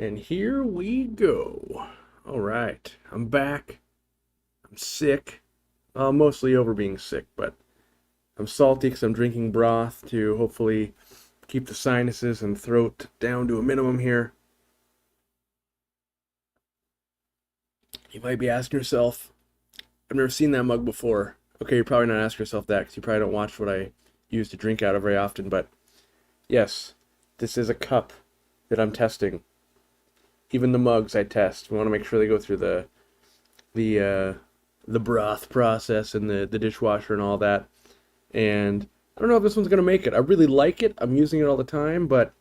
And here we go. All right, I'm back. I'm sick. Mostly over being sick, but I'm salty because I'm drinking broth to hopefully keep the sinuses and throat down to a minimum here. You might be asking yourself, I've never seen that mug before. Okay, you're probably not asking yourself that because you probably don't watch what I use to drink out of very often, but yes, this is a cup that I'm testing. Even the mugs I test. We want to make sure they go through the uh, the broth process and the dishwasher and all that. And I don't know if this one's gonna make it. I really like it. I'm using it all the time, but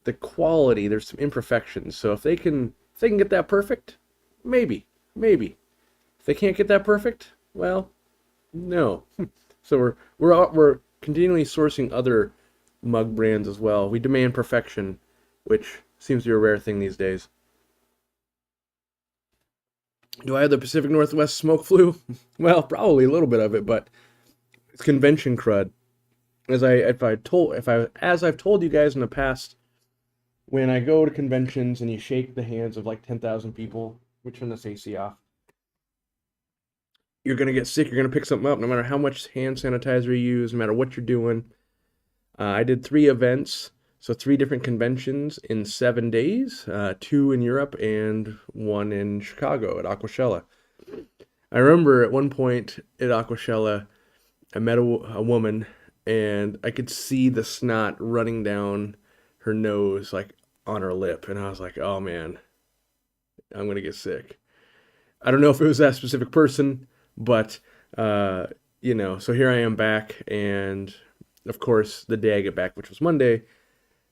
the quality, there's some imperfections. So if they can get that perfect, maybe. If they can't get that perfect, well, no. So we're continually sourcing other mug brands as well. We demand perfection, which seems to be a rare thing these days. Do I have the Pacific Northwest smoke flu? Well, probably a little bit of it, but it's convention crud. As I've told you guys in the past, when I go to conventions and you shake the hands of like 10,000 people, we turn this AC off. You're gonna get sick. You're gonna pick something up, no matter how much hand sanitizer you use, no matter what you're doing. I did 3 events, so 3 different conventions in 7 days, 2 in Europe and 1 in Chicago at Aquashella. I remember at one point at Aquashella, I met a woman and I could see the snot running down her nose, like on her lip. And I was like, oh man, I'm going to get sick. I don't know if it was that specific person, but, uh, so here I am back. And of course, the day I get back, which was Monday,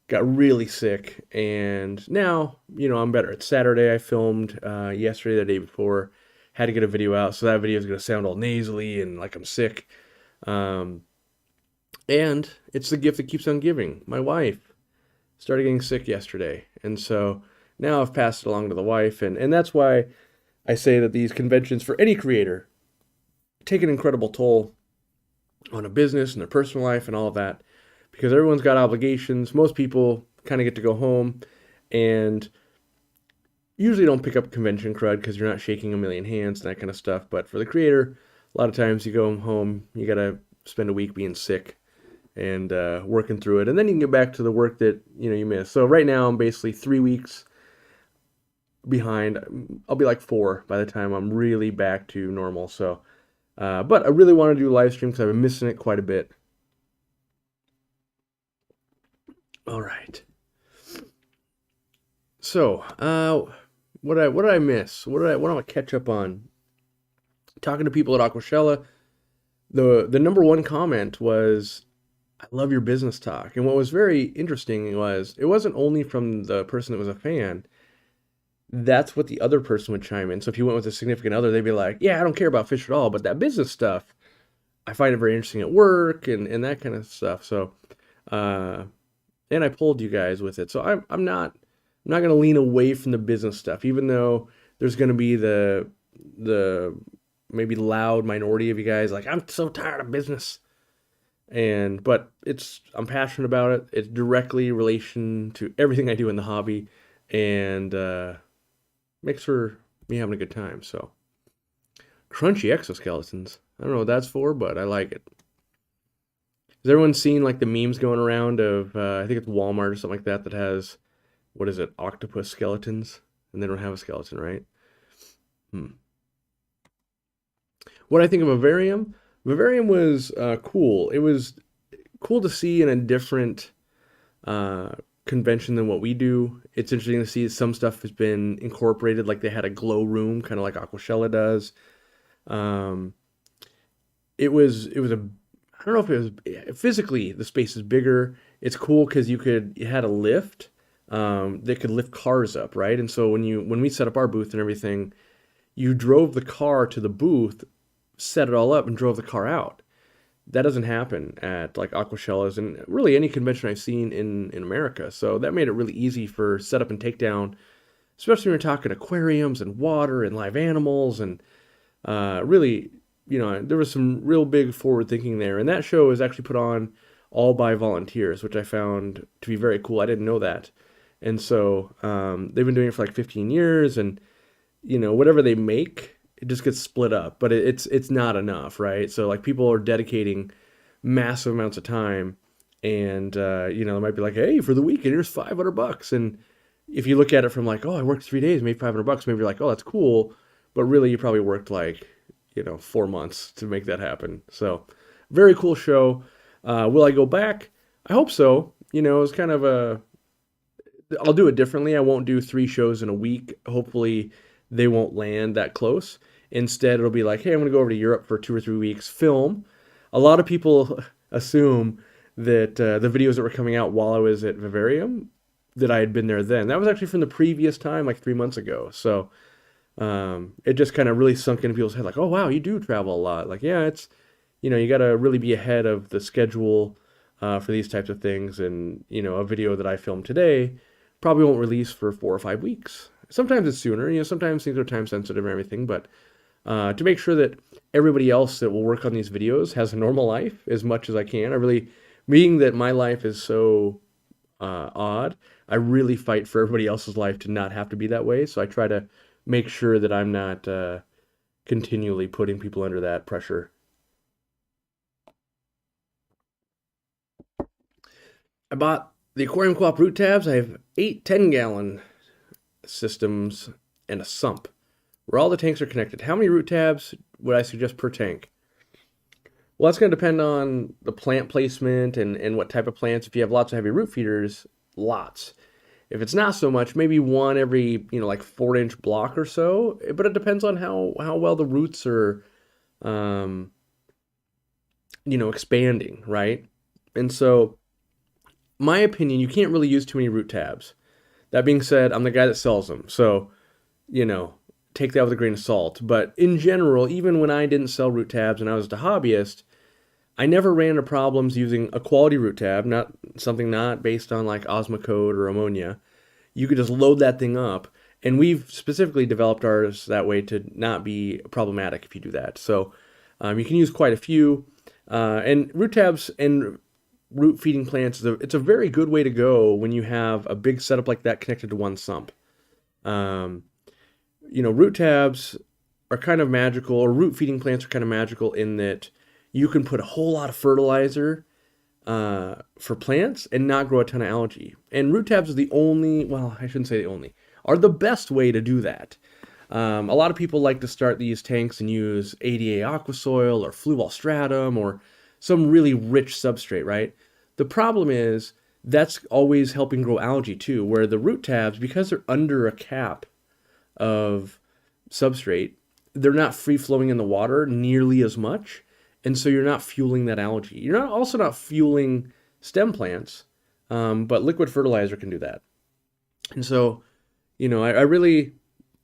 got really sick. And now, I'm better. It's Saturday. I filmed yesterday, the day before. Had to get a video out. So that video is going to sound all nasally and like I'm sick. Um, and it's the gift that keeps on giving. My wife started getting sick yesterday. And so now I've passed it along to the wife. And that's why I say that these conventions for any creator take an incredible toll on a business and their personal life and all of that. Because everyone's got obligations. Most people kind of get to go home and usually don't pick up convention crud because you're not shaking a million hands and that kind of stuff. But for the creator, a lot of times you go home, you got to spend a week being sick and working through it. And then you can get back to the work that, you missed. So right now I'm basically 3 weeks behind. I'll be like 4 by the time I'm really back to normal. So, but I really want to do a live stream because I've been missing it quite a bit. All right. So, what did I miss? What do I catch up on? Talking to people at Aquashella, the number one comment was, "I love your business talk." And what was very interesting was it wasn't only from the person that was a fan. That's what the other person would chime in. So if you went with a significant other, they'd be like, "Yeah, I don't care about fish at all, but that business stuff, I find it very interesting at work and that kind of stuff." So, uh, and I pulled you guys with it. So I'm not going to lean away from the business stuff, even though there's going to be the maybe loud minority of you guys like, I'm so tired of business. But I'm passionate about it. It's directly relation to everything I do in the hobby, and makes for me having a good time. So crunchy exoskeletons. I don't know what that's for, but I like it. Has everyone seen like the memes going around of I think it's Walmart or something like that has, what is it, octopus skeletons, and they don't have a skeleton, right? Hmm. What I think of Vivarium? Vivarium was cool. It was cool to see in a different uh, convention than what we do. It's interesting to see some stuff has been incorporated, like they had a glow room, kind of like Aquashella does. Um, it was a, I don't know if it was physically the space is bigger. It's cool because you had a lift that could lift cars up, right? And so when we set up our booth and everything, you drove the car to the booth, set it all up, and drove the car out. That doesn't happen at like Aquashellas and really any convention I've seen in America. So that made it really easy for setup and takedown, especially when you're talking aquariums and water and live animals and really, there was some real big forward thinking there. And that show is actually put on all by volunteers, which I found to be very cool. I didn't know that. And so they've been doing it for like 15 years, and whatever they make, it just gets split up. But it's not enough, right? So like people are dedicating massive amounts of time, and they might be like, hey, for the weekend, here's $500, and if you look at it from like, oh, I worked 3 days, made $500, maybe you're like, oh, that's cool, but really you probably worked like 4 months to make that happen. So very cool show. Will I go back? I hope so. It's kind of I'll do it differently. I won't do 3 shows in a week. Hopefully they won't land that close. Instead, it'll be like, hey, I'm going to go over to Europe for 2 or 3 weeks, film. A lot of people assume that the videos that were coming out while I was at Vivarium, that I had been there then. That was actually from the previous time, like 3 months ago. So it just kind of really sunk into people's head, like, oh, wow, you do travel a lot. Like, yeah, it's, you got to really be ahead of the schedule for these types of things. And, a video that I filmed today probably won't release for 4 or 5 weeks. Sometimes it's sooner, sometimes things are time sensitive and everything, but to make sure that everybody else that will work on these videos has a normal life as much as I can. Being that my life is so odd, I really fight for everybody else's life to not have to be that way. So I try to make sure that I'm not continually putting people under that pressure. I bought the Aquariumcoop root tabs. I have 8 10-gallon systems and a sump where all the tanks are connected. How many root tabs would I suggest per tank? Well, that's going to depend on the plant placement and what type of plants. If you have lots of heavy root feeders, lots. If it's not so much, maybe one every, like 4-inch block or so. But it depends on how well the roots are, expanding, right? And so, my opinion, you can't really use too many root tabs. That being said, I'm the guy that sells them. So, take that with a grain of salt. But in general, even when I didn't sell root tabs and I was a hobbyist, I never ran into problems using a quality root tab, not based on like Osmocote or ammonia. You could just load that thing up. And we've specifically developed ours that way to not be problematic if you do that. So you can use quite a few. And root tabs and root feeding plants, it's a very good way to go when you have a big setup like that connected to one sump. Root tabs are kind of magical, or root feeding plants are kind of magical in that you can put a whole lot of fertilizer for plants and not grow a ton of algae. And root tabs are the only, well, I shouldn't say the only, are the best way to do that. A lot of people like to start these tanks and use ADA aquasoil or fluval stratum or some really rich substrate, right? The problem is that's always helping grow algae too, where the root tabs, because they're under a cap of substrate, they're not free flowing in the water nearly as much. And so you're not fueling that algae. You're also not fueling stem plants, but liquid fertilizer can do that. And so, I really,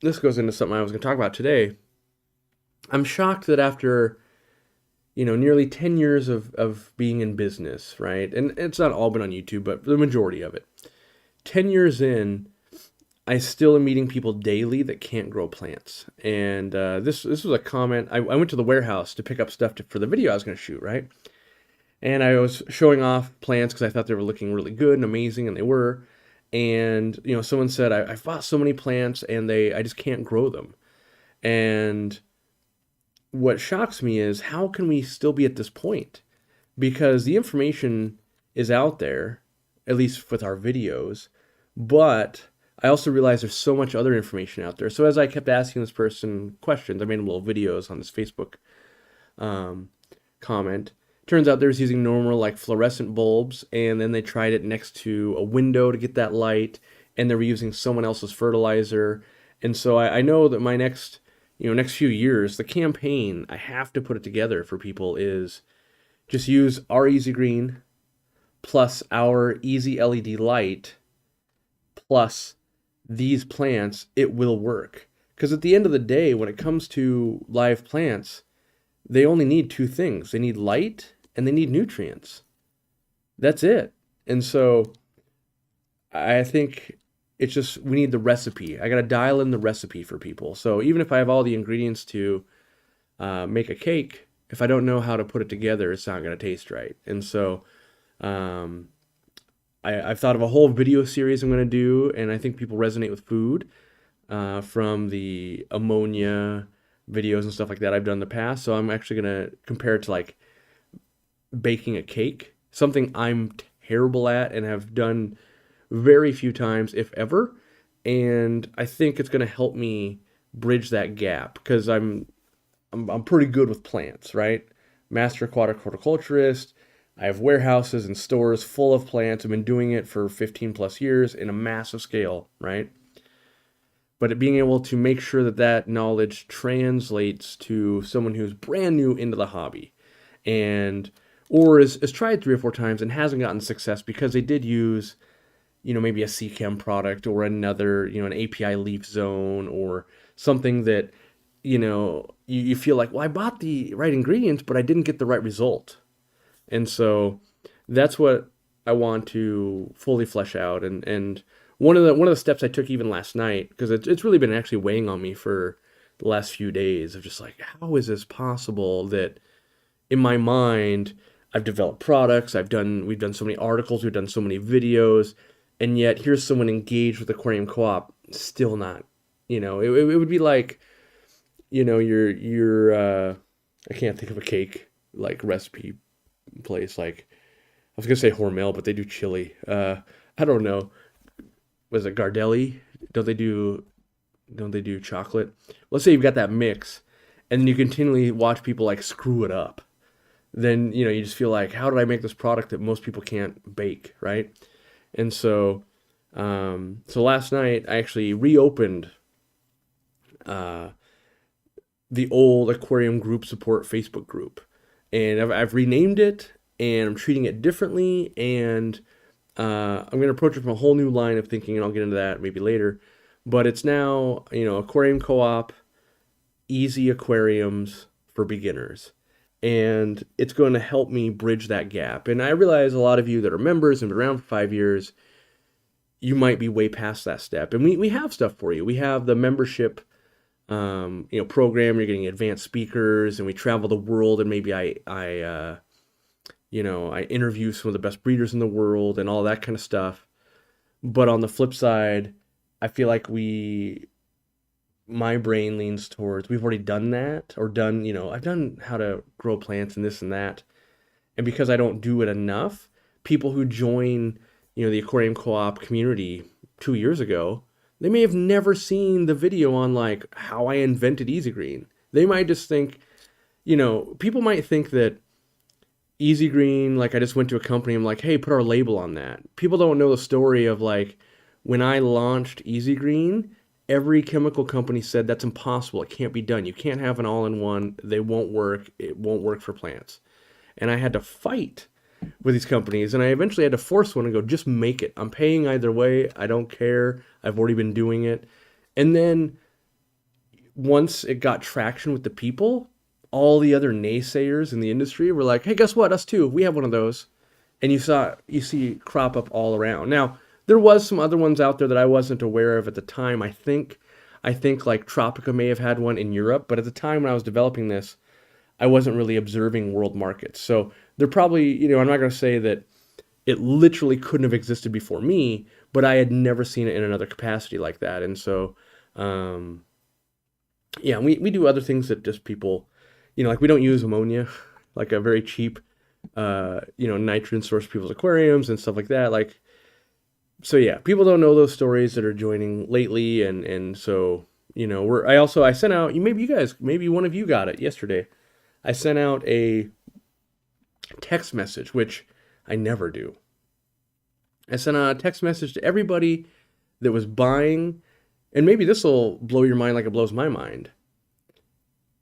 this goes into something I was going to talk about today. I'm shocked that after, nearly 10 years of being in business, right? And it's not all been on YouTube, but the majority of it. 10 years in, I still am meeting people daily that can't grow plants. And this was a comment. I went to the warehouse to pick up stuff for the video I was going to shoot, right? And I was showing off plants because I thought they were looking really good and amazing, and they were. And, someone said, I've bought so many plants, and I just can't grow them. And what shocks me is, how can we still be at this point? Because the information is out there, at least with our videos, but I also realized there's so much other information out there. So as I kept asking this person questions, I made little videos on this Facebook comment. Turns out they was using normal like fluorescent bulbs, and then they tried it next to a window to get that light, and they were using someone else's fertilizer. And so I know that my next few years, the campaign, I have to put it together for people, is just use our Easy Green plus our Easy LED light plus these plants. It will work. Because at the end of the day, when it comes to live plants, they only need 2 things. They need light and they need nutrients. That's it. And so I think it's just, we need the recipe. I got to dial in the recipe for people. So even if I have all the ingredients to make a cake, if I don't know how to put it together, it's not going to taste right. And so I've thought of a whole video series I'm going to do, and I think people resonate with food from the ammonia videos and stuff like that I've done in the past. So I'm actually going to compare it to like baking a cake, something I'm terrible at and have done very few times, if ever. And I think it's going to help me bridge that gap because I'm pretty good with plants, right? Master aquatic horticulturist. I have warehouses and stores full of plants. I've been doing it for 15 plus years in a massive scale, right? But being able to make sure that that knowledge translates to someone who's brand new into the hobby and or is tried 3 or 4 times and hasn't gotten success because they did use, maybe a CChem product or another, an API leaf zone or something that, you feel like, well, I bought the right ingredients, but I didn't get the right result. And so that's what I want to fully flesh out. And one of the steps I took even last night, because it's really been actually weighing on me for the last few days of just like, how is this possible that in my mind, I've developed products, we've done so many articles, we've done so many videos, and yet here's someone engaged with Aquarium Co-op, still not, it would be like, I can't think of a cake, like recipe place, like, I was gonna say Hormel, but they do chili, I don't know, was it Gardelli? Don't they do chocolate? Let's say you've got that mix, and then you continually watch people like screw it up. Then, you just feel like, how did I make this product that most people can't bake, right? And so, so last night I actually reopened the old Aquarium group support Facebook group, and I've renamed it, and I'm treating it differently, and I'm going to approach it from a whole new line of thinking, and I'll get into that maybe later. But it's now, Aquarium Co-op, easy aquariums for beginners. And it's going to help me bridge that gap. And I realize a lot of you that are members and been around for 5 years, you might be way past that step. And we have stuff for you. We have the membership, program. You're getting advanced speakers, and we travel the world. And maybe I interview some of the best breeders in the world and all that kind of stuff. But on the flip side, I feel like my brain leans towards, we've already done that, or I've done how to grow plants and this and that. And because I don't do it enough, people who join, the Aquarium Co-op community 2 years ago, they may have never seen the video on like how I invented Easy Green. They might just think, people might think that Easy Green, like I just went to a company, I'm like, hey, put our label on that. People don't know the story of like, when I launched Easy Green, every chemical company said that's impossible. It can't be done. You can't have an all-in-one. They won't work. It won't work for plants. And I had to fight with these companies, and I eventually had to force one and go, just make it. I'm paying either way. I don't care. I've already been doing it. And then once it got traction with the people, all the other naysayers in the industry were like, hey, guess what? Us too. We have one of those. And you see crop up all around. Now, there was some other ones out there that I wasn't aware of at the time. I think like Tropica may have had one in Europe, but at the time when I was developing this, I wasn't really observing world markets. So they're probably, I'm not going to say that it literally couldn't have existed before me, but I had never seen it in another capacity like that. And so, we do other things that just people, like we don't use ammonia, like a very cheap, nitrogen source for people's aquariums and stuff like that. Like, so yeah, people don't know those stories that are joining lately, and so I sent out, maybe one of you got it yesterday. I sent out a text message, which I never do. I sent out a text message to everybody that was buying, and maybe this will blow your mind like it blows my mind.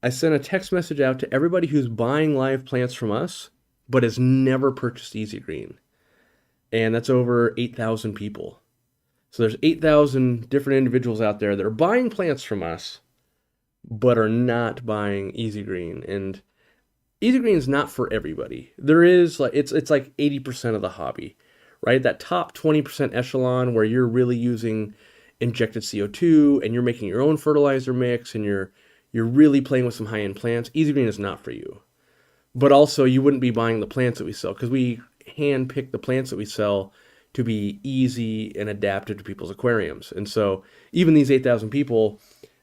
I sent a text message out to everybody who's buying live plants from us, but has never purchased Easy Green. And that's over 8,000 people. So there's 8,000 different individuals out there that are buying plants from us, but are not buying Easy Green. And Easy Green is not for everybody. There is like, it's like 80% of the hobby, right? That top 20% echelon where you're really using injected CO2 and you're making your own fertilizer mix and you're really playing with some high-end plants. Easy Green is not for you. But also you wouldn't be buying the plants that we sell because we hand pick the plants that we sell to be easy and adapted to people's aquariums. And so even these 8,000 people,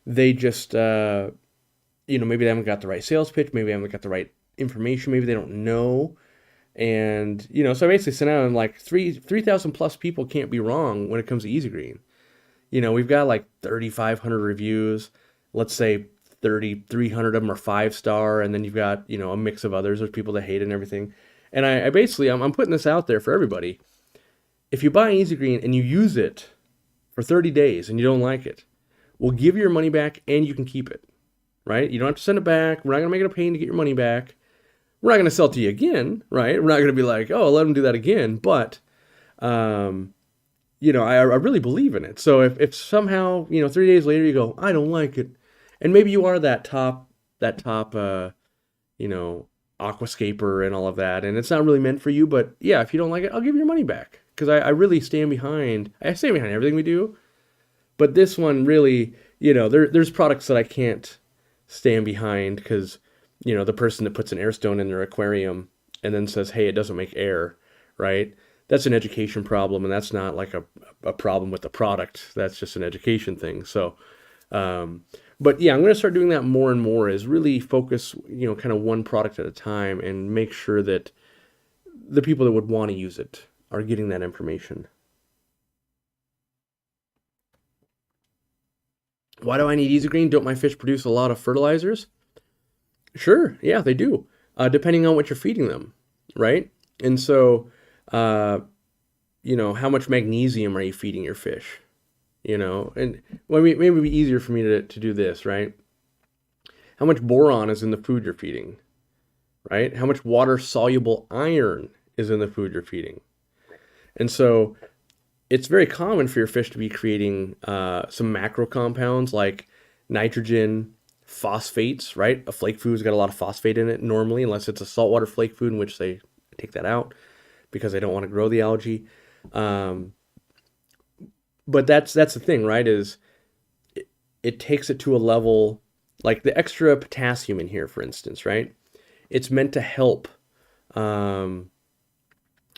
they just, maybe they haven't got the right sales pitch, maybe they haven't got the right information, maybe they don't know. And, so I basically sent out, and like 3,000 plus people can't be wrong when it comes to Easy Green. We've got like 3,500 reviews. Let's say 3,300 of them are 5-star, and then you've got, a mix of others. There's people that hate it and everything. And I basically, I'm putting this out there for everybody. If you buy Easy Green and you use it for 30 days and you don't like it, we'll give you your money back and you can keep it, right? You don't have to send it back. We're not going to make it a pain to get your money back. We're not going to sell it to you again, right? We're not going to be like, oh, let them do that again. But, I really believe in it. So if somehow, 3 days later you go, I don't like it. And maybe you are that top, aquascaper and all of that, and it's not really meant for you, but yeah, if you don't like it, I'll give you your money back. Because I really stand behind everything we do. But this one really, there's products that I can't stand behind because, the person that puts an air stone in their aquarium and then says, hey, it doesn't make air, right? That's an education problem, and that's not like a problem with the product. That's just an education thing. So, but yeah, I'm going to start doing that more and more, is really focus, kind of one product at a time and make sure that the people that would want to use it are getting that information. Why do I need Easy Green? Don't my fish produce a lot of fertilizers? Sure, yeah, they do, depending on what you're feeding them, right? And so, how much magnesium are you feeding your fish? And maybe it would be easier for me to do this, right? How much boron is in the food you're feeding, right? How much water-soluble iron is in the food you're feeding? And so it's very common for your fish to be creating some macro compounds like nitrogen, phosphates, right? A flake food's got a lot of phosphate in it normally, unless it's a saltwater flake food, in which they take that out because they don't want to grow the algae. But that's the thing, right? Is it takes it to a level like the extra potassium in here, for instance, right? It's meant to help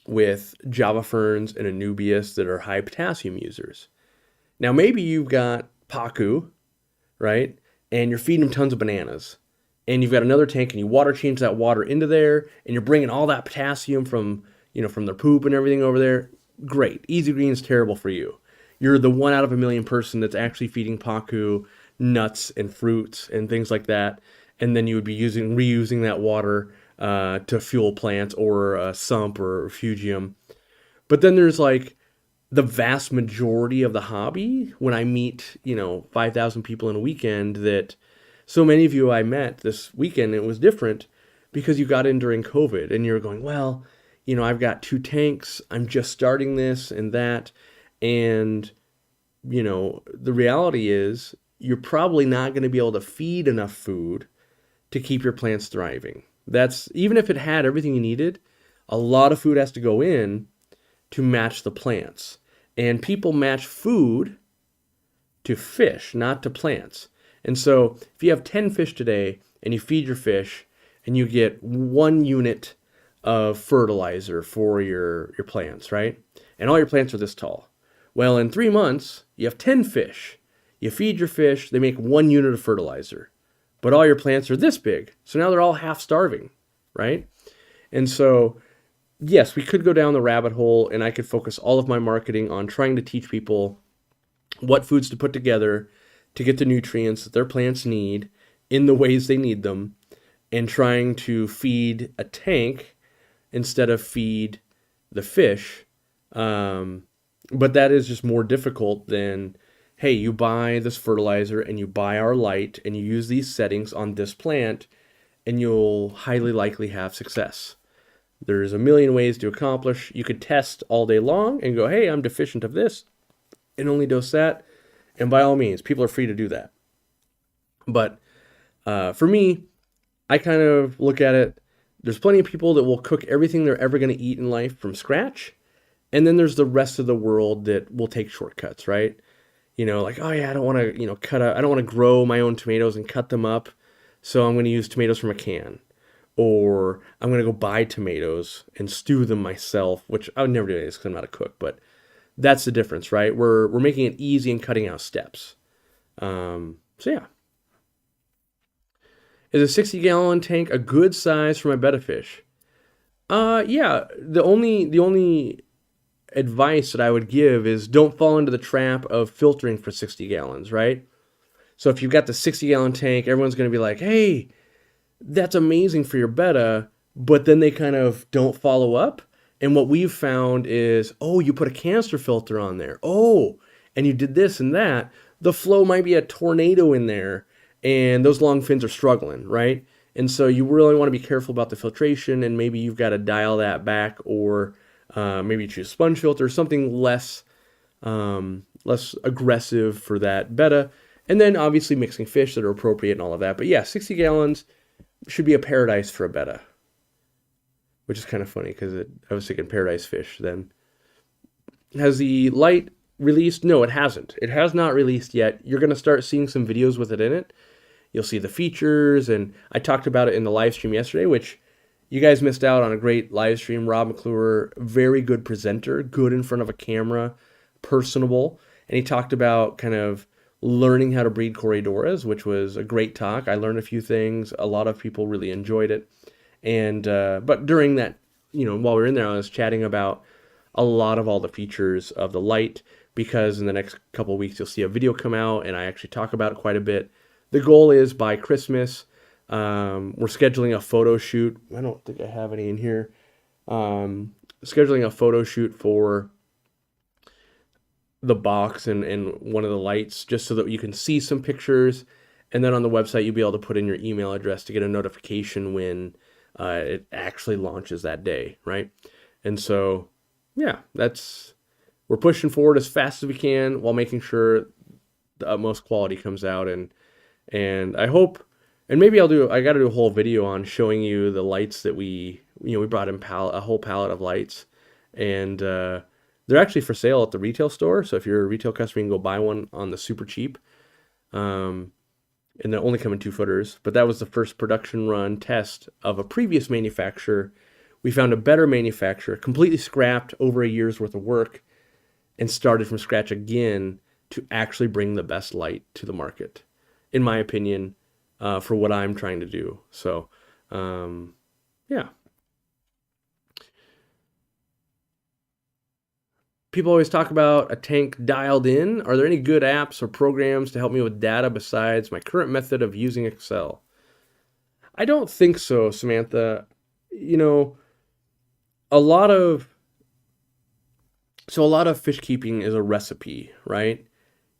with Java ferns and Anubias that are high potassium users. Now, maybe you've got Pacu, right? And you're feeding them tons of bananas. And you've got another tank and you water change that water into there and you're bringing all that potassium from their poop and everything over there. Great. Easy Green is terrible for you. You're the 1 out of a million person that's actually feeding Pacu nuts and fruits and things like that. And then you would be reusing that water to fuel plants or sump or refugium. But then there's like the vast majority of the hobby when I meet, 5,000 people in a weekend, that so many of you I met this weekend, it was different because you got in during COVID and you're going, well, I've got 2 tanks. I'm just starting this and that. And, the reality is you're probably not going to be able to feed enough food to keep your plants thriving. That's, even if it had everything you needed, a lot of food has to go in to match the plants. And people match food to fish, not to plants. And so if you have 10 fish today and you feed your fish and you get 1 unit of fertilizer for your plants, right? And all your plants are this tall. Well, in 3 months, you have 10 fish. You feed your fish, they make 1 unit of fertilizer. But all your plants are this big. So now they're all half starving, right? And so, yes, we could go down the rabbit hole and I could focus all of my marketing on trying to teach people what foods to put together to get the nutrients that their plants need in the ways they need them, and trying to feed a tank instead of feed the fish. But that is just more difficult than, hey, you buy this fertilizer and you buy our light and you use these settings on this plant and you'll highly likely have success. There's a million ways to accomplish. You could test all day long and go, hey, I'm deficient of this, and only dose that. And by all means, people are free to do that. But for me, I kind of look at it, there's plenty of people that will cook everything they're ever going to eat in life from scratch. And then there's the rest of the world that will take shortcuts, right? Like, oh yeah, I don't want to, I don't want to grow my own tomatoes and cut them up. So I'm going to use tomatoes from a can. Or I'm going to go buy tomatoes and stew them myself, which I would never do this because I'm not a cook. But that's the difference, right? We're making it easy and cutting out steps. So yeah. Is a 60-gallon tank a good size for my betta fish? Yeah. The only advice that I would give is don't fall into the trap of filtering for 60 gallons, right? So if you've got the 60-gallon tank, everyone's going to be like, hey, that's amazing for your betta, but then they kind of don't follow up. And what we've found is, oh, you put a canister filter on there. Oh, and you did this and that. The flow might be a tornado in there, and those long fins are struggling, right? And so you really want to be careful about the filtration, and maybe you've got to dial that back, or maybe choose sponge filter, something less aggressive for that betta. And then obviously mixing fish that are appropriate and all of that. But yeah, 60 gallons should be a paradise for a betta, which is kind of funny because I was thinking paradise fish then. Has the light released? No, it hasn't. It has not released yet. You're going to start seeing some videos with it in it. You'll see the features, and I talked about it in the live stream yesterday, which you guys missed out on a great live stream. Rob McClure, very good presenter, good in front of a camera, personable, and he talked about kind of learning how to breed Corridoras, which was a great talk. I learned a few things. A lot of people really enjoyed it. And but during that, while we were in there, I was chatting about a lot of all the features of the light, because in the next couple of weeks you'll see a video come out and I actually talk about it quite a bit. The goal is by Christmas, we're scheduling a photo shoot. I don't think I have any in here. Scheduling a photo shoot for the box and one of the lights, just so that you can see some pictures. And then on the website, you'll be able to put in your email address to get a notification when it actually launches that day, right? And so, yeah, we're pushing forward as fast as we can while making sure the utmost quality comes out. And I hope, and maybe I got to do a whole video on showing you the lights that we brought in a whole pallet of lights, and they're actually for sale at the retail store. So if you're a retail customer, you can go buy one on the super cheap. And they only come in 2-footers, but that was the first production run test of a previous manufacturer. We found a better manufacturer, completely scrapped over a year's worth of work, and started from scratch again to actually bring the best light to the market, in my opinion, for what I'm trying to do. So, yeah. People always talk about a tank dialed in. Are there any good apps or programs to help me with data besides my current method of using Excel? I don't think so, Samantha. A lot of fish keeping is a recipe, right?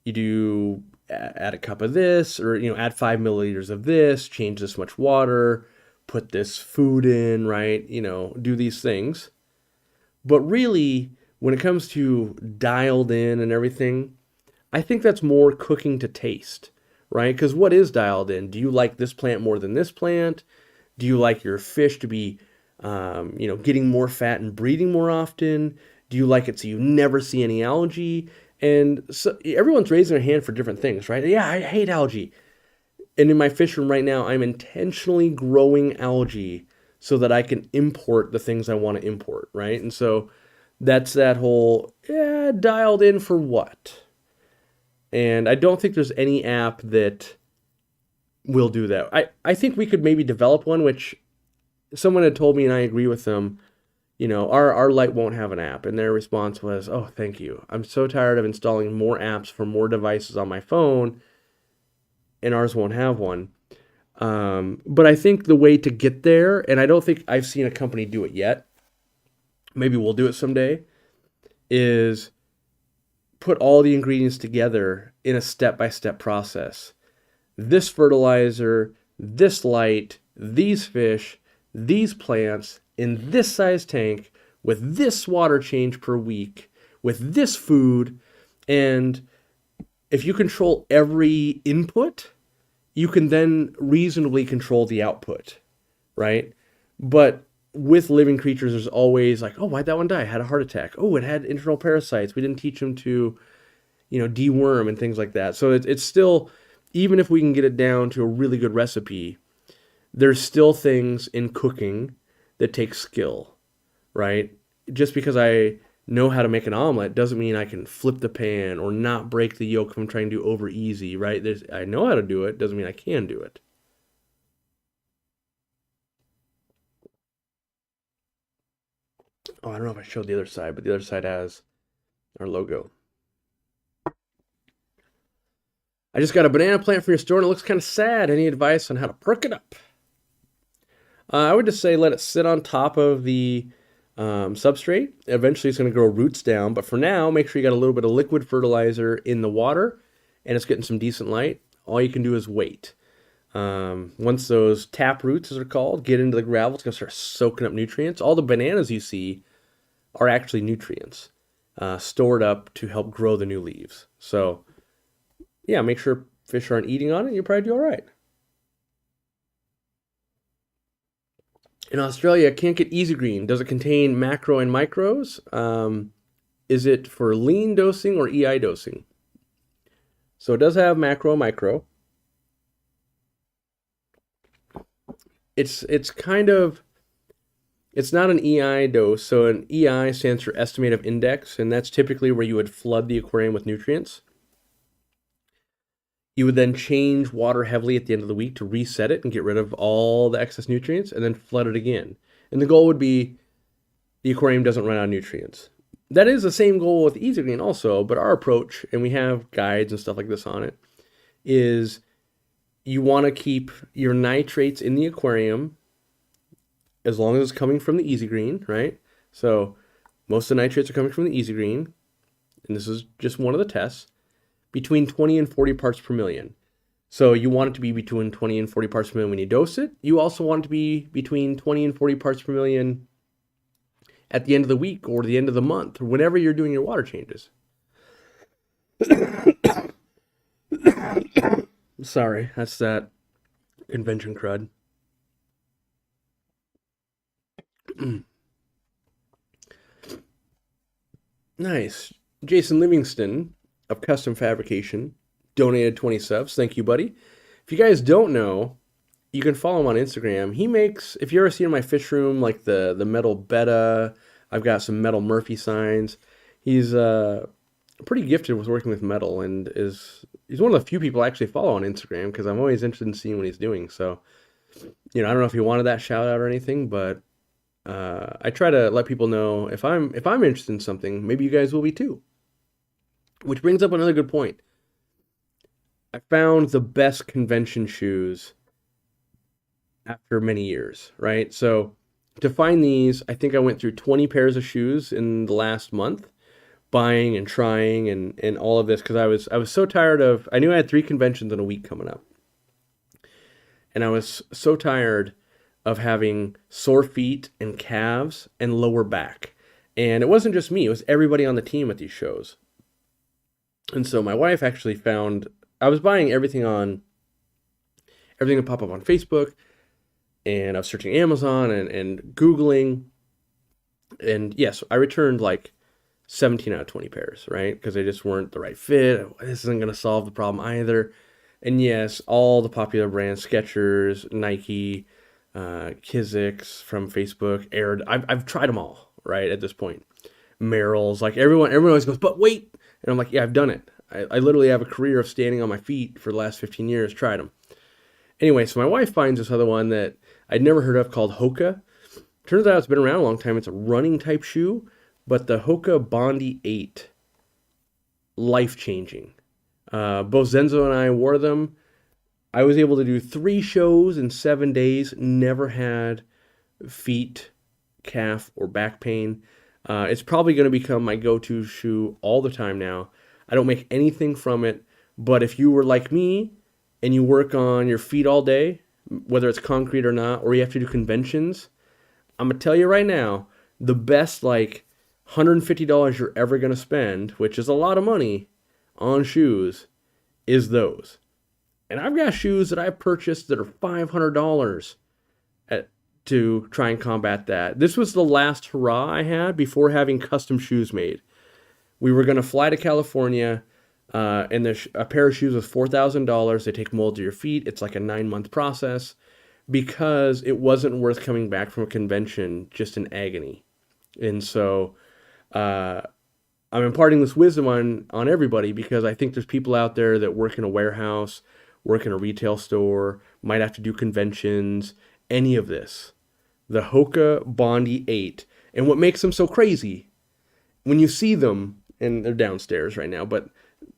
You do add a cup of this, or add 5 milliliters of this, change this much water, put this food in, right? Do these things. But really, when it comes to dialed in and everything, I think that's more cooking to taste, right? Because what is dialed in? Do you like this plant more than this plant? Do you like your fish to be, getting more fat and breeding more often? Do you like it so you never see any algae? And so everyone's raising their hand for different things, right? Yeah, I hate algae. And in my fish room right now, I'm intentionally growing algae so that I can import the things I want to import, right? And so that's that whole, dialed in for what? And I don't think there's any app that will do that. I think we could maybe develop one, which someone had told me, and I agree with them, our light won't have an app. And their response was, oh, thank you. I'm so tired of installing more apps for more devices on my phone, and ours won't have one. But I think the way to get there, and I don't think I've seen a company do it yet, maybe we'll do it someday, is put all the ingredients together in a step-by-step process. This fertilizer, this light, these fish, these plants, in this size tank, with this water change per week, with this food, and if you control every input, you can then reasonably control the output, right? But with living creatures, there's always like, oh, why'd that one die? It had a heart attack. Oh, it had internal parasites. We didn't teach them to, deworm and things like that. So it's still, even if we can get it down to a really good recipe, there's still things in cooking that take skill, right? Just because I know how to make an omelet doesn't mean I can flip the pan or not break the yolk if I'm trying to do over easy, right? I know how to do it, doesn't mean I can do it. Oh, I don't know if I showed the other side, but the other side has our logo. I just got a banana plant for your store and it looks kind of sad. Any advice on how to perk it up? I would just say let it sit on top of the substrate. Eventually it's going to grow roots down, but for now, make sure you got a little bit of liquid fertilizer in the water and it's getting some decent light. All you can do is wait. Once those tap roots, as they're called, get into the gravel, it's going to start soaking up nutrients. All the bananas you see are actually nutrients stored up to help grow the new leaves. So, yeah, make sure fish aren't eating on it. You'll probably do all right. In Australia, can't get Easy Green. Does it contain macro and micros? Is it for lean dosing or EI dosing? So it does have macro and micro. It's kind of, it's not an EI dose. So an EI stands for estimate of index, and that's typically where you would flood the aquarium with nutrients. You would then change water heavily at the end of the week to reset it and get rid of all the excess nutrients and then flood it again. And the goal would be the aquarium doesn't run out of nutrients. That is the same goal with Easy Green also, but our approach, and we have guides and stuff like this on it, is you want to keep your nitrates in the aquarium as long as it's coming from the Easy Green, right? So most of the nitrates are coming from the Easy Green, and this is just one of the tests, between 20 and 40 parts per million. So you want it to be between 20 and 40 parts per million when you dose it. You also want it to be between 20 and 40 parts per million at the end of the week or the end of the month or whenever you're doing your water changes. Sorry, that's that convention crud. Nice. Jason Livingston of Custom Fabrication donated 20 subs. Thank you, buddy. If you guys don't know, you can follow him on Instagram. He makes, if you ever see in my fish room, like the metal betta, I've got some metal Murphy signs. He's pretty gifted with working with metal and he's one of the few people I actually follow on Instagram because I'm always interested in seeing what he's doing. So, I don't know if he wanted that shout out or anything, but I try to let people know if I'm interested in something, maybe you guys will be too. Which brings up another good point. I found the best convention shoes after many years, right? So to find these, I think I went through 20 pairs of shoes in the last month, buying and trying and all of this because I was so tired of, I knew I had 3 conventions in a week coming up. And I was so tired of having sore feet and calves and lower back. And it wasn't just me, it was everybody on the team at these shows. And so my wife actually found, I was buying everything would pop up on Facebook, and I was searching Amazon and Googling. And yes, I returned like 17 out of 20 pairs, right? Because they just weren't the right fit. This isn't going to solve the problem either. And yes, all the popular brands, Skechers, Nike, Kizik's from Facebook, Air, I've tried them all, right, at this point. Merrell's, like everyone always goes, but wait. And I'm like, yeah, I've done it. I literally have a career of standing on my feet for the last 15 years, tried them. Anyway, so my wife finds this other one that I'd never heard of called Hoka. Turns out it's been around a long time. It's a running type shoe, but the Hoka Bondi 8, life-changing. Both Zenzo and I wore them. I was able to do 3 shows in 7 days, never had feet, calf, or back pain. It's probably going to become my go-to shoe all the time now. I don't make anything from it, but if you were like me and you work on your feet all day, whether it's concrete or not, or you have to do conventions, I'm going to tell you right now, the best like $150 you're ever going to spend, which is a lot of money on shoes, is those. And I've got shoes that I've purchased that are $500 to try and combat that. This was the last hurrah I had before having custom shoes made. We were going to fly to California, and a pair of shoes was $4,000. They take mold to your feet. It's like a 9-month process because it wasn't worth coming back from a convention just in agony. And so uh, I'm imparting this wisdom on everybody because I think there's people out there that work in a warehouse, work in a retail store, might have to do conventions, any of this. The Hoka Bondi 8. And what makes them so crazy, when you see them, and they're downstairs right now, but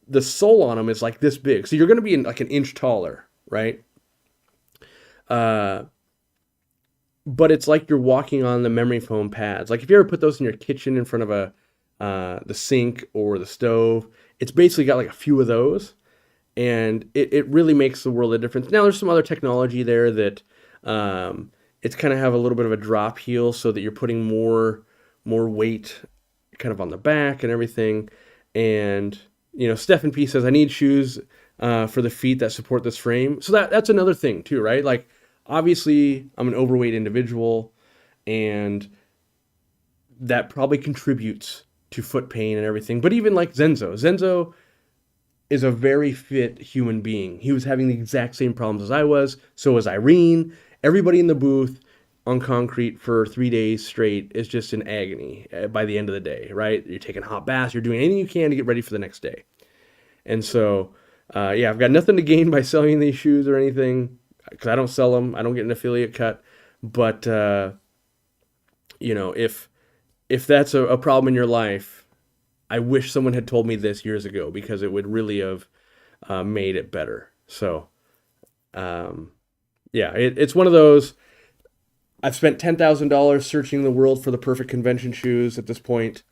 the sole on them is like this big. So you're going to be like an inch taller, right? Uh, but it's like you're walking on the memory foam pads. Like if you ever put those in your kitchen in front of the sink or the stove, it's basically got like a few of those, and it really makes the world a difference. Now there's some other technology there that it's kind of have a little bit of a drop heel so that you're putting more weight kind of on the back and everything. And Stephen P says I need shoes for the feet that support this frame. So that's another thing too, right? Like obviously I'm an overweight individual, and that probably contributes to foot pain and everything. But even like Zenzo is a very fit human being. He was having the exact same problems as I was. So was Irene. Everybody in the booth on concrete for 3 days straight is just in agony by the end of the day, right? You're taking hot baths. You're doing anything you can to get ready for the next day. And so, I've got nothing to gain by selling these shoes or anything because I don't sell them. I don't get an affiliate cut. But, if that's a problem in your life, I wish someone had told me this years ago because it would really have made it better. So, it's one of those. I've spent $10,000 searching the world for the perfect convention shoes at this point,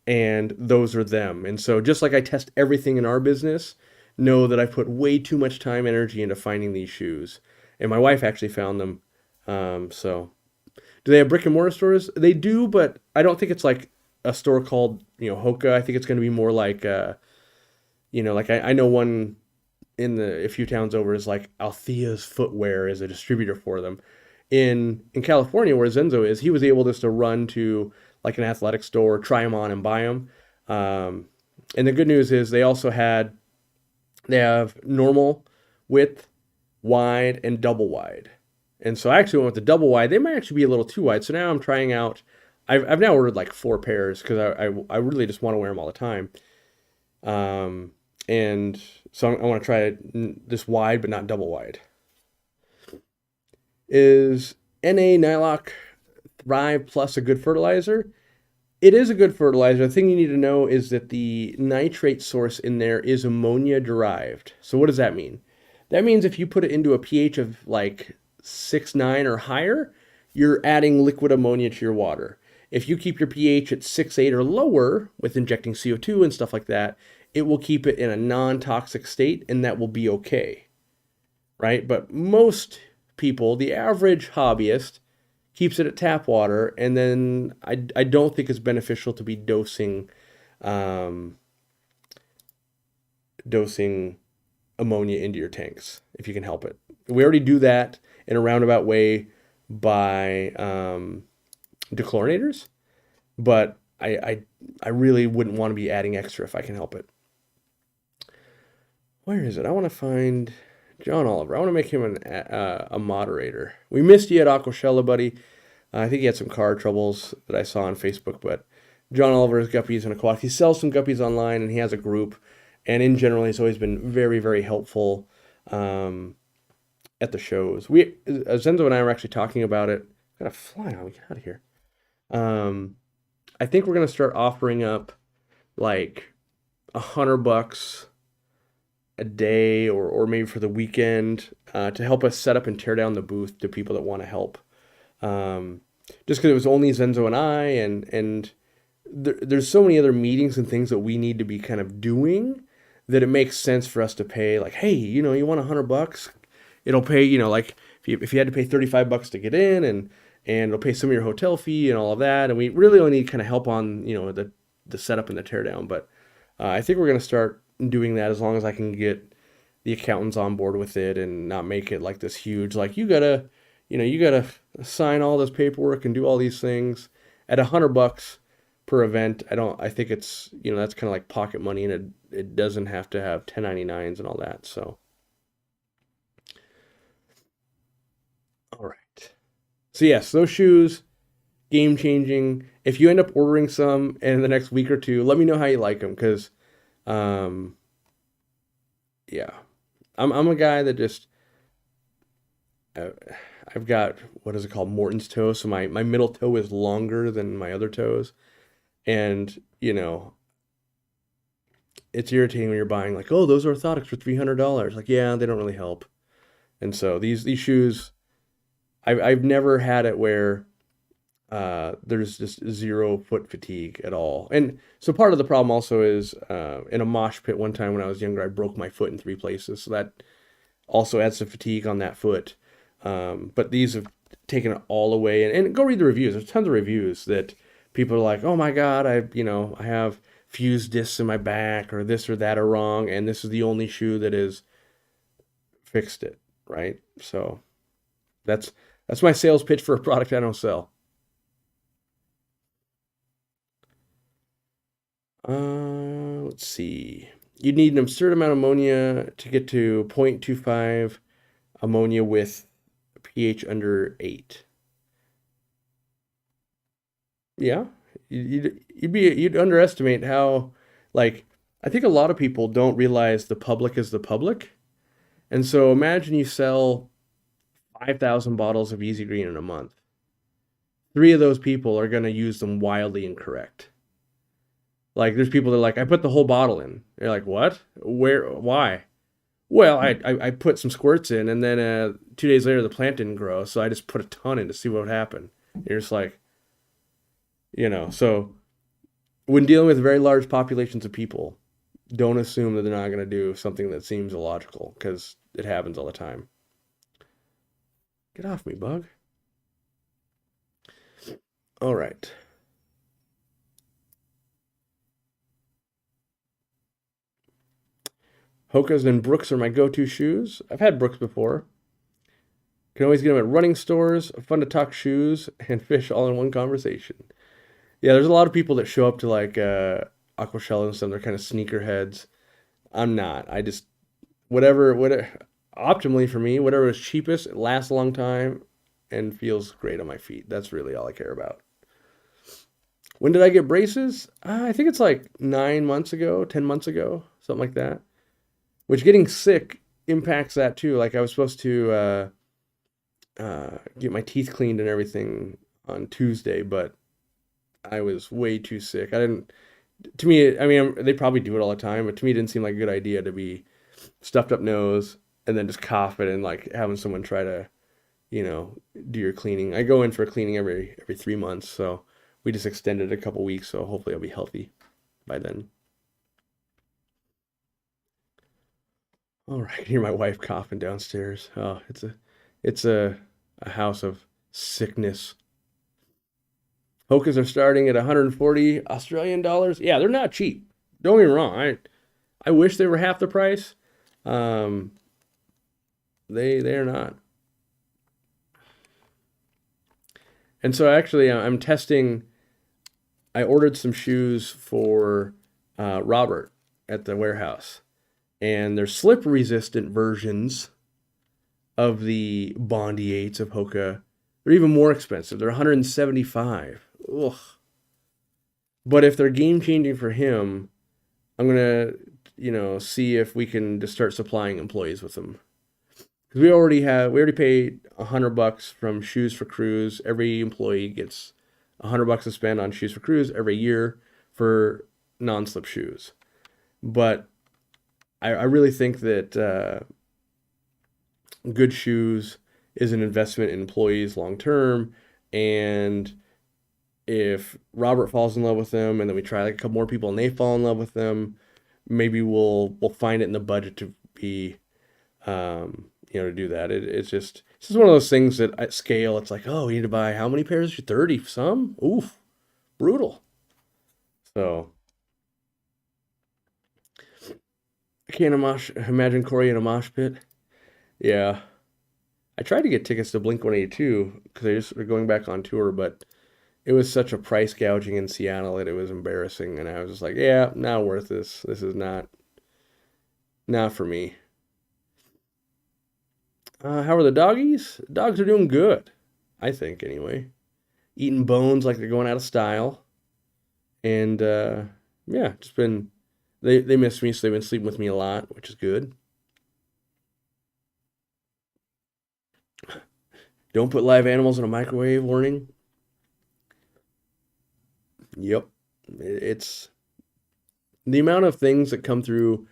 and those are them. And so just like I test everything in our business, know that I put way too much time, energy into finding these shoes. And my wife actually found them. So do they have brick and mortar stores? They do, but I don't think it's like a store called, Hoka. I think it's going to be more like, like I know one in a few towns over is like Althea's Footwear is a distributor for them. In California, where Zenzo is, he was able just to run to like an athletic store, try them on, and buy them. And the good news is they have normal width, wide, and double wide. And so I actually went with the double wide. They might actually be a little too wide. So now I'm trying out. I've now ordered like 4 pairs because I really just want to wear them all the time. And so I want to try this wide but not double wide. Is NA Nylock Thrive Plus a good fertilizer? It is a good fertilizer. The thing you need to know is that the nitrate source in there is ammonia derived. So what does that mean? That means if you put it into a pH of like 6.9 or higher, you're adding liquid ammonia to your water. If you keep your pH at 6.8 or lower with injecting CO2 and stuff like that, it will keep it in a non-toxic state, and that will be okay, right? But most people, the average hobbyist, keeps it at tap water, and then I don't think it's beneficial to be dosing ammonia into your tanks if you can help it. We already do that in a roundabout way by dechlorinators, but I really wouldn't want to be adding extra if I can help it. Where is it? I want to find John Oliver. I want to make him a moderator. We missed you at Aquashella, buddy. I think he had some car troubles that I saw on Facebook, but John Oliver's Guppies and Aquatics. He sells some guppies online, and he has a group. And in general, he's always been very, very helpful at the shows. Zenzo and I were actually talking about it. Gotta fly on. Get out of here. I think we're gonna start offering up like $100 a day or maybe for the weekend to help us set up and tear down the booth to people that want to help. Just because it was only Zenzo and I, and there's so many other meetings and things that we need to be kind of doing that it makes sense for us to pay. Like, hey, you want $100? It'll pay, like if you had to pay $35 to get in, and it'll pay some of your hotel fee and all of that. And we really only need kind of help on the setup and the teardown. But I think we're gonna start doing that as long as I can get the accountants on board with it and not make it like this huge, like you gotta sign all this paperwork and do all these things at $100 per event. I think it's, that's kind of like pocket money, and it doesn't have to have 1099s and all that. So, all right. So yes, those shoes game changing. If you end up ordering some in the next week or two, let me know how you like them because, um, yeah, I'm a guy that just uh, I've got what is it called Morton's toe, so my middle toe is longer than my other toes, and it's irritating when you're buying like, oh, those orthotics for $300. Like, yeah, they don't really help. And so these shoes, I've never had it where there's just zero foot fatigue at all. And so part of the problem also is in a mosh pit one time when I was younger, I broke my foot in 3 places. So that also adds some fatigue on that foot. But these have taken it all away. And go read the reviews. There's tons of reviews that people are like, oh my God, I have fused discs in my back or this or that are wrong. And this is the only shoe that has fixed it, right? So that's my sales pitch for a product I don't sell. Let's see. You'd need an absurd amount of ammonia to get to 0.25 ammonia with pH under 8. Yeah, you'd underestimate how, like, I think a lot of people don't realize the public is the public. And so imagine you sell 5,000 bottles of Easy Green in a month. 3 of those people are going to use them wildly incorrect. Like there's people that are like, I put the whole bottle in. They're like, what? Where? Why? Well, I put some squirts in, and then 2 days later the plant didn't grow, so I just put a ton in to see what would happen. You're just like, so when dealing with very large populations of people, don't assume that they're not going to do something that seems illogical because it happens all the time. Get off me, bug. All right. Hoka's and Brooks are my go-to shoes. I've had Brooks before. Can always get them at running stores. Fun to talk shoes and fish all in one conversation. Yeah, there's a lot of people that show up to like Aquashell and stuff. They're kind of sneakerheads. I'm not. I just whatever. Optimally for me, whatever is cheapest, it lasts a long time, and feels great on my feet. That's really all I care about. When did I get braces? I think it's like 9 months ago, 10 months ago, something like that. Which getting sick impacts that too. Like I was supposed to get my teeth cleaned and everything on Tuesday, but I was way too sick. I didn't. To me, I mean, they probably do it all the time, but to me, it didn't seem like a good idea to be stuffed up nose and then just coughing and like having someone try to, do your cleaning. I go in for a cleaning every 3 months, so we just extended a couple weeks. So hopefully, I'll be healthy by then. All right, I hear my wife coughing downstairs. Oh, it's a house of sickness. Hokas are starting at 140 Australian dollars. Yeah, they're not cheap. Don't get me wrong. I wish they were half the price. Um, they are not. And so actually, I'm testing. I ordered some shoes for Robert at the warehouse, and they're slip resistant versions of the Bondi 8s of Hoka. They're even more expensive. They're 175. Ugh. But if they're game changing for him, I'm gonna, see if we can just start supplying employees with them. Because we already paid $100 from Shoes for Crews. Every employee gets $100 to spend on Shoes for Crews every year for non-slip shoes. But I really think that good shoes is an investment in employees long term. And if Robert falls in love with them, and then we try like a couple more people and they fall in love with them, maybe we'll find it in the budget to be to do that. It's just one of those things that at scale, it's like, oh, you need to buy how many pairs? 30 some? Oof, brutal. So I can't imagine Corey in a mosh pit. Yeah. I tried to get tickets to Blink 182 because they just were going back on tour, but it was such a price gouging in Seattle that it was embarrassing. And I was just like, yeah, not worth this. This is not for me. How are the doggies? Dogs are doing good, I think, anyway. eating bones like they're going out of style. And yeah, just been they miss me, so they've been sleeping with me a lot, which is good. Don't put live animals in a microwave warning. Yep. It's the amount of things that come through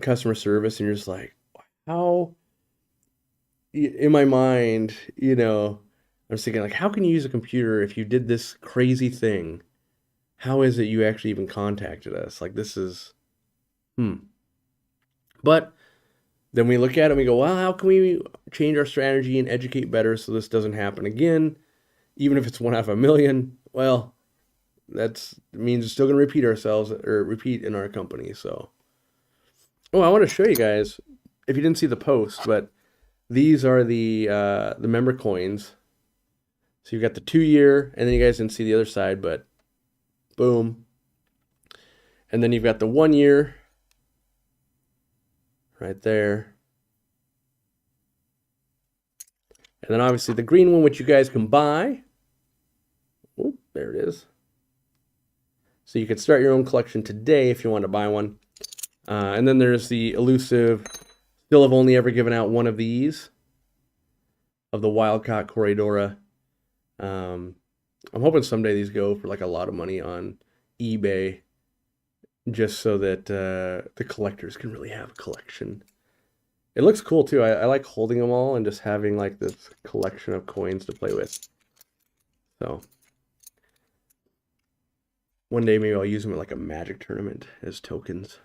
customer service, and you're just like, how, in my mind, I'm just thinking, like, how can you use a computer if you did this crazy thing? How is it you actually even contacted us? Like, this is, hmm. But then we look at it and we go, well, how can we change our strategy and educate better so this doesn't happen again? Even if it's one out of a million, well, that means it's still going to repeat ourselves or repeat in our company. So, oh, I want to show you guys, if you didn't see the post, but these are the member coins. So you've got the 2-year, and then you guys didn't see the other side, but boom. And then you've got the 1-year right there. And then obviously the green one, which you guys can buy. Oh, there it is. So you can start your own collection today if you want to buy one. And then there's the elusive, still have only ever given out one of these, of the Wildcat Corridora. I'm hoping someday these go for like a lot of money on eBay, just so that the collectors can really have a collection. It looks cool too. I like holding them all and just having like this collection of coins to play with. So one day maybe I'll use them at like a Magic tournament as tokens.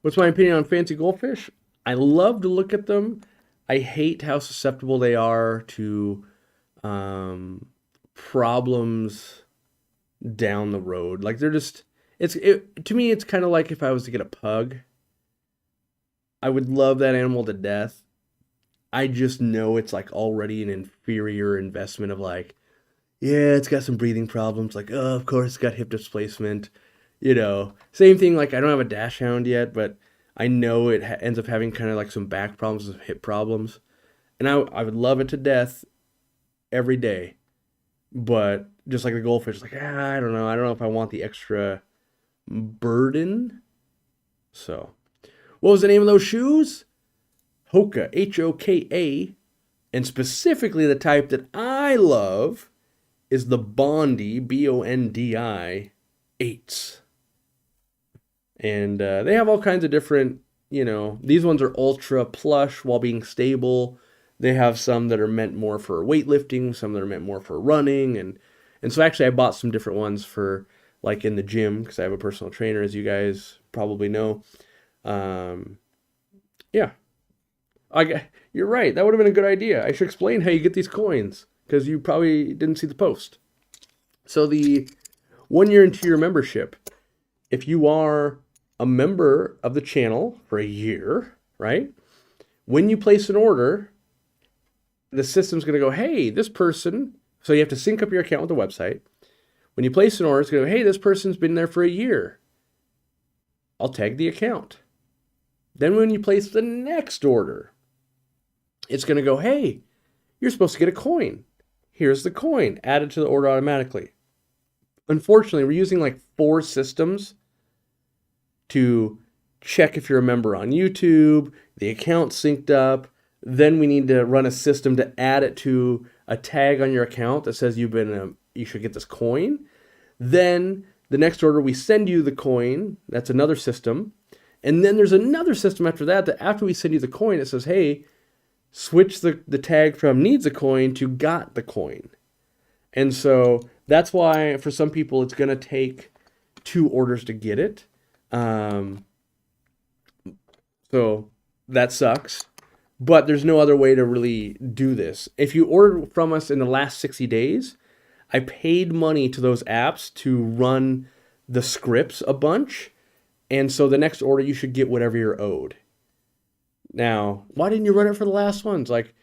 What's my opinion on fancy goldfish? I love to look at them. I hate how susceptible they are to problems down the road. Like, they're just, to me, it's kind of like if I was to get a pug. I would love that animal to death. I just know it's like already an inferior investment of like, yeah, it's got some breathing problems. Like, oh, of course, it's got hip displacement. Same thing. Like, I don't have a dash hound yet, but I know it ends up having kind of like some back problems, some hip problems. And I would love it to death every day. But just like the goldfish, like, I don't know. I don't know if I want the extra burden. So, what was the name of those shoes? Hoka, Hoka. And specifically the type that I love is the Bondi, Bondi 8s. And they have all kinds of different, these ones are ultra plush while being stable. They have some that are meant more for weightlifting, some that are meant more for running. And so actually I bought some different ones for like in the gym because I have a personal trainer, as you guys probably know. Yeah. You're right. That would have been a good idea. I should explain how you get these coins because you probably didn't see the post. So the 1 year into your membership, if you are a member of the channel for a year, right? When you place an order, the system's going to go, hey, this person, so you have to sync up your account with the website. When you place an order, it's going to go, hey, this person's been there for a year. I'll tag the account. Then when you place the next order, it's going to go, hey, you're supposed to get a coin. Here's the coin, added to the order automatically. Unfortunately, we're using like 4 systems to check if you're a member on YouTube, the account synced up. Then we need to run a system to add it to a tag on your account that says you should get this coin. Then the next order, we send you the coin. That's another system. And then there's another system after that after we send you the coin, it says, hey, switch the tag from needs a coin to got the coin. And so that's why for some people it's going to take 2 orders to get it. So that sucks. But there's no other way to really do this. If you ordered from us in the last 60 days, I paid money to those apps to run the scripts a bunch. And so the next order, you should get whatever you're owed. Now, why didn't you run it for the last ones? Like,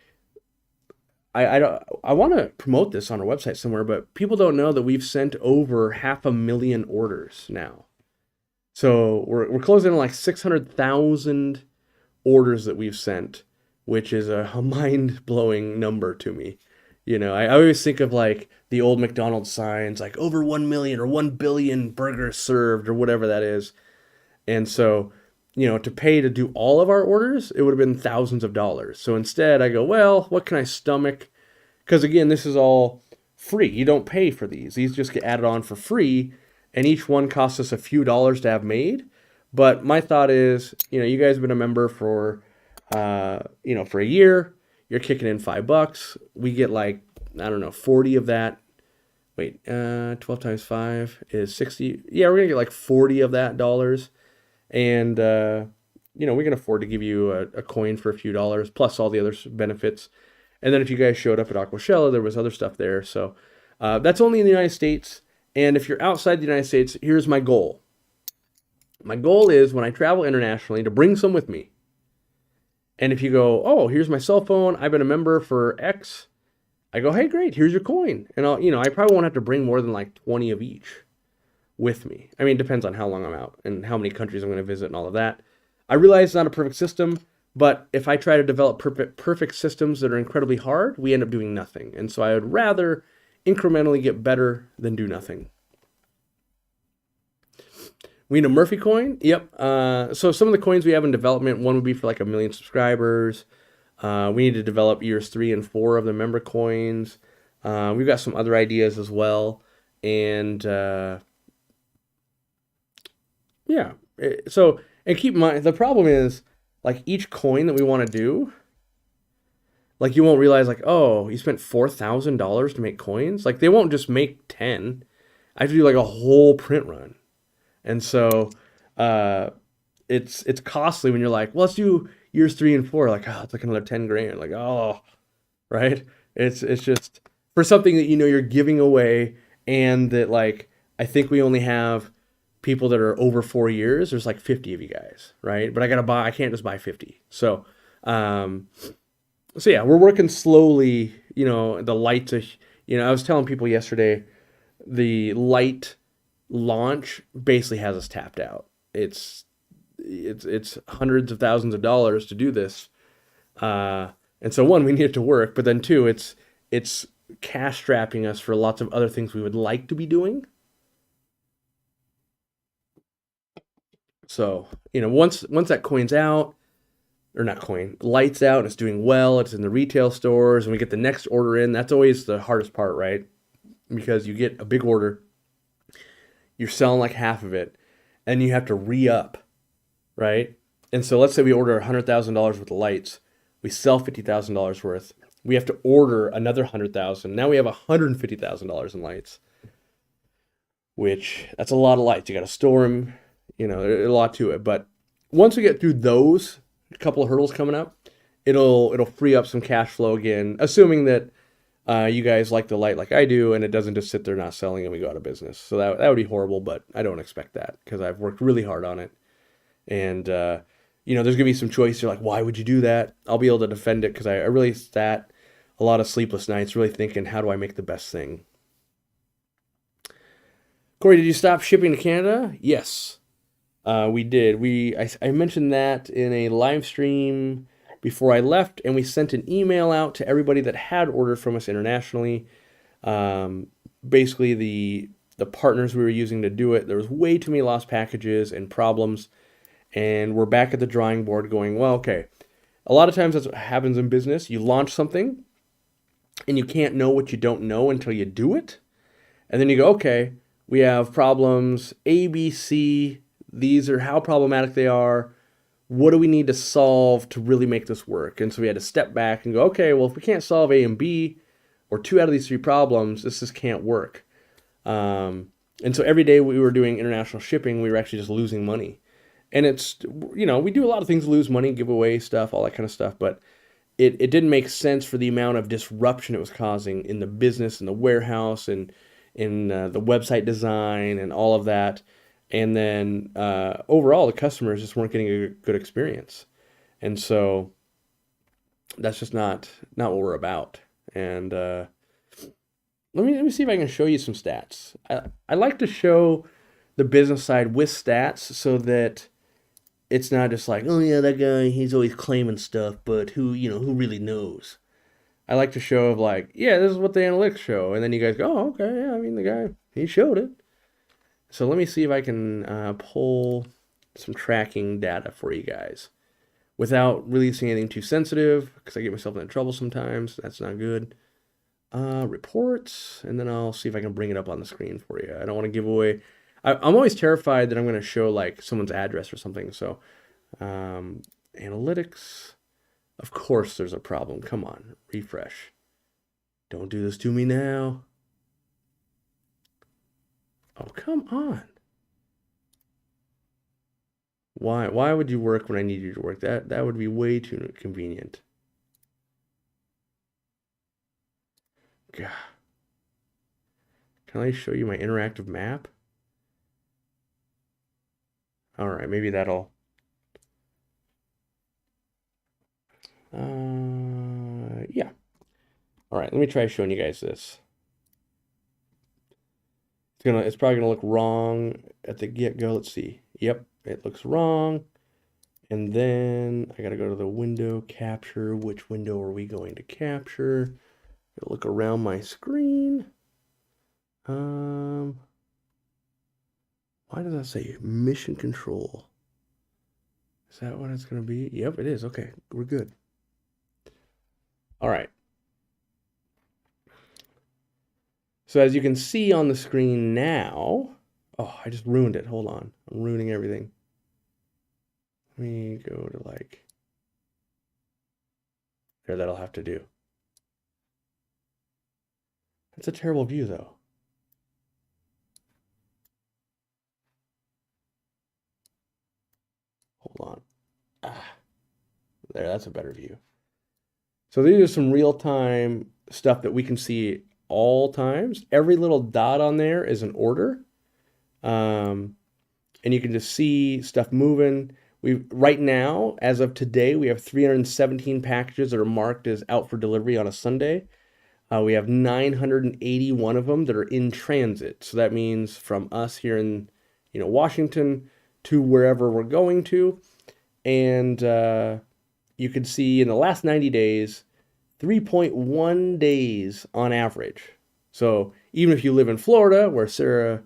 I want to promote this on our website somewhere, but people don't know that we've sent over 500,000 orders now. So we're closing on like 600,000 orders that we've sent which is a mind-blowing number to me. I always think of like the old McDonald's signs, like over 1 million or 1 billion burgers served or whatever that is. And so, to pay to do all of our orders, it would have been thousands of dollars. So instead, I go, well, what can I stomach? Because again, this is all free. You don't pay for these. These just get added on for free, and each one costs us a few dollars to have made. But my thought is, you guys have been a member for, for a year. You're kicking in $5. We get like, I don't know, 40 of that. Wait, 12 times 5 is 60. Yeah, we're gonna get like 40 of that dollars. And, we can afford to give you a coin for a few dollars, plus all the other benefits. And then if you guys showed up at Aquashella, there was other stuff there. So that's only in the United States. And if you're outside the United States, here's my goal. My goal is when I travel internationally to bring some with me. And if you go, oh, here's my cell phone, I've been a member for X, I go, hey, great, here's your coin. And I probably won't have to bring more than like 20 of each with me. I mean, it depends on how long I'm out and how many countries I'm going to visit and all of that. I realize it's not a perfect system, but if I try to develop perfect systems that are incredibly hard, we end up doing nothing. And so I would rather incrementally get better than do nothing. We need a Murphy coin. Yep. So some of the coins we have in development, one would be for like 1 million subscribers. We need to develop years 3 and 4 of the member coins. We've got some other ideas as well. And yeah. So, and keep in mind, the problem is like each coin that we want to do, like you won't realize like, oh, you spent $4,000 to make coins. Like they won't just make 10. I have to do like a whole print run. And so it's costly when you're like, well, let's do years 3 and 4. Like, oh, it's like another 10 grand. Like, oh, right. It's just for something that you're giving away, and that like I think we only have people that are over 4 years. There's like 50 of you guys, right? But I can't just buy 50. So yeah, we're working slowly. The light to I was telling people yesterday, the light launch basically has us tapped out. It's hundreds of thousands of dollars to do this, and so one, we need it to work, but then two, it's cash strapping us for lots of other things we would like to be doing. So once that coin's out, or not coin, light's out, and it's doing well, it's in the retail stores, and we get the next order in. That's always the hardest part, right? Because you get a big order, you're selling like half of it, and you have to re-up, right? And so let's say we order $100,000 worth of lights. We sell $50,000 worth. We have to order another $100,000. Now we have $150,000 in lights, which that's a lot of lights. You got to store them. There's a lot to it. But once we get through those couple of hurdles coming up, it'll free up some cash flow again, assuming that you guys like the light like I do, and it doesn't just sit there not selling and we go out of business. So that would be horrible, but I don't expect that because I've worked really hard on it. And, there's going to be some choice. You're like, why would you do that? I'll be able to defend it because I really sat a lot of sleepless nights really thinking, how do I make the best thing? Corey, did you stop shipping to Canada? Yes, we did. I mentioned that in a live stream before I left, and we sent an email out to everybody that had ordered from us internationally. Basically, the partners we were using to do it, there was way too many lost packages and problems, and we're back at the drawing board going, well, okay, a lot of times that's what happens in business. You launch something, and you can't know what you don't know until you do it, and then you go, okay, we have problems A, B, C, these are how problematic they are. What do we need to solve to really make this work? And so we had to step back and go, okay, well, if we can't solve A and B, or 2 out of these 3 problems, this just can't work. And so every day we were doing international shipping, we were actually just losing money. And it's, we do a lot of things to lose money, give away stuff, all that kind of stuff, but it didn't make sense for the amount of disruption it was causing in the business, in the warehouse, and in the website design, and all of that. And then overall, the customers just weren't getting a good experience. And so that's just not what we're about. And let me see if I can show you some stats. I like to show the business side with stats so that it's not just like, oh yeah, that guy, he's always claiming stuff, but who, who really knows? I like to show of like, yeah, this is what the analytics show. And then you guys go, oh, okay, yeah, I mean, the guy, he showed it. So let me see if I can pull some tracking data for you guys without releasing anything too sensitive, because I get myself into trouble sometimes. That's not good. Reports, and then I'll see if I can bring it up on the screen for you. I don't want to give away. I'm always terrified that I'm going to show like someone's address or something. So analytics, of course there's a problem. Come on, refresh. Don't do this to me now. Oh, come on. Why would you work when I need you to work? That would be way too convenient. God. Can I show you my interactive map? All right, maybe that'll. Yeah. All right, let me try showing you guys this. It's probably gonna look wrong at the get-go. Let's see. Yep, it looks wrong. And then I gotta go to the window capture. Which window are we going to capture? Look around my screen. Why does that say mission control? Is that what it's gonna be? Yep, it is. Okay, we're good. All right. So as you can see on the screen now, oh, I just ruined it. Hold on, I'm ruining everything. Let me go to like, there, that'll have to do. That's a terrible view though. Hold on. There, that's a better view. So these are some real-time stuff that we can see all times. Every little dot on there is an order. And you can just see stuff moving. Right now, as of today, we have 317 packages that are marked as out for delivery on a Sunday. We have 981 of them that are in transit. So that means from us here in Washington to wherever we're going to. And you can see in the last 90 days, 3.1 days on average. So even if you live in Florida, where Sarah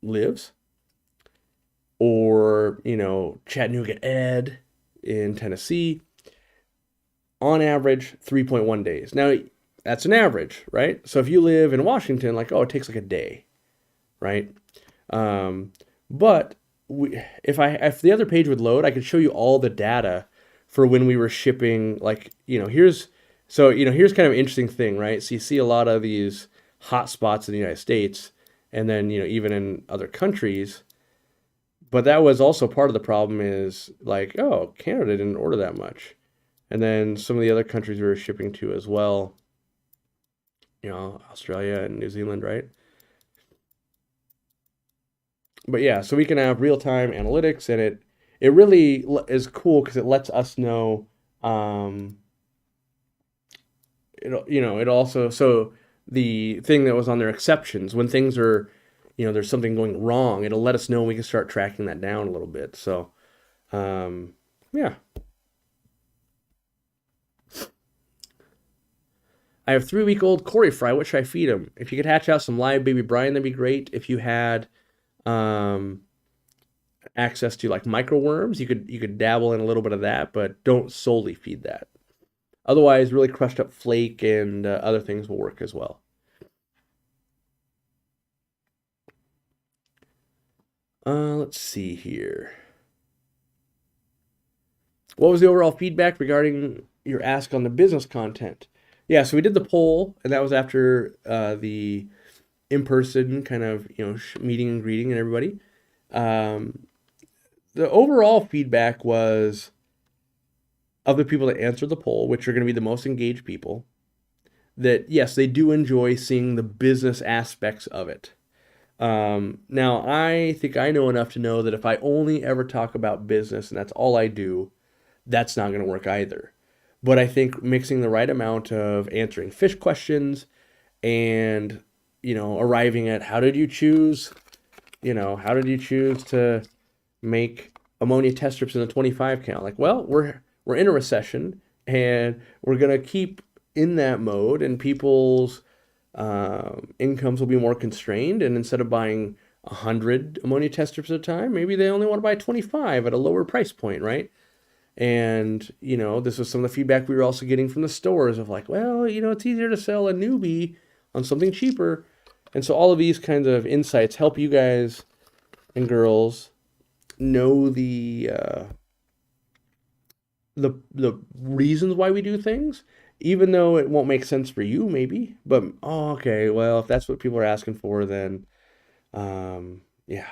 lives, or Chattanooga Ed in Tennessee, on average 3.1 days. Now that's an average, right? So if you live in Washington, like, oh, it takes like a day, right? But if the other page would load, I could show you all the data for when we were shipping. Like, here's kind of an interesting thing, right? So you see a lot of these hot spots in the United States, and then even in other countries. But that was also part of the problem, is like, oh, Canada didn't order that much, and then some of the other countries we were shipping to as well, Australia and New Zealand, right? But yeah, so we can have real-time analytics, and it really is cool because it lets us know. It also, so the thing that was on their exceptions, when things are, there's something going wrong, it'll let us know, and we can start tracking that down a little bit. So, yeah. I have 3-week-old Cory fry. What should I feed him? If you could hatch out some live baby brine, that'd be great. If you had access to like microworms, you could dabble in a little bit of that, but don't solely feed that. Otherwise, really crushed up flake and other things will work as well. Let's see here. What was the overall feedback regarding your ask on the business content? Yeah, so we did the poll, and that was after the in-person kind of meeting and greeting and everybody. The overall feedback was, of the people that answered the poll, which are going to be the most engaged people, that yes, they do enjoy seeing the business aspects of it. Now, I think I know enough to know that if I only ever talk about business and that's all I do, that's not going to work either. But I think mixing the right amount of answering fish questions and, arriving at how did you choose you know, how did you choose to make ammonia test strips in a 25 count? Like, well, we're in a recession and we're gonna keep in that mode, and people's incomes will be more constrained. And instead of buying 100 ammonia test strips at a time, maybe they only want to buy 25 at a lower price point, right? And, you know, this was some of the feedback we were also getting from the stores of like, well, you know, it's easier to sell a newbie on something cheaper. And so all of these kinds of insights help you guys and girls know the reasons why we do things, even though it won't make sense for you, maybe. But oh, okay, well, if that's what people are asking for, then yeah.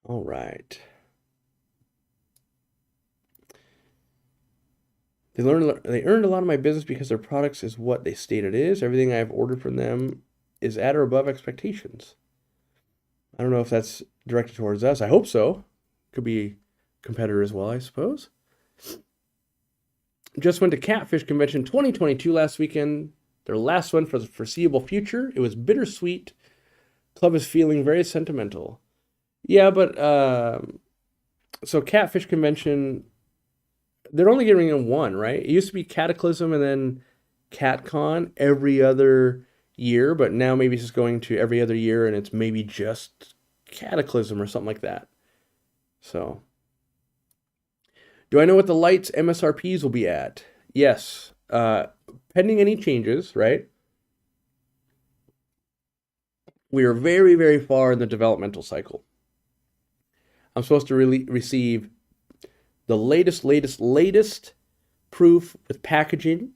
All right. They earned a lot of my business because their products is what they state it is. Everything I've ordered from them is at or above expectations. I don't know if that's directed towards us. I hope so. Could be competitor as well, I suppose. Just went to Catfish Convention 2022 last weekend. Their last one for the foreseeable future. It was bittersweet. Club is feeling very sentimental. Yeah, but so Catfish Convention, they're only getting in one, right? It used to be Cataclysm and then CatCon every other year, but now maybe it's just going to every other year, and it's maybe just Cataclysm or something like that. So, do I know what the lights MSRPs will be at? Yes, pending any changes, right? We are very, very far in the developmental cycle. I'm supposed to really receive the latest proof with packaging.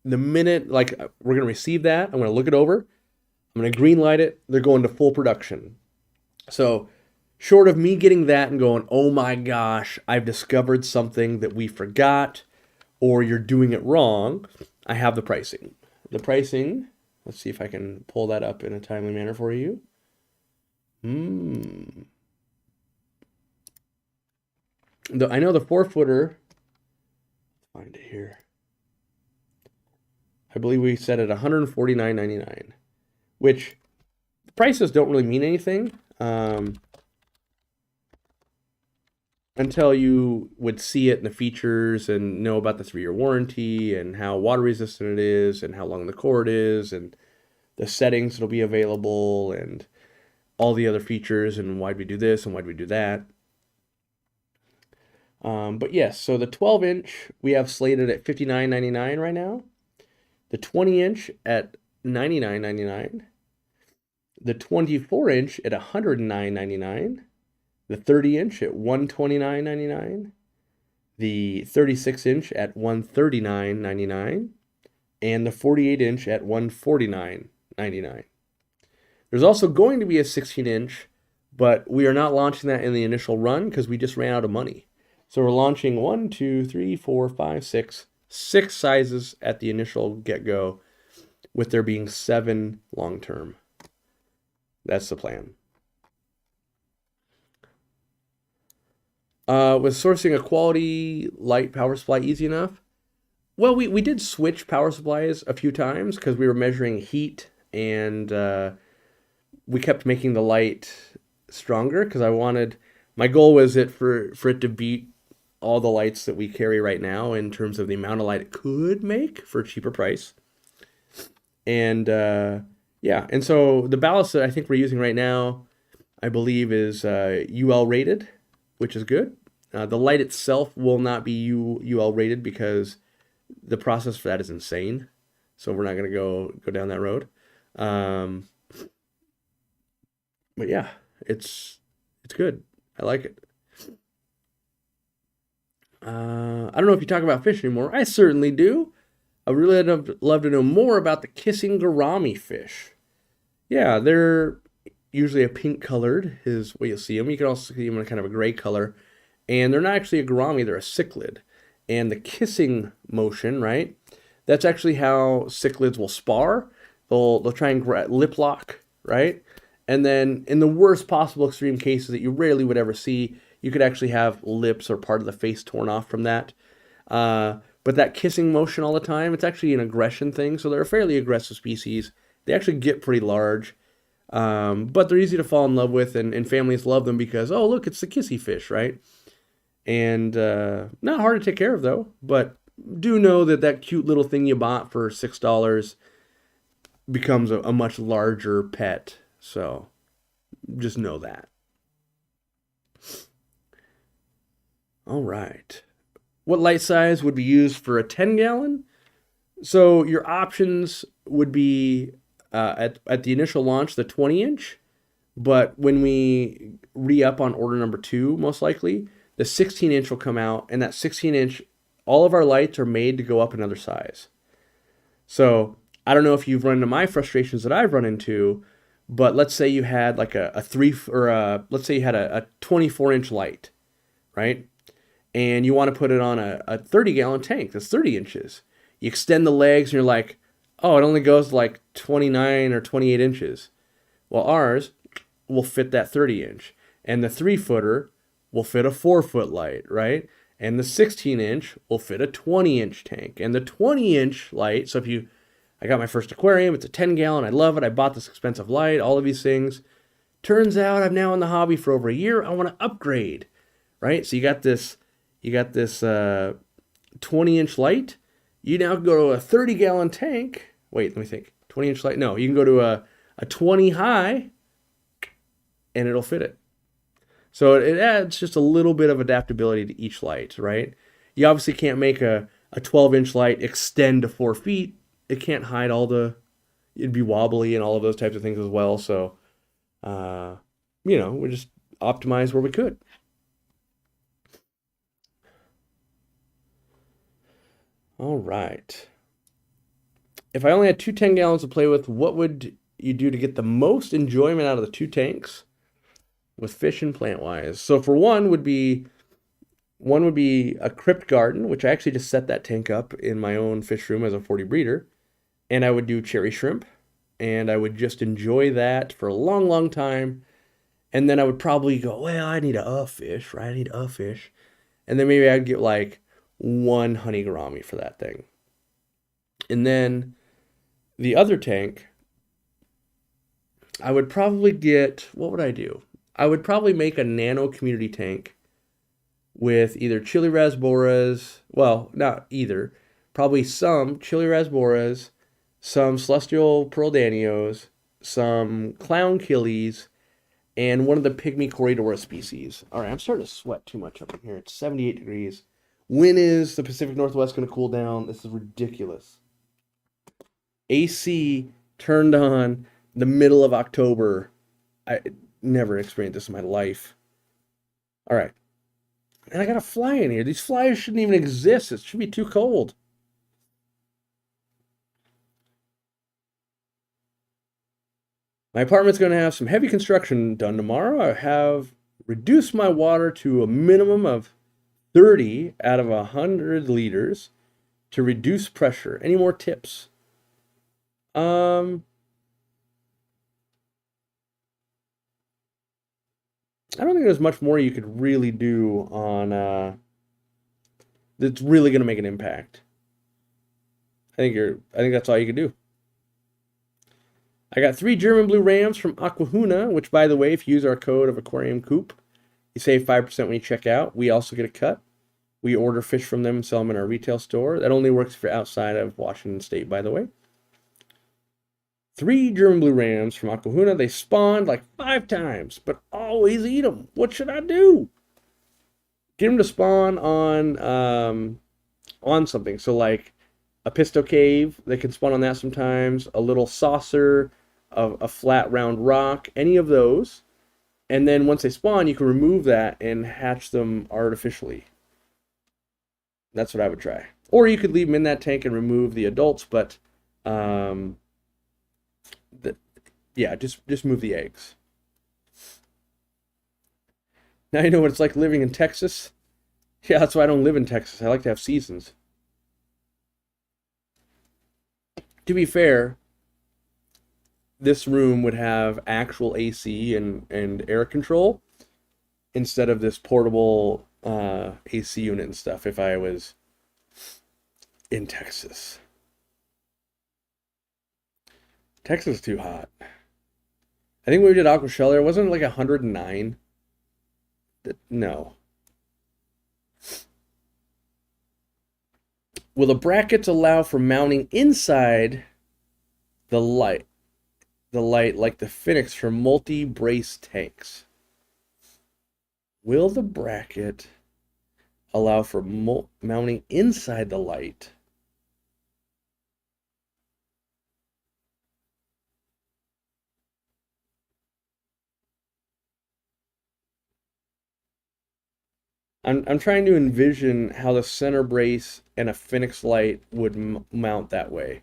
The minute, like, we're going to receive that, I'm going to look it over. I'm going to green light it. They're going to full production. So, short of me getting that and going, oh my gosh, I've discovered something that we forgot, or you're doing it wrong, I have the pricing. The pricing, let's see if I can pull that up in a timely manner for you. I know the 4-footer, find it here. I believe we set it $149.99, which prices don't really mean anything until you would see it in the features and know about the 3-year warranty and how water resistant it is and how long the cord is and the settings that'll be available and all the other features and why'd we do this and why'd we do that. But yes, so the 12-inch we have slated at $59.99 right now. The 20-inch at $99.99. The 24-inch at $109.99. The 30-inch at $129.99. The 36-inch at $139.99. And the 48-inch at $149.99. There's also going to be a 16-inch, but we are not launching that in the initial run because we just ran out of money. So we're launching 6 sizes at the initial get-go, with there being 7 long-term. That's the plan. Was sourcing a quality light power supply easy enough? Well, we did switch power supplies a few times because we were measuring heat, and we kept making the light stronger because my goal was for it to beat all the lights that we carry right now in terms of the amount of light it could make for a cheaper price. And yeah, and so the ballast that I think we're using right now, I believe, is UL rated, which is good. The light itself will not be UL rated because the process for that is insane. So we're not going to go down that road. But yeah, it's good. I like it. I don't know if you talk about fish anymore. I certainly do. I really love to know more about the kissing gourami fish. Yeah, they're usually a pink colored is what you'll see them. You can also see them in kind of a gray color. And they're not actually a gourami, they're a cichlid. And the kissing motion, right? That's actually how cichlids will spar. They'll try and lip lock, right? And then in the worst possible extreme cases that you rarely would ever see, you could actually have lips or part of the face torn off from that. But that kissing motion all the time, it's actually an aggression thing. So they're a fairly aggressive species. They actually get pretty large, but they're easy to fall in love with, and families love them because, oh, look, it's the kissy fish, right? And not hard to take care of, though. But do know that that cute little thing you bought for $6 becomes a much larger pet. So just know that. All right. What light size would be used for a 10-gallon? So your options would be at the initial launch, the 20-inch. But when we re-up on order number 2, most likely, the 16-inch will come out. And that 16-inch, all of our lights are made to go up another size. So I don't know if you've run into my frustrations that I've run into, but let's say you had like let's say you had a 24-inch light, right? And you want to put it on a 30-gallon tank that's 30 inches. You extend the legs and you're like, oh, it only goes to like 29 or 28 inches. Well, ours will fit that 30-inch. And the 3-footer will fit a 4-foot light, right? And the 16-inch will fit a 20-inch tank. And the 20-inch light, so I got my first aquarium, it's a 10-gallon, I love it, I bought this expensive light, all of these things. Turns out I'm now in the hobby for over a year, I want to upgrade, right? So you got this 20-inch light. You now go to a 30-gallon tank. Wait, let me think. 20-inch light? No, you can go to a 20 high, and it'll fit it. So it adds just a little bit of adaptability to each light, right? You obviously can't make a 12-inch light extend to 4 feet. It can't hide it'd be wobbly and all of those types of things as well. So, we just optimized where we could. All right. If I only had 2 10-gallons to play with, what would you do to get the most enjoyment out of the 2 tanks with fish and plant-wise? So for one would be a crypt garden, which I actually just set that tank up in my own fish room as a 40 breeder. And I would do cherry shrimp, and I would just enjoy that for a long, long time. And then I would probably go, well, I need a fish, right? I need a fish. And then maybe I'd get like 1 honey gourami for that thing. And then the other tank, I would probably get, what would I do? I would probably make a Nano community tank with either chili rasboras, well, not either, probably some chili rasboras, some celestial pearl danios, some clown killies, and one of the pygmy corridora species. All right, I'm starting to sweat too much up in here. It's 78 degrees. When is the Pacific Northwest going to cool down? This is ridiculous. AC turned on the middle of October. I never experienced this in my life. All right. And I got a fly in here. These flies shouldn't even exist. It should be too cold. My apartment's going to have some heavy construction done tomorrow. I have reduced my water to a minimum of 30 out of 100 liters to reduce pressure. Any more tips? I don't think there's much more you could really do on that's really going to make an impact. I think that's all you can do. I got 3 German blue rams from Aquahuna, which, by the way, if you use our code of Aquariumcoop, you save 5% when you check out. We also get a cut. We order fish from them and sell them in our retail store. That only works for outside of Washington State, by the way. 3 German blue rams from Aquahuna. They spawned like 5 times, but always eat them. What should I do? Get them to spawn on something. So like a pisto cave, they can spawn on that sometimes. A little saucer, a flat round rock, any of those. And then once they spawn, you can remove that and hatch them artificially. That's what I would try. Or you could leave them in that tank and remove the adults, but just move the eggs. Now you know what it's like living in Texas. Yeah, that's why I don't live in Texas. I like to have seasons. To be fair, this room would have actual AC and air control instead of this portable AC unit and stuff if I was in Texas. Texas is too hot. I think when we did Aqua Shell there, wasn't it like 109? No. Will the brackets allow for mounting inside the light? The light like the Phoenix for multi-brace tanks. Will the bracket allow for mounting inside the light? I'm trying to envision how the center brace and a Phoenix light would mount that way.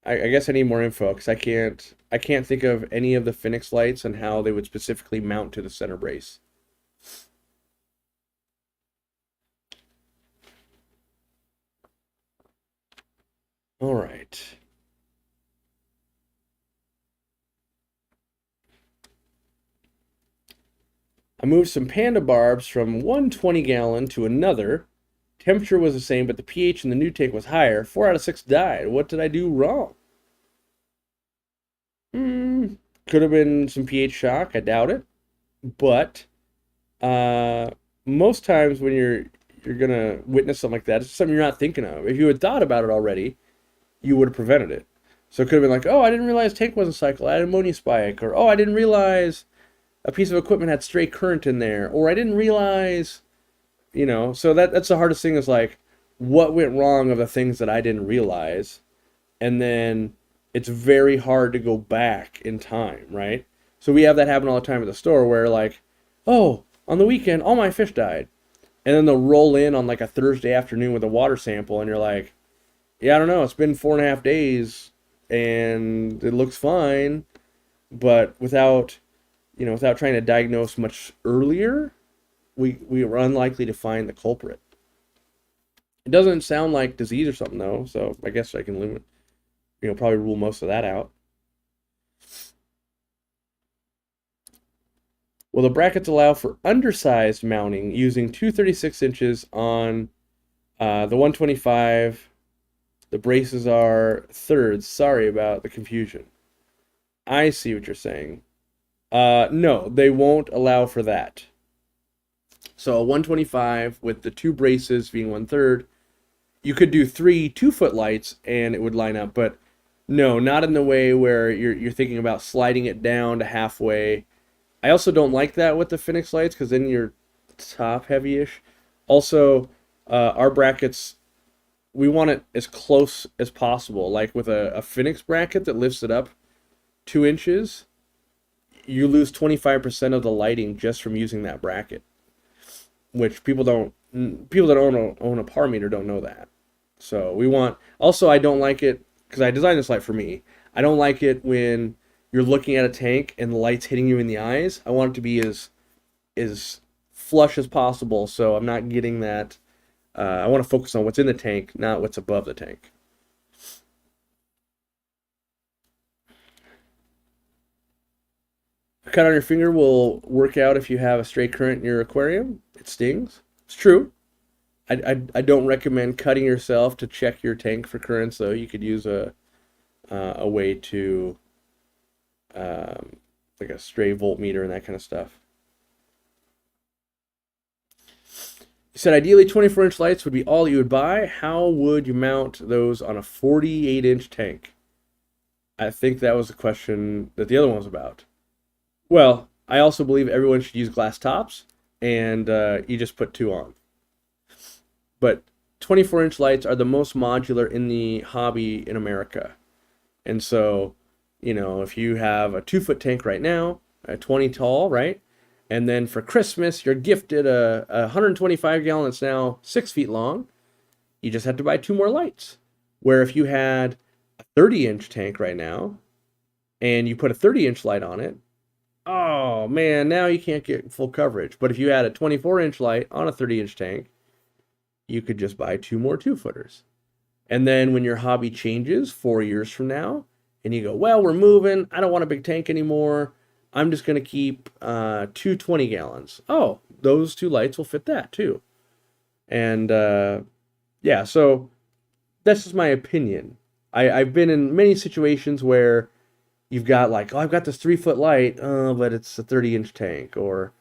I guess I need more info because I can't think of any of the Phoenix lights and how they would specifically mount to the center brace. All right. I moved some Panda barbs from one 20-gallon to another. Temperature was the same, but the pH in the new tank was higher. 4 out of 6 died. What did I do wrong? Could have been some pH shock. I doubt it. But most times when you're gonna witness something like that, it's something you're not thinking of. If you had thought about it already, you would have prevented it. So it could have been like, oh, I didn't realize tank wasn't cycled. I had an ammonia spike, or oh, I didn't realize a piece of equipment had stray current in there, or I didn't realize, so that's the hardest thing is like, what went wrong of the things that I didn't realize, and then it's very hard to go back in time, right? So we have that happen all the time at the store where like, oh, on the weekend, all my fish died. And then they'll roll in on like a Thursday afternoon with a water sample, and you're like, yeah, I don't know, it's been 4.5 days, and it looks fine, but without trying to diagnose much earlier, we are unlikely to find the culprit. It doesn't sound like disease or something though, so I guess I can limit, probably rule most of that out. Will the brackets allow for undersized mounting using 236 inches on the 125? The braces are thirds. Sorry about the confusion. I see what you're saying. No, they won't allow for that. So a 125 with the two braces being 1/3, you could do 3 2-foot lights and it would line up, but no, not in the way where you're thinking about sliding it down to halfway. I also don't like that with the Phoenix lights because then you're top heavy-ish. Also, our brackets, we want it as close as possible. Like with a Phoenix bracket that lifts it up 2 inches, you lose 25% of the lighting just from using that bracket, which people that own a par meter don't know that. So we want, also I don't like it, because I designed this light for me, I don't like it when you're looking at a tank and the light's hitting you in the eyes. I want it to be as flush as possible, so I'm not getting that. I want to focus on what's in the tank, not what's above the tank. A cut on your finger will work out if you have a stray current in your aquarium. It stings. It's true. I don't recommend cutting yourself to check your tank for currents, though. You could use a way to, like a stray voltmeter and that kind of stuff. You said ideally 24-inch lights would be all you would buy. How would you mount those on a 48-inch tank? I think that was the question that the other one was about. Well, I also believe everyone should use glass tops, and you just put 2 on. But 24-inch lights are the most modular in the hobby in America. And so, if you have a 2-foot tank right now, a 20 tall, right? And then for Christmas, you're gifted a 125-gallon that's now 6 feet long, you just have to buy 2 more lights. Where if you had a 30-inch tank right now, and you put a 30-inch light on it, oh man, now you can't get full coverage. But if you had a 24-inch light on a 30-inch tank, you could just buy 2 more 2-footers. And then when your hobby changes 4 years from now, and you go, well, we're moving, I don't want a big tank anymore, I'm just going to keep 2 20 gallons. Oh, those two lights will fit that too. And yeah, so that's just my opinion. I've been in many situations where you've got like, oh, I've got this 3 foot light, but it's a 30-inch tank, or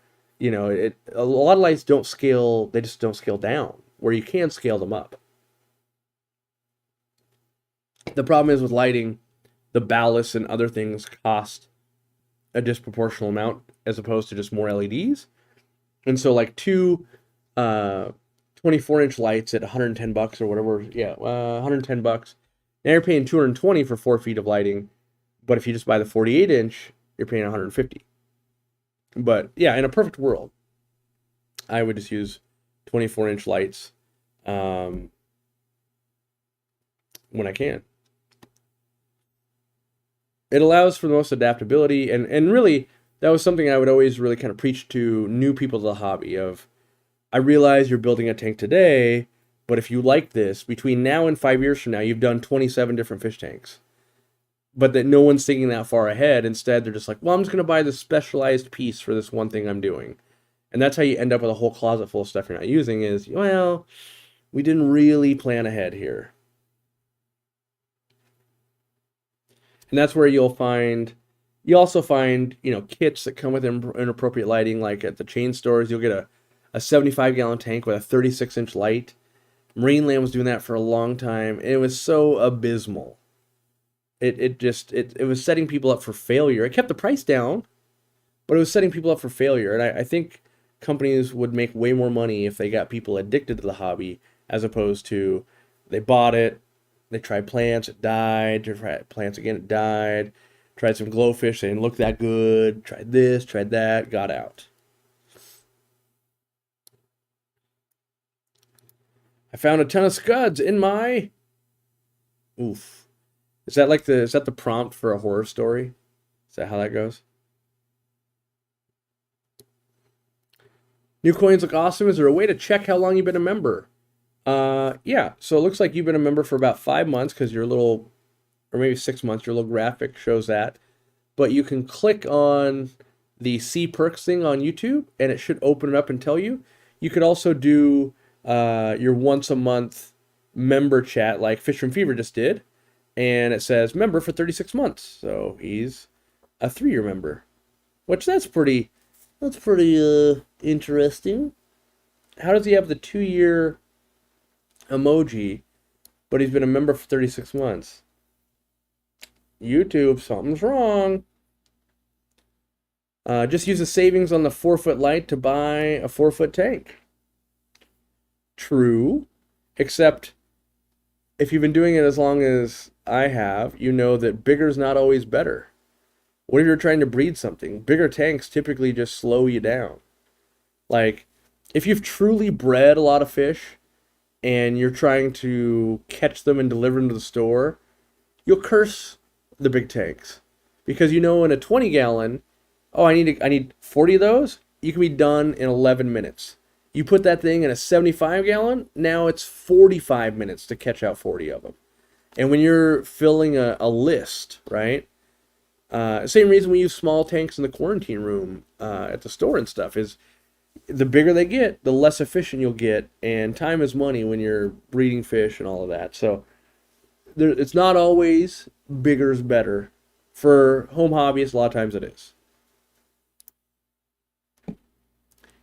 a lot of lights don't scale, they just don't scale down, where you can scale them up. The problem is with lighting, the ballast and other things cost a disproportional amount as opposed to just more LEDs. And so like two 24-inch lights at $110 or whatever, yeah, $110. Now you're paying $220 for 4 feet of lighting, but if you just buy the 48-inch, you're paying $150. But yeah, in a perfect world, I would just use 24-inch lights when I can. It allows for the most adaptability, and really, that was something I would always really kind of preach to new people to the hobby of, I realize you're building a tank today, but if you like this, between now and 5 years from now, you've done 27 different fish tanks. But that no one's thinking that far ahead. Instead, they're just like, well, I'm just going to buy this specialized piece for this one thing I'm doing. And that's how you end up with a whole closet full of stuff you're not using is, well, we didn't really plan ahead here. And that's where you also find, kits that come with inappropriate lighting, like at the chain stores, you'll get a 75-gallon tank with a 36-inch light. Marineland was doing that for a long time, and it was so abysmal. It was setting people up for failure. It kept the price down, but it was setting people up for failure. And I think companies would make way more money if they got people addicted to the hobby, as opposed to they bought it, they tried plants, it died, they tried plants again, it died, tried some glowfish, they didn't look that good, tried this, tried that, got out. I found a ton of scuds in my... Oof. Is that the prompt for a horror story? Is that how that goes? New coins look awesome. Is there a way to check how long you've been a member? Yeah, so it looks like you've been a member for about 5 months because your little, or maybe 6 months, your little graphic shows that. But you can click on the See Perks thing on YouTube, and it should open it up and tell you. You could also do your once a month member chat like Fish from Fever just did, and it says member for 36 months. So he's a 3-year member, which that's pretty interesting. How does he have the 2-year emoji, but he's been a member for 36 months? YouTube, something's wrong. Just use the savings on the 4-foot light to buy a 4-foot tank. True, except if you've been doing it as long as I have, you know that bigger's not always better. What if you're trying to breed something? Bigger tanks typically just slow you down. Like, if you've truly bred a lot of fish and you're trying to catch them and deliver them to the store, you'll curse the big tanks. Because in a 20-gallon, oh, I need 40 of those, you can be done in 11 minutes. You put that thing in a 75-gallon, now it's 45 minutes to catch out 40 of them. And when you're filling a list, right? Same reason we use small tanks in the quarantine room at the store and stuff is the bigger they get, the less efficient you'll get, and time is money when you're breeding fish and all of that. So it's not always bigger's better. For home hobbyists, a lot of times it is.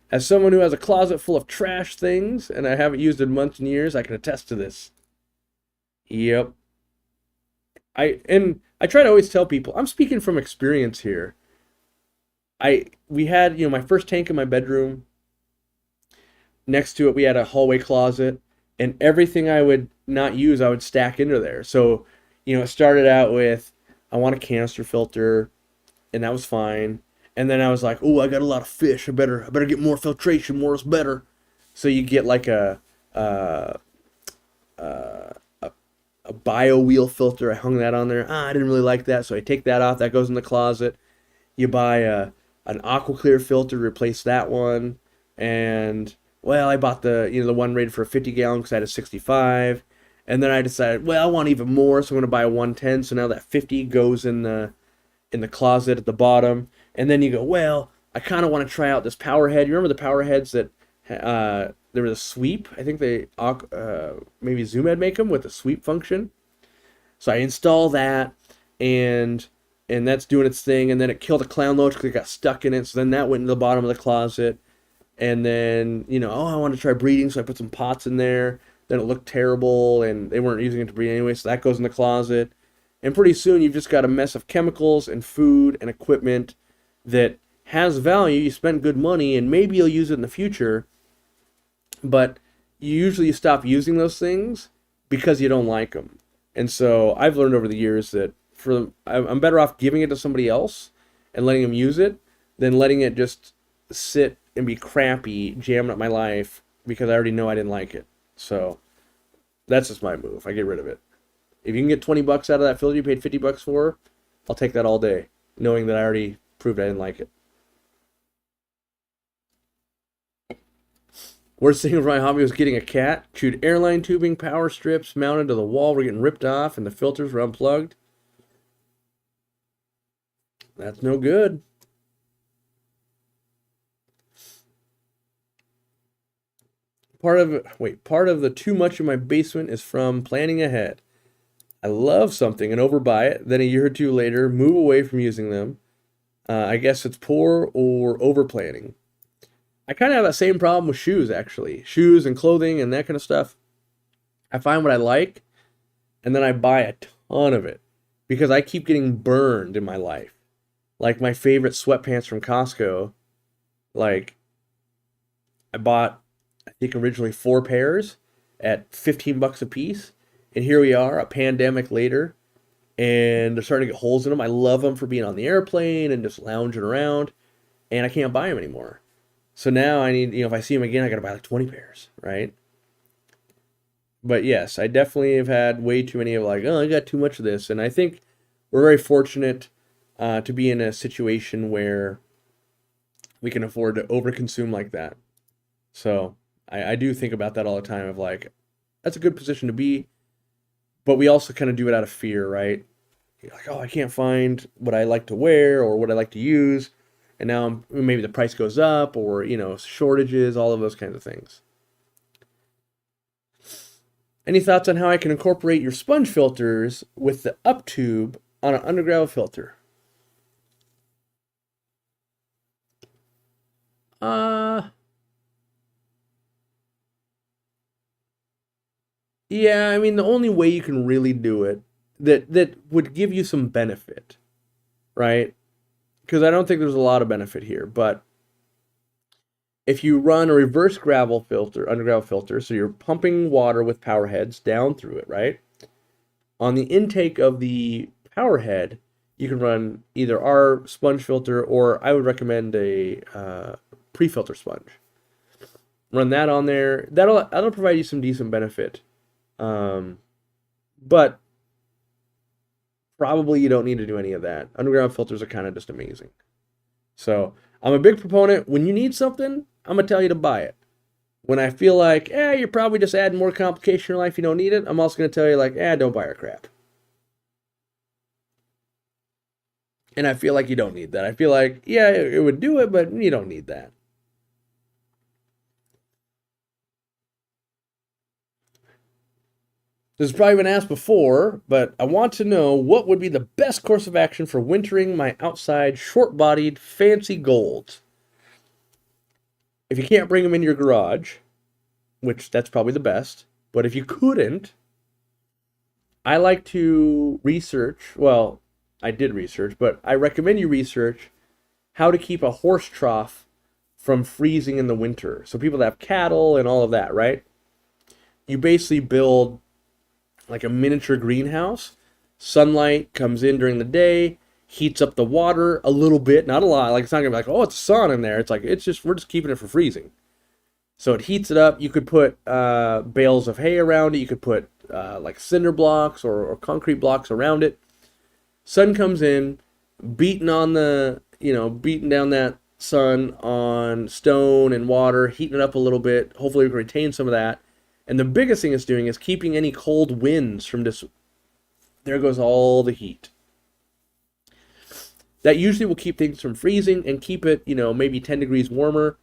As someone who has a closet full of trash things, and I haven't used it in months and years, I can attest to this. Yep. I try to always tell people, I'm speaking from experience here. We had, my first tank in my bedroom. Next to it, we had a hallway closet, and everything I would not use, I would stack into there. So, it started out with, I want a canister filter, and that was fine. And then I was like, oh, I got a lot of fish. I better get more filtration. More is better. So you get like a bio wheel filter. I hung that on there. I didn't really like that, so I take that off. That goes in the closet. You buy an AquaClear filter to replace that one. And well, I bought the one rated for a 50-gallon because I had a 65. And then I decided, well, I want even more, so I'm going to buy a 110. So now that 50 goes in the closet at the bottom. And then you go, well, I kind of want to try out this power head. You remember the power heads that there was a sweep? I think they maybe Zoom had make them with a sweep function. So I install that, and that's doing its thing, and then it killed a clown loach because it got stuck in it. So then that went into the bottom of the closet, and then I want to try breeding, so I put some pots in there. Then it looked terrible, and they weren't using it to breed anyway, so that goes in the closet. And pretty soon you've just got a mess of chemicals and food and equipment that has value. You spent good money, and maybe you'll use it in the future, but you usually stop using those things because you don't like them. And so I've learned over the years that I'm better off giving it to somebody else and letting them use it than letting it just sit and be crappy, jamming up my life because I already know I didn't like it. So that's just my move. I get rid of it. If you can get 20 bucks out of that filter you paid 50 bucks for, I'll take that all day, knowing that I already proved I didn't like it. Worst thing of my hobby was getting a cat. Chewed airline tubing, power strips mounted to the wall were getting ripped off, and the filters were unplugged. That's no good. Part of the too much in my basement is from planning ahead. I love something and overbuy it, then a year or two later move away from using them. I guess it's poor or over planning. I kind of have that same problem with shoes, actually. Shoes and clothing and that kind of stuff. I find what I like, and then I buy a ton of it because I keep getting burned in my life. Like my favorite sweatpants from Costco, like I bought, I think originally 4 pairs at 15 bucks a piece. And here we are, a pandemic later, and they're starting to get holes in them. I love them for being on the airplane and just lounging around, and I can't buy them anymore. So now I need, if I see them again, I got to buy like 20 pairs, right? But yes, I definitely have had way too many of like, oh, I got too much of this. And I think we're very fortunate to be in a situation where we can afford to overconsume like that. So I do think about that all the time of like, that's a good position to be. But we also kind of do it out of fear, right? You're like, oh, I can't find what I like to wear or what I like to use. And now maybe the price goes up or, shortages, all of those kinds of things. Any thoughts on how I can incorporate your sponge filters with the up tube on an undergravel filter? Yeah, I mean, the only way you can really do it that would give you some benefit, right? Because I don't think there's a lot of benefit here, but if you run a reverse gravel filter, undergravel filter, so you're pumping water with power heads down through it, right? On the intake of the power head, you can run either our sponge filter or I would recommend a pre-filter sponge. Run that on there. That'll provide you some decent benefit. But probably you don't need to do any of that. Underground filters are kind of just amazing. So I'm a big proponent. When you need something, I'm going to tell you to buy it. When I feel like, you're probably just adding more complication in your life, you don't need it, I'm also going to tell you like, don't buy our crap. And I feel like you don't need that. I feel like, it would do it, but you don't need that. This has probably been asked before, but I want to know what would be the best course of action for wintering my outside short-bodied fancy golds. If you can't bring them in your garage, which that's probably the best, but if you couldn't, I like to research, well, I did research, but I recommend you research how to keep a horse trough from freezing in the winter. So people that have cattle and all of that, right? You basically build like a miniature greenhouse. Sunlight comes in during the day, heats up the water a little bit, not a lot. Like it's not gonna be like, oh, it's sun in there. It's like we're just keeping it from freezing. So it heats it up. You could put bales of hay around it. You could put like cinder blocks or concrete blocks around it. Sun comes in, beating down that sun on stone and water, heating it up a little bit. Hopefully we can retain some of that. And the biggest thing it's doing is keeping any cold winds from just, there goes all the heat. That usually will keep things from freezing and keep it, maybe 10 degrees warmer.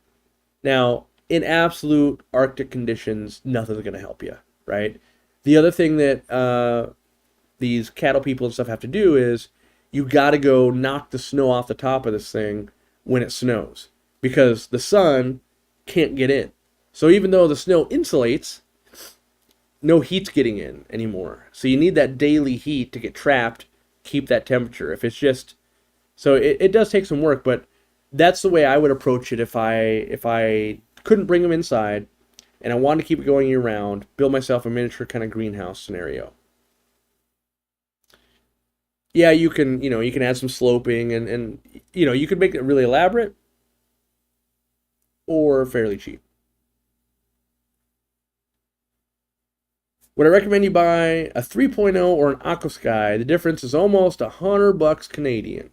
Now, in absolute Arctic conditions, nothing's going to help you, right? The other thing that these cattle people and stuff have to do is you got to go knock the snow off the top of this thing when it snows because the sun can't get in. So even though the snow insulates, no heat's getting in anymore. So you need that daily heat to get trapped, keep that temperature. If it's just, so it does take some work, but that's the way I would approach it if I couldn't bring them inside and I wanted to keep it going year round, build myself a miniature kind of greenhouse scenario. Yeah, you can add some sloping and you can make it really elaborate or fairly cheap. Would I recommend you buy a 3.0 or an Aquasky? The difference is almost $100 Canadian.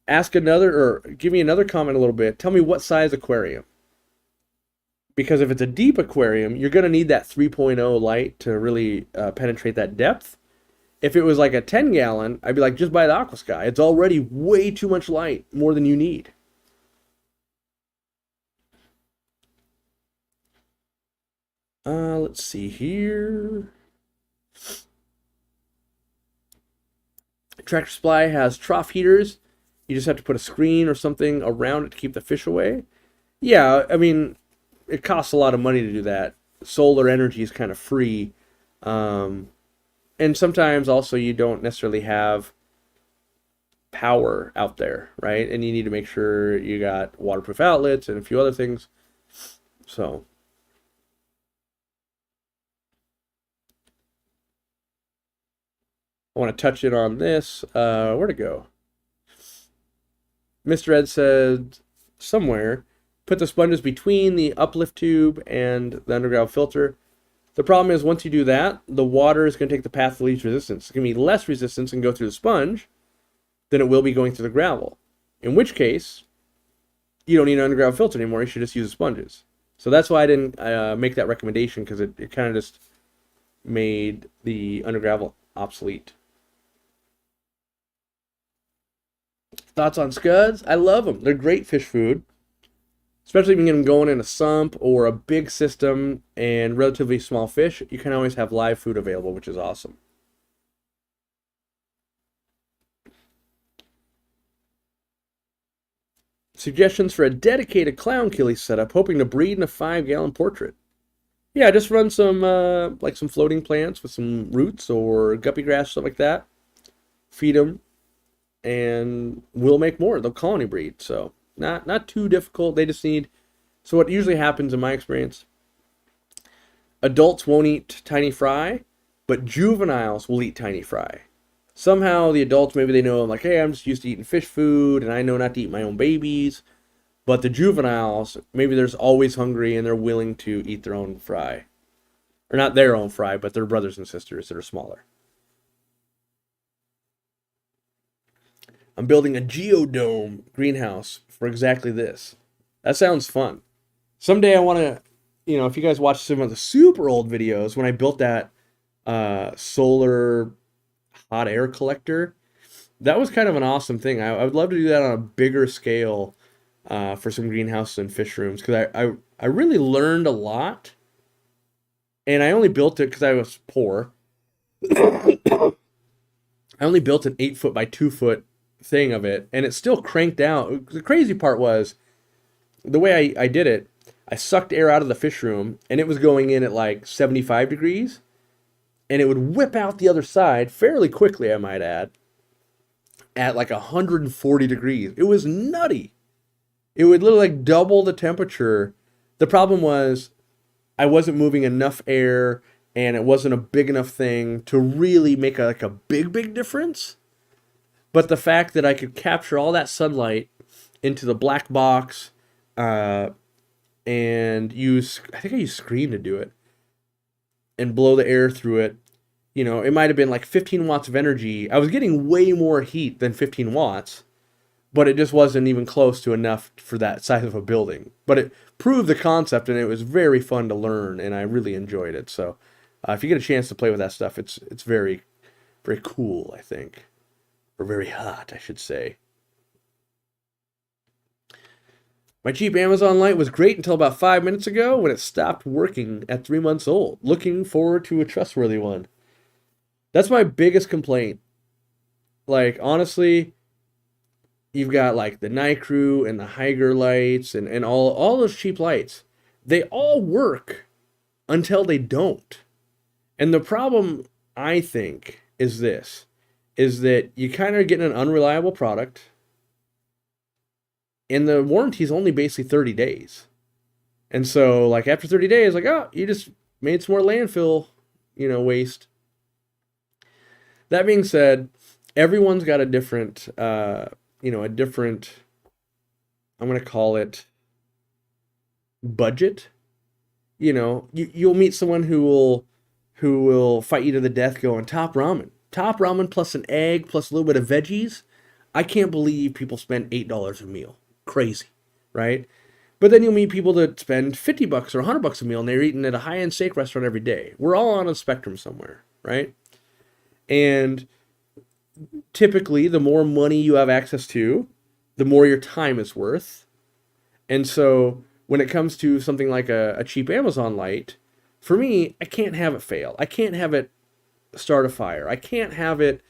Ask another, or give me another comment a little bit. Tell me what size aquarium. Because if it's a deep aquarium, you're going to need that 3.0 light to really penetrate that depth. If it was like a 10 gallon, I'd be like, just buy the Aquasky. It's already way too much light, more than you need. Let's see here. Tractor Supply has trough heaters. You just have to put a screen or something around it to keep the fish away. Yeah, I mean, it costs a lot of money to do that. Solar energy is kind of free. And sometimes also you don't necessarily have power out there, right? And you need to make sure you got waterproof outlets and a few other things. So I want to touch in on this. Where'd it go? Mr. Ed said somewhere, put the sponges between the uplift tube and the underground filter. The problem is once you do that, the water is going to take the path of least resistance. It's going to be less resistance and go through the sponge than it will be going through the gravel. In which case, you don't need an underground filter anymore. You should just use the sponges. So that's why I didn't make that recommendation, because it kind of just made the undergravel obsolete. Thoughts on scuds? I love them. They're great fish food. Especially if you get them going in a sump or a big system and relatively small fish, you can always have live food available, which is awesome. Suggestions for a dedicated clown killie setup, hoping to breed in a 5-gallon portrait. Yeah, just run some like some floating plants with some roots or guppy grass, something like that. Feed them, and we'll make more. They'll colony breed, so not too difficult. They just need. So what usually happens in my experience, adults won't eat tiny fry, but juveniles will eat tiny fry. Somehow the adults, maybe they know, I'm like, hey, I'm just used to eating fish food, and I know not to eat my own babies. But the juveniles, maybe they're always hungry, and they're willing to eat their own fry. Or not their own fry, but their brothers and sisters that are smaller. I'm building a geodome greenhouse for exactly this. That sounds fun. Someday I want to, if you guys watch some of the super old videos, when I built that solar hot air collector, that was kind of an awesome thing. I would love to do that on a bigger scale for some greenhouses and fish rooms, because I really learned a lot, and I only built it because I was poor. I only built an 8-foot by 2-foot thing of it, and it still cranked out. The crazy part was the way I did it. I sucked air out of the fish room, and it was going in at like 75 degrees, and it would whip out the other side fairly quickly, I might add, at like 140 degrees. It was nutty. It would literally like double the temperature. The problem was I wasn't moving enough air, and it wasn't a big enough thing to really make a big difference. But the fact that I could capture all that sunlight into the black box and use, I think I used screen to do it, and blow the air through it. It might have been like 15 watts of energy. I was getting way more heat than 15 watts, but it just wasn't even close to enough for that size of a building. But it proved the concept, and it was very fun to learn, and I really enjoyed it. So if you get a chance to play with that stuff, it's very, very cool, I think. or very hot, I should say. My cheap Amazon light was great until about 5 minutes ago when it stopped working at 3 months old. Looking forward to a trustworthy one. That's my biggest complaint. Like, honestly, you've got like the Night Crew and the Higer lights and all those cheap lights. They all work until they don't. And the problem, I think, is this, is that you kind of get an unreliable product, and the warranty is only basically 30 days. And so, like, after 30 days, like, oh, you just made some more landfill, waste. That being said, everyone's got a different, I'm going to call it budget. You'll meet someone who will fight you to the death going, top ramen plus an egg plus a little bit of veggies. I can't believe people spend $8 a meal. Crazy, right? But then you'll meet people that spend $50 or $100 a meal and they're eating at a high-end steak restaurant every day. We're all on a spectrum somewhere, right? And typically, the more money you have access to, the more your time is worth. And so when it comes to something like a cheap Amazon light, for me, I can't have it fail. I can't have it start a fire. I can't have it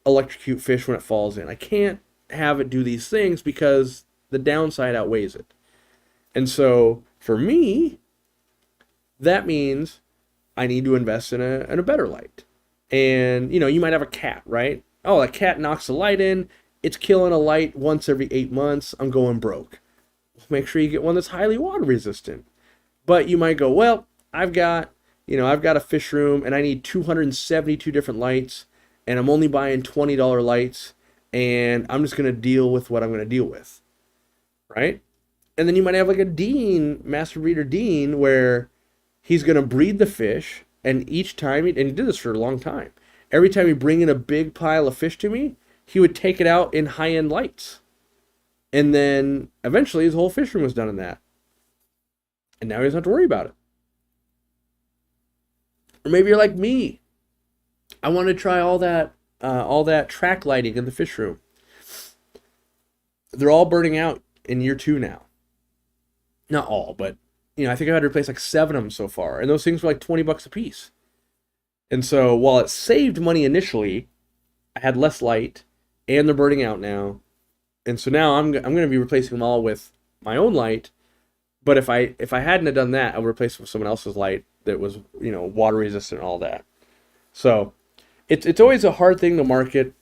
electrocute fish when it falls in. I can't have it do these things because the downside outweighs it. And so for me, that means I need to invest in a better light. And, you might have a cat, right? Oh, a cat knocks the light in. It's killing a light once every 8 months. I'm going broke. Make sure you get one that's highly water resistant. But you might go, well, I've got a fish room and I need 272 different lights and I'm only buying $20 lights and I'm just going to deal with what I'm going to deal with. Right? And then you might have like a master breeder Dean, where he's going to breed the fish, and each time, and he did this for a long time, every time he bring in a big pile of fish to me, he would take it out in high-end lights. And then eventually his whole fish room was done in that. And now he doesn't have to worry about it. Or maybe you're like me. I want to try all that track lighting in the fish room. They're all burning out in year 2 now. Not all, but I think I've had to replace like 7 of them so far, and those things were like $20 a piece. And so while it saved money initially, I had less light, and they're burning out now. And so now I'm going to be replacing them all with my own light. But if I hadn't have done that, I would replace it with someone else's light that was water resistant and all that. So it's always a hard thing to market,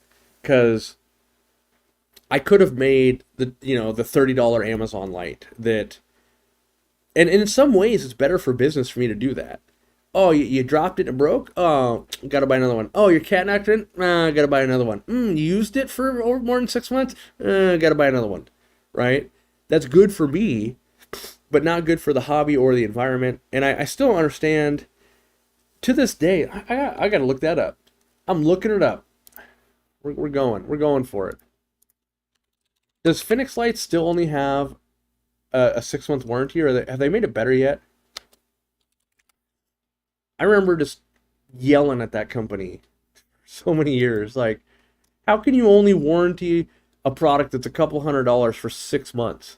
because I could have made the $30 Amazon light that, and in some ways it's better for business for me to do that. Oh, you dropped it and it broke? Oh, gotta buy another one. Oh, your cat knocked it in? Gotta buy another one. You used it for more than 6 months? Gotta buy another one. Right? That's good for me, but not good for the hobby or the environment. And I still don't understand, to this day, I gotta look that up. I'm looking it up. We're going for it. Does Phoenix Lights still only have a 6-month warranty, or have they made it better yet? I remember just yelling at that company for so many years. Like, how can you only warranty a product that's a couple $100 for 6 months?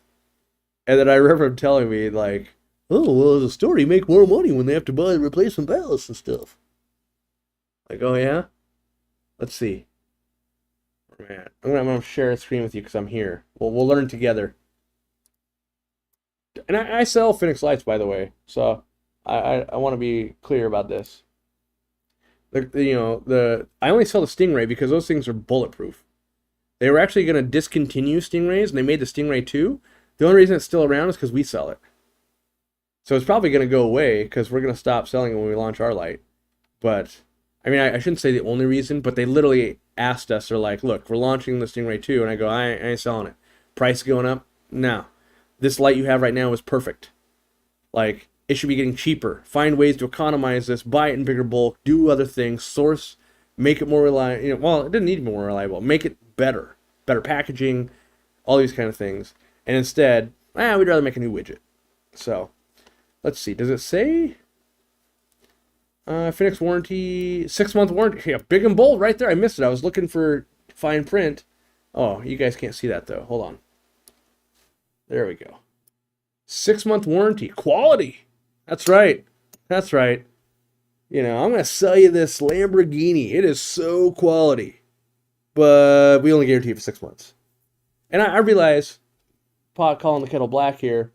And then I remember him telling me, like, oh, well, as a store, you make more money when they have to buy replacement ballasts and stuff. Like, oh, yeah? Let's see. Man, I'm gonna share a screen with you because I'm here. We'll learn together. And I sell Phoenix Lights, by the way, so I want to be clear about this. I only sell the Stingray because those things are bulletproof. They were actually going to discontinue Stingrays, and they made the Stingray 2. The only reason it's still around is because we sell it. So it's probably going to go away because we're going to stop selling it when we launch our light. But I mean, I shouldn't say the only reason, but they literally asked us, they're like, look, we're launching the Stingray 2, and I go, I ain't selling it. Price going up? No. This light you have right now is perfect. Like, it should be getting cheaper. Find ways to economize this, buy it in bigger bulk, do other things, source, make it more reliable. Well, it didn't need to be more reliable. Make it better. Better packaging, all these kind of things. And instead, we'd rather make a new widget. So, let's see. Does it say? Phoenix warranty, 6-month warranty. Yeah, big and bold right there. I missed it. I was looking for fine print. Oh, you guys can't see that though. Hold on. There we go. 6-month warranty. Quality. That's right. That's right. You know, I'm going to sell you this Lamborghini. It is so quality. But we only guarantee it for 6 months. And I realize, pot calling the kettle black here,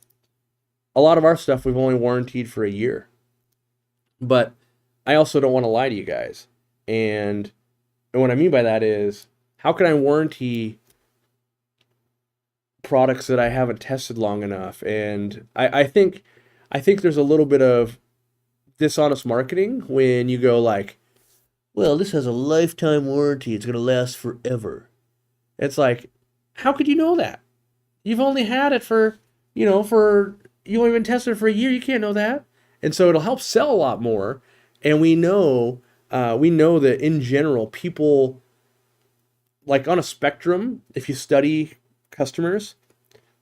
a lot of our stuff we've only warranted for a year. But I also don't want to lie to you guys. And what I mean by that is, how can I warranty products that I haven't tested long enough? And I think there's a little bit of dishonest marketing when you go like, well, this has a lifetime warranty. It's going to last forever. It's like, how could you know that? You've only had it for, you only been tested it for a year. You can't know that. And so it'll help sell a lot more. And we know that in general, people, like on a spectrum, if you study customers,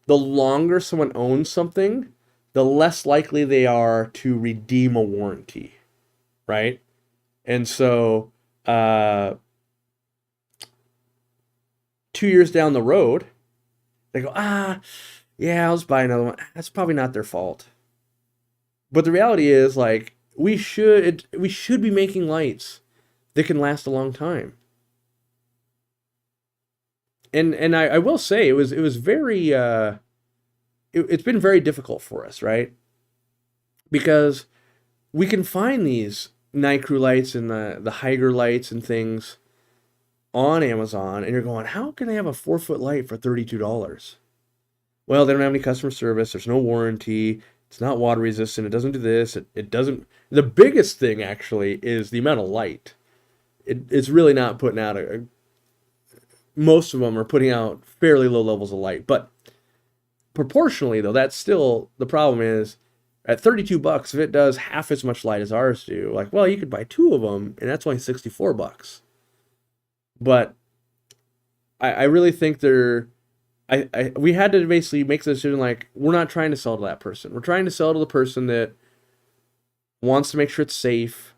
the longer someone owns something, the less likely they are to redeem a warranty, right? And so 2 years down the road, they go, yeah, I'll just buy another one. That's probably not their fault. But the reality is, like, we should be making lights that can last a long time. And I will say it was very it's been very difficult for us, right? Because we can find these night crew lights and the Higer lights and things on Amazon, and you're going, how can they have a 4-foot light for $32? Well, they don't have any customer service. There's no warranty. It's not water resistant. It doesn't do this. It doesn't. The biggest thing actually is the amount of light. It's really not putting out most of them are putting out fairly low levels of light, but proportionally though, that's still the problem is at $32, if it does half as much light as ours do, like, well, you could buy 2 of them and that's only $64. But I really think we had to basically make the decision, like, we're not trying to sell to that person. We're trying to sell to the person that wants to make sure it's safe.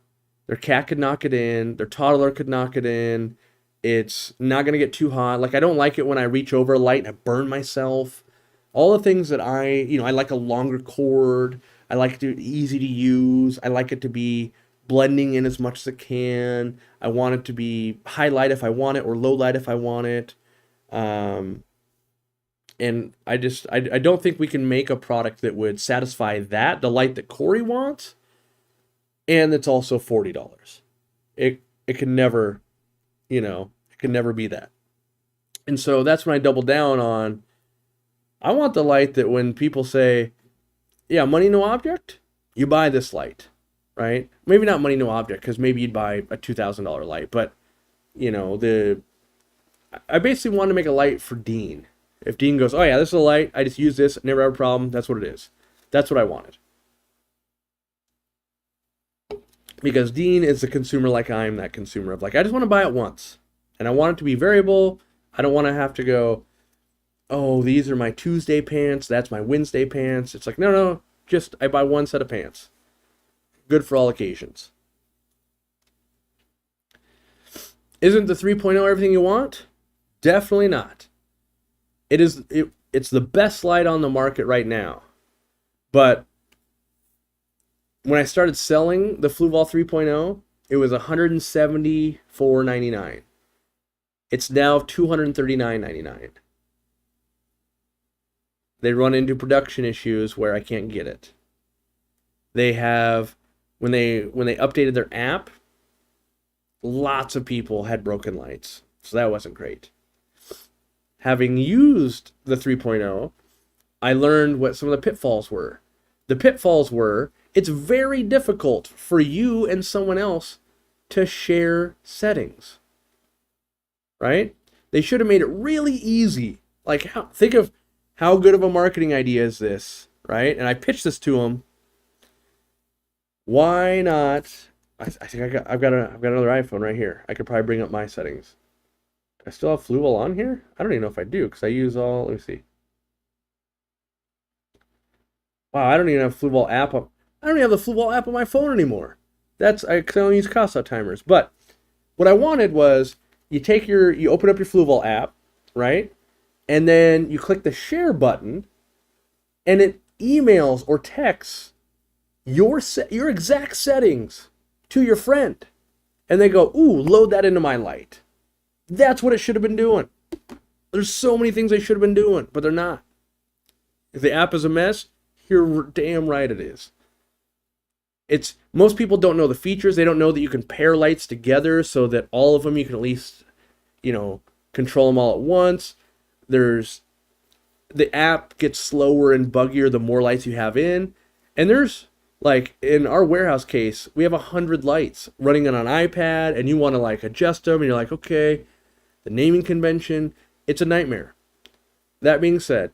Their cat could knock it in. Their toddler could knock it in. It's not going to get too hot. Like, I don't like it when I reach over a light and I burn myself. All the things that I like a longer cord. I like it easy to use. I like it to be blending in as much as it can. I want it to be high light if I want it or low light if I want it. And I don't think we can make a product that would satisfy the light that Corey wants, and it's also $40. It can never, it can never be that. And so that's when I double down on, I want the light that when people say, yeah, money no object, you buy this light, right? Maybe not money no object, because maybe you'd buy a $2,000 light, but I basically want to make a light for Dean. If Dean goes, oh yeah, this is a light, I just use this, never have a problem, that's what it is. That's what I wanted. Because Dean is a consumer like I'm that consumer of, like, I just want to buy it once. And I want it to be variable. I don't want to have to go, oh, these are my Tuesday pants, that's my Wednesday pants. It's like, no, just I buy one set of pants. Good for all occasions. Isn't the 3.0 everything you want? Definitely not. It's the best light on the market right now. But when I started selling the Fluval 3.0, it was $174.99. It's now $239.99. They run into production issues where I can't get it. They have, when they updated their app, lots of people had broken lights. So that wasn't great. Having used the 3.0, I learned what some of the pitfalls were. The pitfalls were, it's very difficult for you and someone else to share settings. Right? They should have made it really easy. Like, think of how good of a marketing idea is this, right? And I pitched this to them. Why not? I think I've got another iPhone right here. I could probably bring up my settings. I still have Fluval on here? I don't even know if I do, because I use all, let me see. Wow, I don't even have Fluval app on. I don't even have the Fluval app on my phone anymore. I only use cost out timers. But what I wanted was, you open up your Fluval app, right? And then you click the share button, and it emails or texts your exact settings to your friend. And they go, ooh, load that into my light. That's what it should have been doing. There's so many things they should have been doing, but they're not. If the app is a mess, you're damn right it is. Most people don't know the features. They don't know that you can pair lights together so that all of them you can at least, control them all at once. The app gets slower and buggier the more lights you have in. And there's, like, in our warehouse case, we have 100 lights running on an iPad, and you want to, adjust them, and you're like, okay, the naming convention, it's a nightmare. That being said,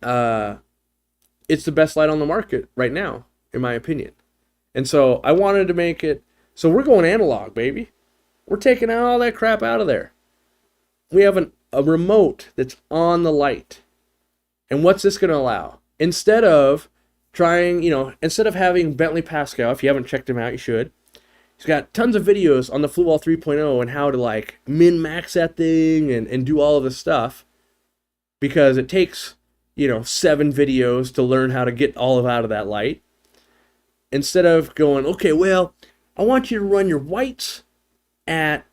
it's the best light on the market right now, in my opinion. And so I wanted to make it, so we're going analog, baby. We're taking all that crap out of there. We have a remote that's on the light. And what's this going to allow? Instead of having Bentley Pascal, if you haven't checked him out, you should. He's got tons of videos on the Fluval 3.0 and how to min-max that thing and do all of this stuff. Because it takes, 7 videos to learn how to get all out of that light. Instead of going, okay, well, I want you to run your whites at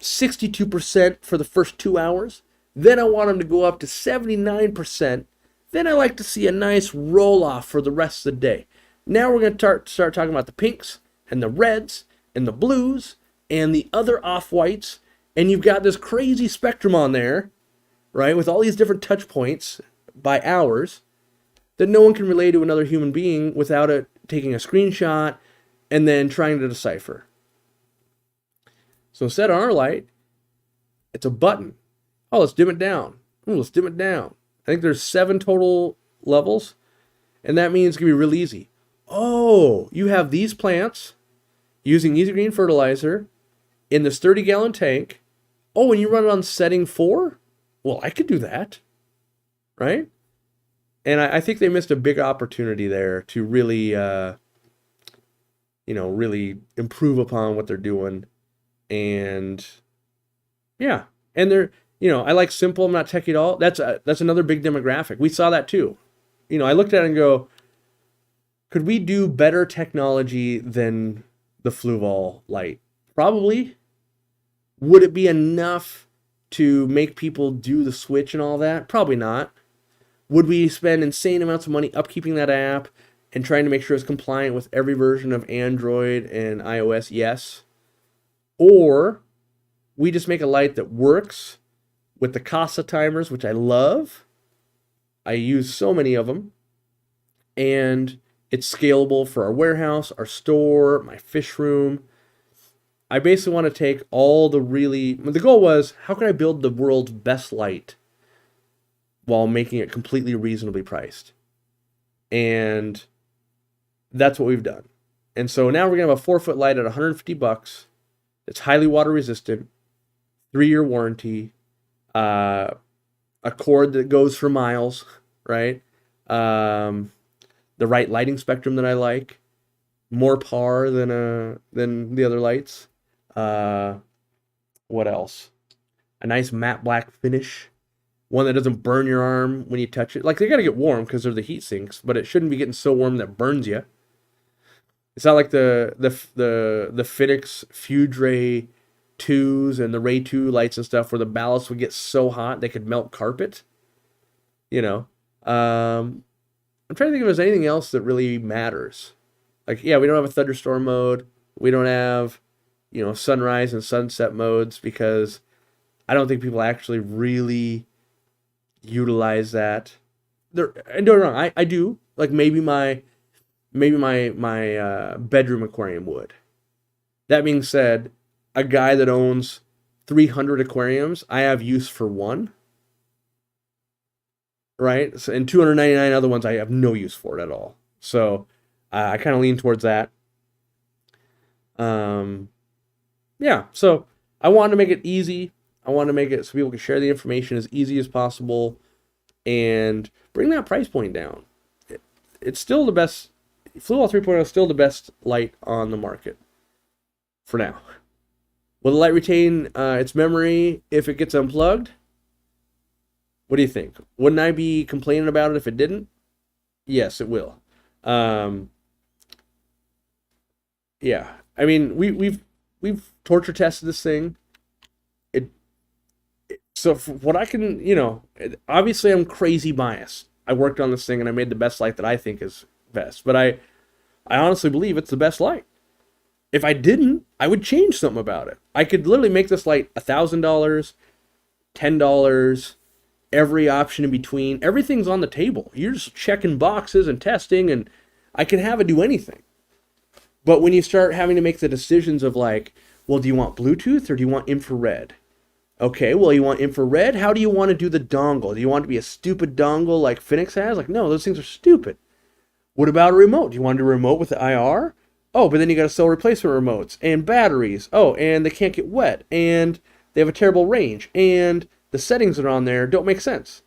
62% for the first 2 hours. Then I want them to go up to 79%. Then I like to see a nice roll-off for the rest of the day. Now we're going to start talking about the pinks and the reds and the blues and the other off-whites. And you've got this crazy spectrum on there, right, with all these different touch points by hours that no one can relay to another human being without it taking a screenshot and then trying to decipher. So instead on our light, it's a button. Oh, let's dim it down. Ooh, let's dim it down. I think there's 7 total levels, and that means it's going to be real easy. Oh, you have these plants using Easy Green fertilizer in this 30-gallon tank. Oh, and you run it on setting 4? Well, I could do that, right? And I think they missed a big opportunity there to really, really improve upon what they're doing. And, yeah, and they're... I like simple. I'm not techie at all. That's another big demographic. We saw that too. I looked at it and go, could we do better technology than the Fluval light? Probably. Would it be enough to make people do the switch and all that? Probably not. Would we spend insane amounts of money upkeeping that app and trying to make sure it's compliant with every version of Android and iOS? Yes. Or we just make a light that works with the Casa timers, which I love. I use so many of them. And it's scalable for our warehouse, our store, my fish room. I basically want to take all the goal was, how can I build the world's best light while making it completely reasonably priced? And that's what we've done. And so now we're going to have a 4-foot light at $150. It's highly water resistant, 3-year warranty, a cord that goes for miles, right? The right lighting spectrum that I like, more par than the other lights. What else? A nice matte black finish, one that doesn't burn your arm when you touch it. They gotta get warm because they're the heat sinks, but it shouldn't be getting so warm that burns you. It's not like the Finix Fuge Ray 2s and the Ray 2 lights and stuff where the ballast would get so hot they could melt carpet. I'm trying to think if there's anything else that really matters. We don't have a thunderstorm mode. We don't have, sunrise and sunset modes because I don't think people actually really utilize that. And don't get me wrong, I do. Maybe my bedroom aquarium would. That being said, a guy that owns 300 aquariums, I have use for one. Right? So, and 299 other ones I have no use for it at all. So I kind of lean towards that. Yeah, so I wanted to make it easy. I wanted to make it so people can share the information as easy as possible and bring that price point down. It's still the best. Fluval 3.0 is still the best light on the market for now. Will the light retain its memory if it gets unplugged? What do you think? Wouldn't I be complaining about it if it didn't? Yes, it will. Um, yeah, I mean, we've torture tested this thing. It so for what I can, obviously I'm crazy biased. I worked on this thing and I made the best light that I think is best, but I honestly believe it's the best light. If I didn't, I would change something about it. I could literally make this light $1,000, $10, every option in between. Everything's on the table. You're just checking boxes and testing, and I can have it do anything. But when you start having to make the decisions of like, well, do you want Bluetooth or do you want infrared? Okay, well, you want infrared? How do you want to do the dongle? Do you want it to be a stupid dongle like Phoenix has? Like, no, those things are stupid. What about a remote? Do you want a remote with the IR? Oh, but then you got to sell replacement remotes and batteries. Oh, and they can't get wet, and they have a terrible range, and the settings that are on there don't make sense.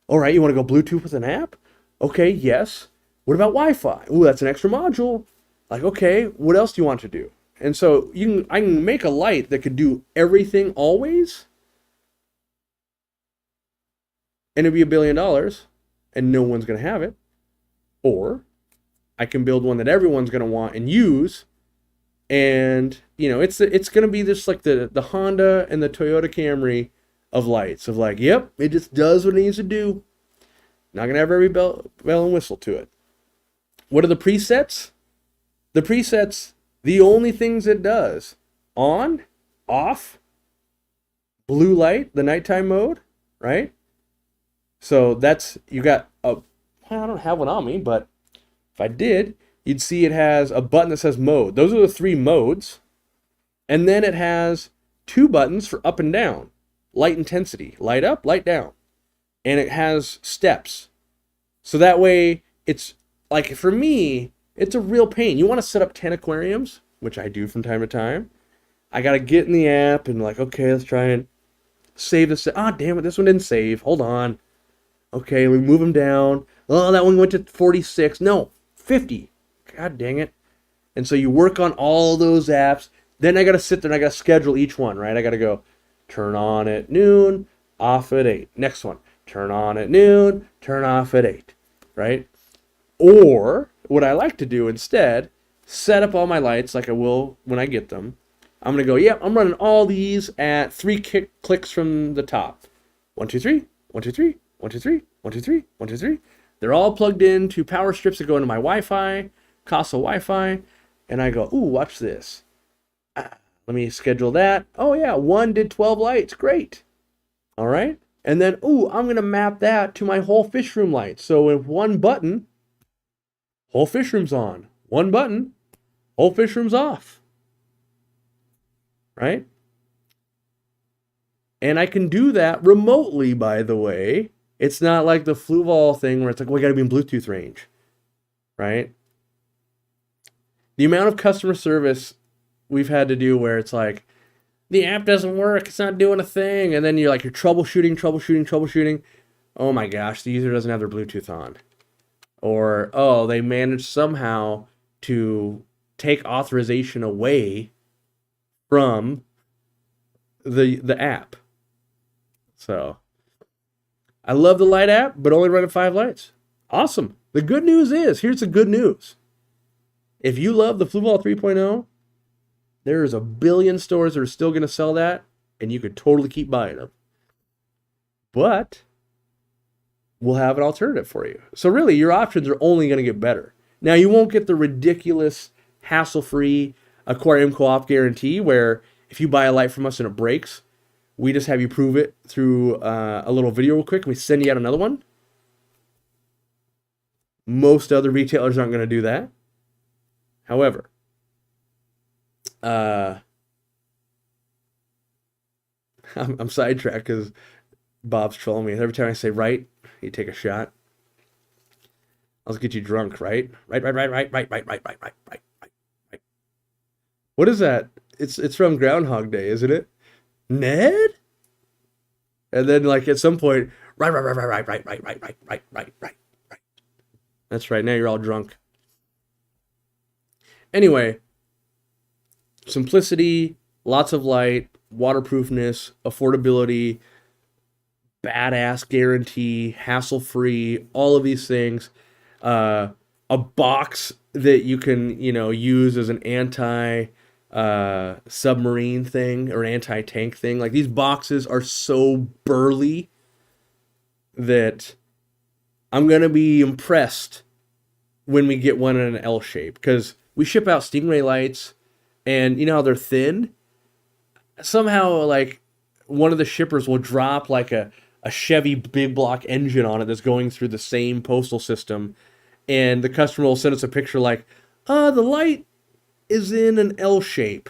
All right, you want to go Bluetooth with an app? Okay, yes. What about Wi-Fi? Ooh, that's an extra module. Like, okay, what else do you want to do? And so I can make a light that could do everything always, and it'd be $1 billion, and no one's going to have it. Or I can build one that everyone's going to want and use, and it's going to be this like the Honda and the Toyota Camry of lights, of like, yep, it just does what it needs to do. Not going to have every bell and whistle to it. What are the presets? The presets, the only things it does: on, off, blue light, the nighttime mode, right? So that's, you got I don't have one on me, but if I did, you'd see it has a button that says mode. Those are the 3 modes. And then it has 2 buttons for up and down. Light intensity, light up, light down. And it has steps. So that way, it's like, for me, it's a real pain. You want to set up 10 aquariums, which I do from time to time. I got to get in the app and like, okay, let's try and save this. Ah, damn it, this one didn't save. Hold on. Okay, we move them down. Oh, that one went to 46. No, 50. God dang it. And so you work on all those apps. Then I got to sit there and I got to schedule each one, right? I got to go turn on at noon, off at 8. Next one, turn on at noon, turn off at 8, right? Or what I like to do instead, set up all my lights like I will when I get them. I'm going to go, yep, I'm running all these at 3 clicks from the top. 1, 2, 3, 1, 2, 3, 1, 2, 3, 1, 2, 3, 1, 2, 3. They're all plugged into power strips that go into my Wi-Fi, Casa Wi-Fi, and I go, ooh, watch this. Let me schedule that. Oh yeah, one did 12 lights, great. All right, and then, ooh, I'm gonna map that to my whole fish room light. So with one button, whole fish room's on. One button, whole fish room's off. Right? And I can do that remotely, by the way. It's not like the Fluval thing where it's like, well, we got to be in Bluetooth range, right? The amount of customer service we've had to do where it's like, the app doesn't work, it's not doing a thing, and then you're troubleshooting. Oh my gosh, the user doesn't have their Bluetooth on. Or, oh, they managed somehow to take authorization away from the app. So I love the light app, but only running 5 lights. Awesome. The good news is, here's the good news. If you love the Fluval 3.0, there's a billion stores that are still going to sell that, and you could totally keep buying them. But we'll have an alternative for you. So really, your options are only going to get better. Now, you won't get the ridiculous, hassle-free Aquariumcoop guarantee where if you buy a light from us and it breaks, we just have you prove it through a little video real quick, and we send you out another one. Most other retailers aren't going to do that. However, I'm sidetracked because Bob's trolling me. Every time I say right, you take a shot. I'll get you drunk, right? Right. What is that? It's from Groundhog Day, isn't it? Ned? And then like at some point, right. That's right. Now you're all drunk. Anyway, simplicity, lots of light, waterproofness, affordability, badass guarantee, hassle-free, all of these things. A box that you can, use as an anti submarine thing or anti-tank thing. Like, these boxes are so burly that I'm gonna be impressed when we get one in an L shape, because we ship out Stingray lights, and you know how they're thin? Somehow, like, one of the shippers will drop like a Chevy big block engine on it that's going through the same postal system, and the customer will send us a picture like, the light is in an L shape.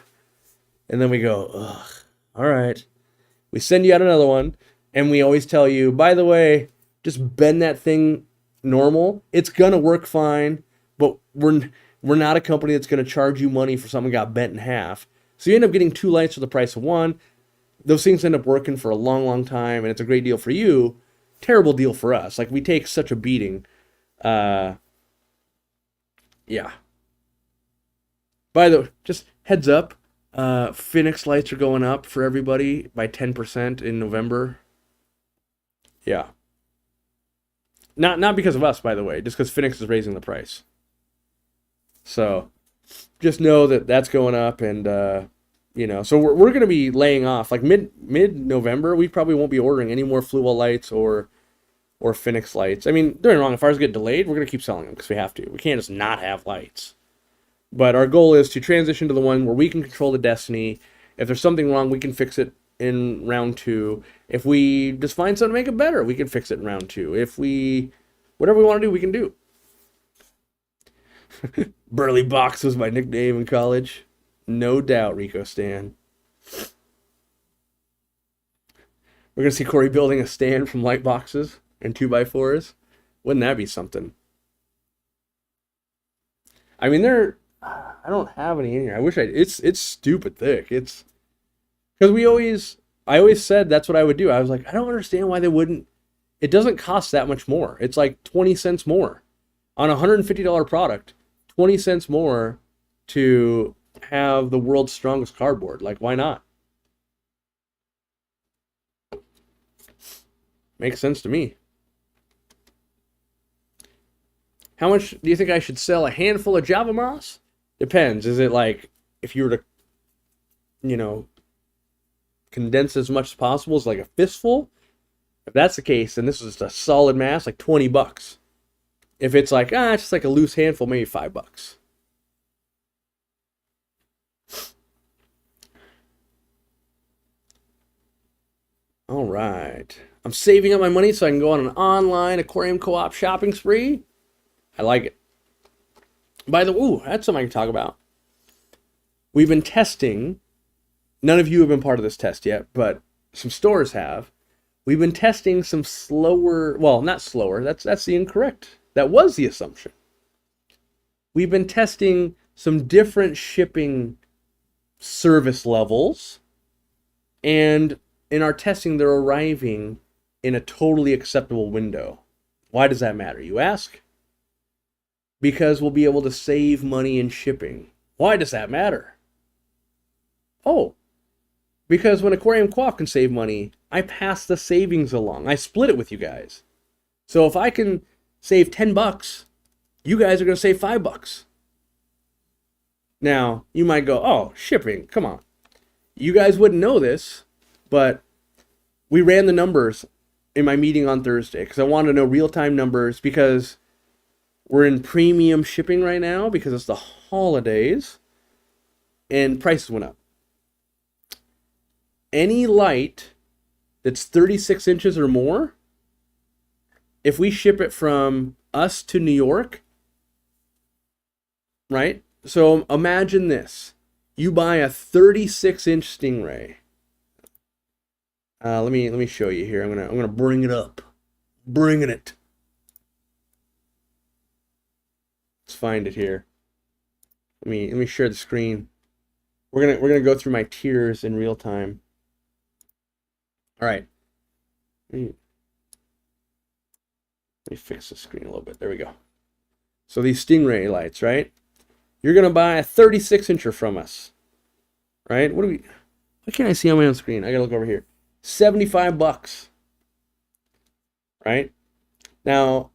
And then we go, ugh, all right. We send you out another one, and we always tell you, by the way, just bend that thing normal. It's gonna work fine, but we're not a company that's gonna charge you money for something that got bent in half. So you end up getting 2 lights for the price of 1. Those things end up working for a long, long time, and it's a great deal for you. Terrible deal for us. Like, we take such a beating. Yeah. By the way, just heads up, Phoenix lights are going up for everybody by 10% in November. Yeah. Not because of us, by the way, just because Phoenix is raising the price. So just know that that's going up, and so we're going to be laying off like mid-November. We probably won't be ordering any more Fluwell lights or Phoenix lights. I mean, don't get me wrong, if ours get delayed, we're going to keep selling them because we have to. We can't just not have lights. But our goal is to transition to the one where we can control the destiny. If there's something wrong, we can fix it in round 2. If we just find something to make it better, we can fix it in round 2. Whatever we want to do, we can do. Burly Box was my nickname in college. No doubt, Rico Stan. We're going to see Corey building a stand from light boxes and 2x4s. Wouldn't that be something? I mean, I don't have any in here. I wish it's stupid thick. It's because I always said that's what I would do. I was like, I don't understand why they wouldn't. It doesn't cost that much more. It's like 20 cents more on a $150 product. 20 cents more to have the world's strongest cardboard. Like, why not? Makes sense to me. How much do you think I should sell a handful of Java Moss? Depends. Is it like, if you were to, condense as much as possible, is like a fistful? If that's the case, then this is just a solid mass, like $20. If it's like, it's just like a loose handful, maybe $5. All right. I'm saving up my money so I can go on an online aquarium co-op shopping spree. I like it. By the way, that's something I can talk about. We've been testing. None of you have been part of this test yet, but some stores have. We've been testing some slower, well, not slower, that's the incorrect. That was the assumption. We've been testing some different shipping service levels, and in our testing, they're arriving in a totally acceptable window. Why does that matter, you ask? Because we'll be able to save money in shipping. Why does that matter? Oh, because when Aquariumcoop can save money, I pass the savings along. I split it with you guys. So if I can save $10, you guys are going to save $5. Now, you might go, oh, shipping, come on. You guys wouldn't know this, but we ran the numbers in my meeting on Thursday because I wanted to know real-time numbers, because we're in premium shipping right now because it's the holidays and prices went up. Any light that's 36 inches or more, if we ship it from us to New York, right? So imagine this. You buy a 36-inch Stingray. Let me show you here. I'm gonna bring it up. Bringing it. Let's find it here. Let me share the screen. We're gonna go through my tiers in real time. All right. Let me fix the screen a little bit. There we go. So these Stingray lights, right? You're gonna buy a 36-incher from us, right? What do we? Why can't I see on my own screen? I gotta look over here. $75, right? Now,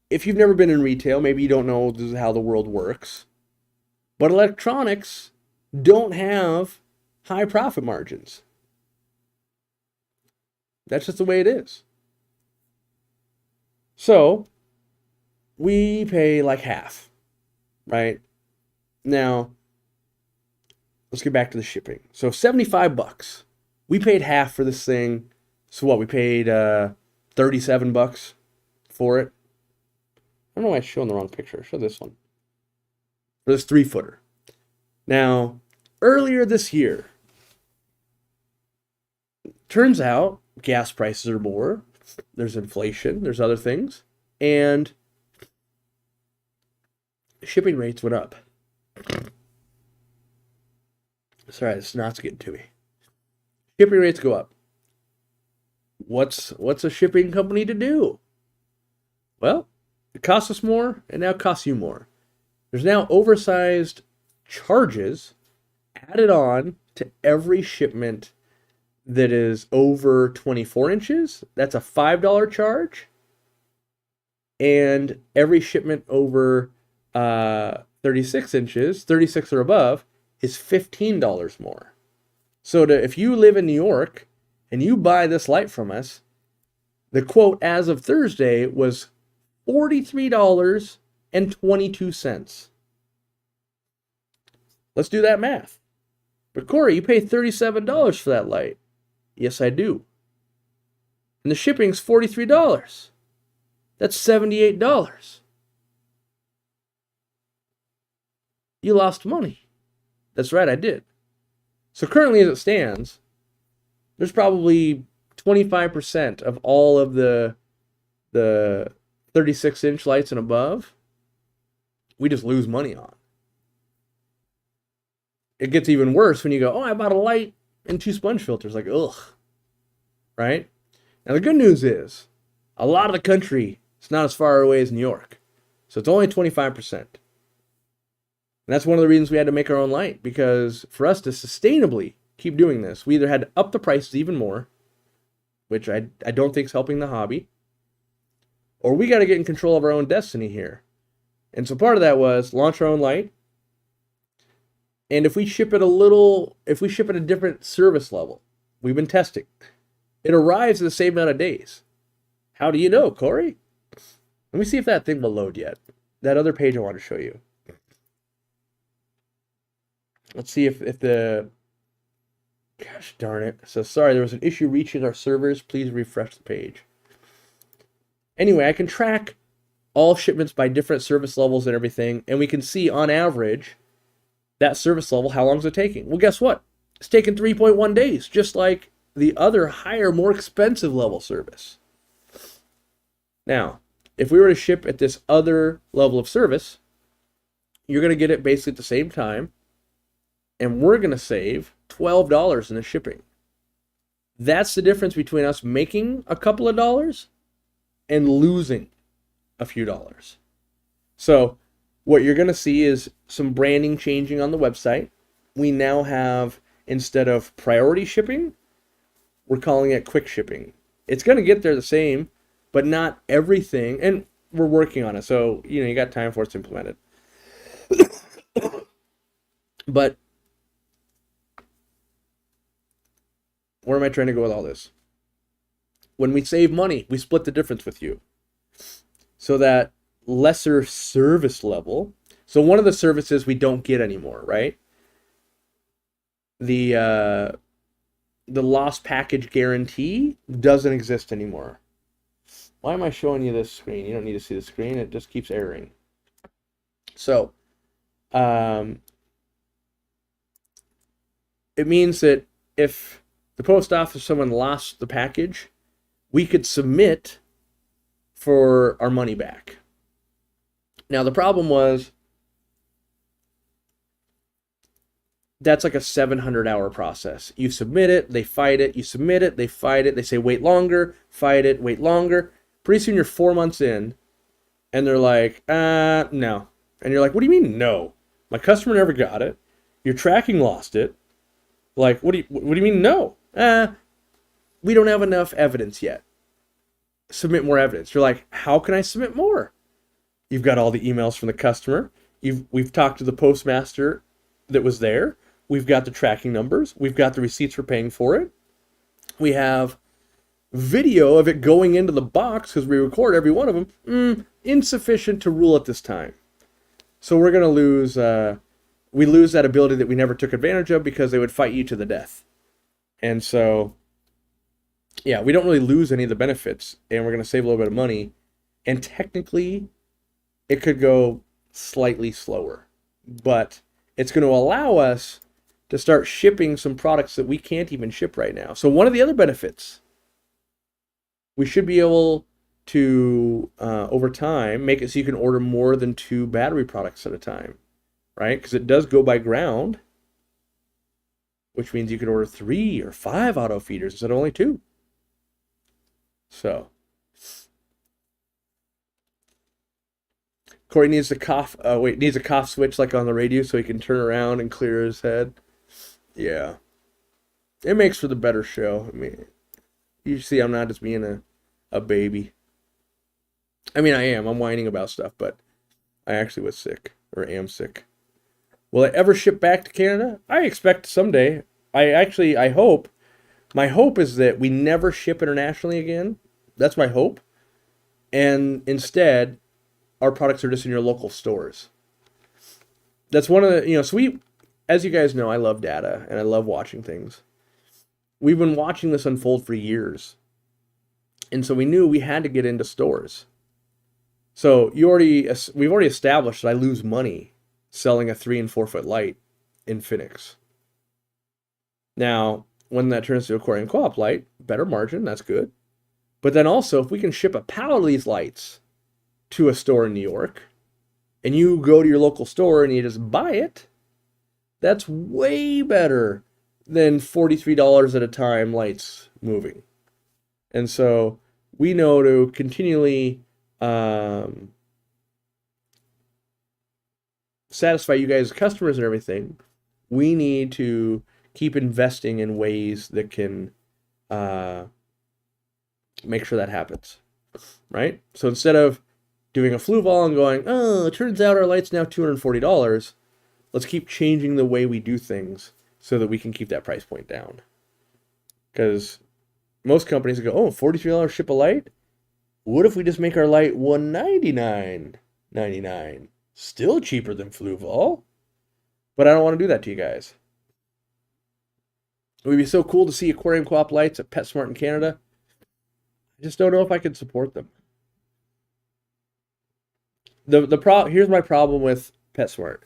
if you've never been in retail, maybe you don't know this is how the world works. But electronics don't have high profit margins. That's just the way it is. So, we pay like half, right? Now, let's get back to the shipping. So $75. We paid half for this thing. So what? We paid $37 for it. I don't know why it's showing the wrong picture. Show this one. For this 3-footer. Now, earlier this year, turns out gas prices are more. There's inflation. There's other things. And shipping rates went up. Sorry, the snot's getting to me. Shipping rates go up. What's a shipping company to do? Well, it costs us more, and now it costs you more. There's now oversized charges added on to every shipment that is over 24 inches. That's a $5 charge. And every shipment over 36 inches, 36 or above, is $15 more. So if you live in New York and you buy this light from us, the quote as of Thursday was $43.22. Let's do that math. But Corey, you pay $37 for that light. Yes, I do. And the shipping's $43. That's $78. You lost money. That's right, I did. So currently as it stands, there's probably 25% of all of the 36-inch lights and above we just lose money on. It gets even worse when you go, oh, I bought a light and 2 sponge filters. Like, ugh. Right? Now, the good news is, a lot of the country is not as far away as New York. So it's only 25%. And that's one of the reasons we had to make our own light. Because for us to sustainably keep doing this, we either had to up the prices even more, which I don't think is helping the hobby, or we got to get in control of our own destiny here. And so part of that was launch our own light. And if we ship it a different service level, we've been testing, it arrives in the same amount of days. How do you know, Corey? Let me see if that thing will load yet. That other page I want to show you. Let's see if the... Gosh darn it. So sorry, there was an issue reaching our servers. Please refresh the page. Anyway, I can track all shipments by different service levels and everything, and we can see on average that service level, how long is it taking? Well, guess what? It's taking 3.1 days, just like the other higher, more expensive level service. Now, if we were to ship at this other level of service, you're going to get it basically at the same time, and we're going to save $12 in the shipping. That's the difference between us making a couple of dollars and losing a few dollars. So what you're going to see is some branding changing on the website. We now have, instead of priority shipping, we're calling it quick shipping. It's going to get there the same, but not everything. And we're working on it. So, you got time for it to implement it. But where am I trying to go with all this? When we save money, we split the difference with you. So that lesser service level. So one of the services we don't get anymore, right? The lost package guarantee doesn't exist anymore. Why am I showing you this screen? You don't need to see the screen. It just keeps erroring. So, it means that if the post office, someone lost the package, we could submit for our money back. Now, the problem was that's like a 700-hour process. You submit it, they fight it, you submit it, they fight it, they say wait longer, fight it, wait longer. Pretty soon you're 4 months in, and they're like, no. And you're like, what do you mean, no? My customer never got it. Your tracking lost it. Like, what do you mean no? We don't have enough evidence yet. Submit more evidence. You're like, how can I submit more? You've got all the emails from the customer. We've talked to the postmaster that was there. We've got the tracking numbers. We've got the receipts for paying for it. We have video of it going into the box because we record every one of them. Insufficient to rule at this time. So we're going to lose, we lose that ability that we never took advantage of because they would fight you to the death. And so, yeah, we don't really lose any of the benefits, and we're going to save a little bit of money. And technically, it could go slightly slower, but it's going to allow us to start shipping some products that we can't even ship right now. So one of the other benefits, we should be able to, over time, make it so you can order more than 2 battery products at a time, right? Because it does go by ground, which means you could order 3 or 5 auto feeders instead of only 2. So, Corey needs a cough. Needs a cough switch like on the radio so he can turn around and clear his head. Yeah, it makes for the better show. I mean, you see, I'm not just being a baby. I mean, I am. I'm whining about stuff, but I actually was sick, or am sick. Will I ever ship back to Canada? I expect someday. I hope. My hope is that we never ship internationally again. That's my hope. And instead, our products are just in your local stores. That's one of the, so as you guys know, I love data and I love watching things. We've been watching this unfold for years. And so we knew we had to get into stores. So we've already established that I lose money selling a 3 and 4 foot light in Phoenix. Now, when that turns to Aquariumcoop light, better margin, that's good. But then also, if we can ship a pallet of these lights to a store in New York, and you go to your local store and you just buy it, that's way better than $43 at a time lights moving. And so we know to continually satisfy you guys as customers and everything, we need to keep investing in ways that can make sure that happens, right? So instead of doing a flu vol and going, oh, it turns out our light's now $240, let's keep changing the way we do things so that we can keep that price point down. Because most companies go, oh, $43 ship a light? What if we just make our light $199.99? Still cheaper than flu vol. But I don't want to do that to you guys. It would be so cool to see Aquariumcoop lights at PetSmart in Canada. I just don't know if I can support them. Here's my problem with PetSmart.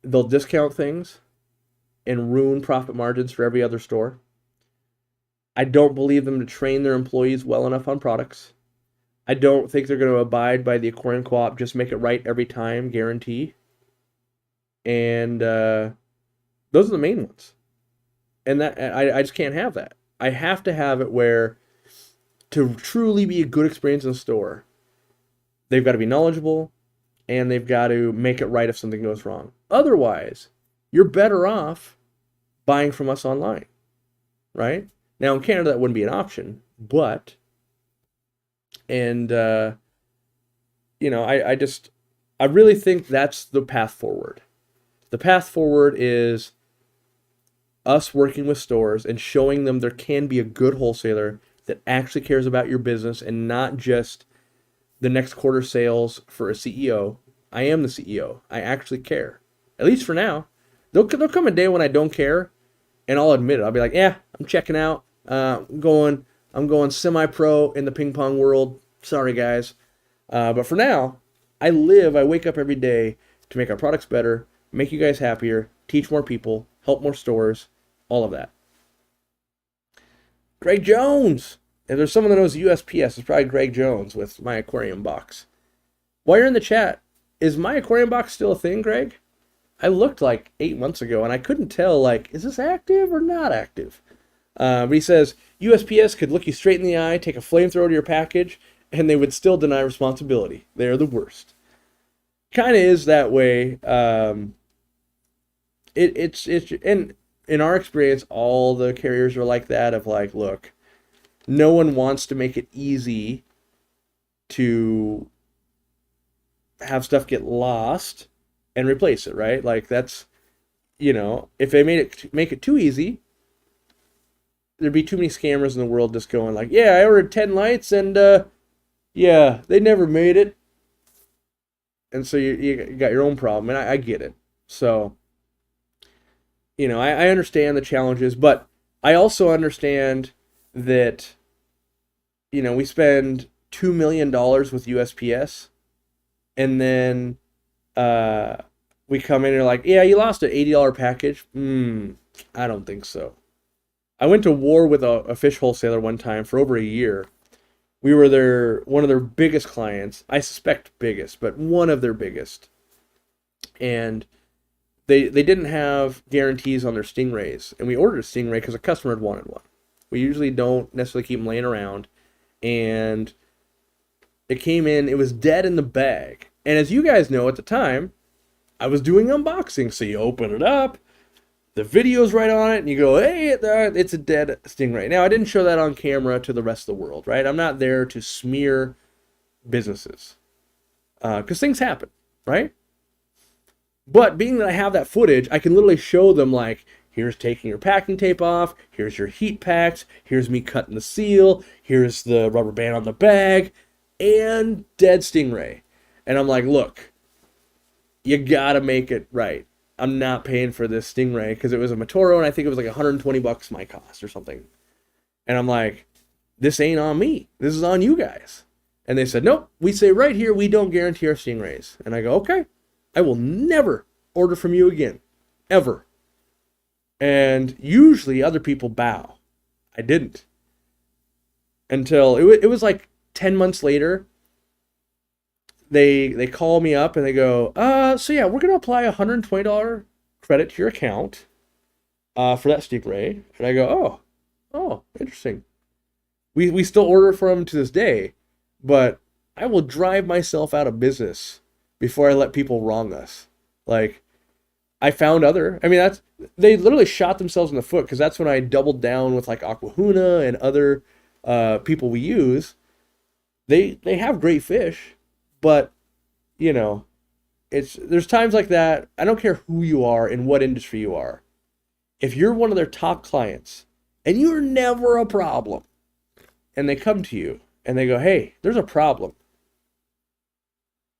They'll discount things and ruin profit margins for every other store. I don't believe them to train their employees well enough on products. I don't think they're going to abide by the Aquariumcoop, just make it right every time guarantee. And those are the main ones. And that I just can't have that. I have to have it where, to truly be a good experience in the store, they've got to be knowledgeable and they've got to make it right if something goes wrong. Otherwise, you're better off buying from us online, right? Now, in Canada, that wouldn't be an option, but, and, I really think that's the path forward. The path forward is us working with stores and showing them there can be a good wholesaler that actually cares about your business and not just the next quarter sales for a CEO. I am the CEO. I actually care. At least for now. There'll come a day when I don't care, and I'll admit it. I'll be like, yeah, I'm checking out. I'm going semi-pro in the ping pong world. Sorry, guys. But for now, I wake up every day to make our products better, make you guys happier, teach more people, help more stores, all of that. Greg Jones. If there's someone that knows USPS, it's probably Greg Jones with my aquarium box. While you're in the chat, is my aquarium box still a thing, Greg? I looked like 8 months ago, and I couldn't tell, is this active or not active? But he says, USPS could look you straight in the eye, take a flamethrower to your package, and they would still deny responsibility. They're the worst. Kind of is that way. And in our experience, all the carriers are like that of like, look, no one wants to make it easy to have stuff get lost and replace it, right? Like that's, if they make it too easy, there'd be too many scammers in the world just going like, yeah, I ordered 10 lights and yeah, they never made it. And so you got your own problem, and I get it. So, I understand the challenges, but I also understand that, we spend $2 million with USPS, and then we come in and like, yeah, you lost an $80 package. I don't think so. I went to war with a fish wholesaler one time for over a year. We were one of their biggest clients. I suspect biggest, but one of their biggest. And they didn't have guarantees on their stingrays. And we ordered a stingray because a customer had wanted one. We usually don't necessarily keep them laying around. And it came in, it was dead in the bag. And as you guys know, at the time, I was doing unboxing. So you open it up, the video's right on it, and you go, hey, it's a dead stingray. Now, I didn't show that on camera to the rest of the world, right? I'm not there to smear businesses. Because things happen, right? But being that I have that footage, I can literally show them, like, here's taking your packing tape off, here's your heat packs, here's me cutting the seal, here's the rubber band on the bag, and dead stingray. And I'm like, look, you gotta make it right. I'm not paying for this stingray because it was a Matoro, and I think it was like $120 my cost or something. And I'm like, this ain't on me. This is on you guys. And they said, nope, we say right here we don't guarantee our stingrays. And I go, okay, I will never order from you again, ever. And usually other people bow. I didn't. Until it was like 10 months later, they call me up and they go, so yeah, we're going to apply a $120 credit to your account for that stingray. And I go, oh, interesting. We still order from them to this day, but I will drive myself out of business before I let people wrong us. Like, I found they literally shot themselves in the foot, because that's when I doubled down with like Aquahuna and other people we use. They have great fish, but there's times like that. I don't care who you are and what industry you are. If you're one of their top clients and you're never a problem, and they come to you and they go, hey, there's a problem,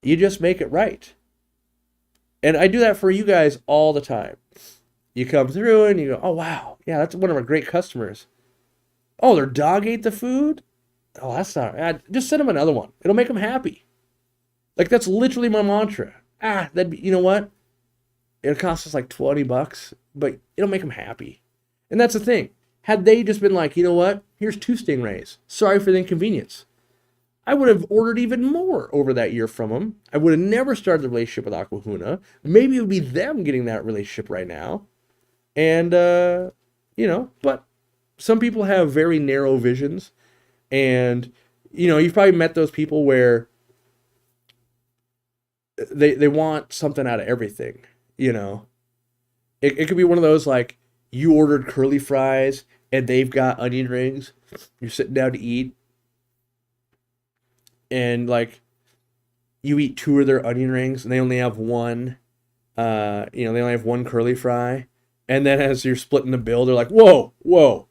you just make it right. And I do that for you guys all the time. You come through and you go, oh, wow, yeah, that's one of our great customers. Oh, their dog ate the food? Oh, that's not, just send them another one. It'll make them happy. Like, that's literally my mantra. You know what? It'll cost us like $20, but it'll make them happy. And that's the thing. Had they just been like, you know what? Here's 2 stingrays. Sorry for the inconvenience. I would have ordered even more over that year from them. I would have never started the relationship with Aquahuna. Maybe it would be them getting that relationship right now. And, but some people have very narrow visions. And, you've probably met those people where they want something out of everything, It could be one of those, like, you ordered curly fries and they've got onion rings. You're sitting down to eat. And, like, you eat 2 of their onion rings and they only have one, they only have one curly fry. And then as you're splitting the bill, they're like, whoa.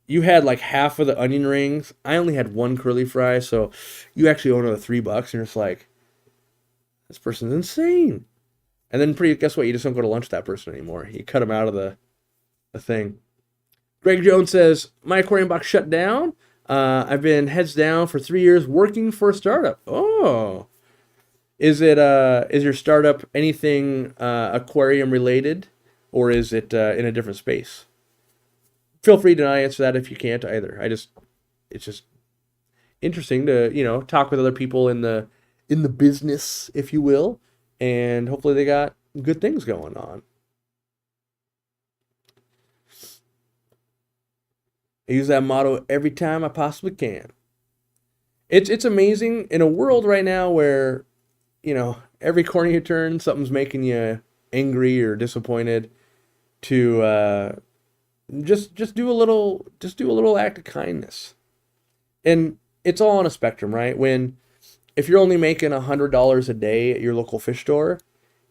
You had like half of the onion rings. I only had one curly fry, so you actually owe another $3. And you're just like, this person's insane. And then guess what? You just don't go to lunch with that person anymore. You cut them out of the thing. Greg Jones says, my aquarium box shut down. I've been heads down for 3 years working for a startup. Oh. Is your startup anything aquarium related, or is it in a different space? Feel free to not answer that if you can't either. It's just interesting to, talk with other people in the business, if you will, and hopefully they got good things going on. I use that motto every time I possibly can. It's amazing in a world right now where, every corner you turn, something's making you angry or disappointed, to Just do a little act of kindness. And it's all on a spectrum, right? If you're only making $100 a day at your local fish store,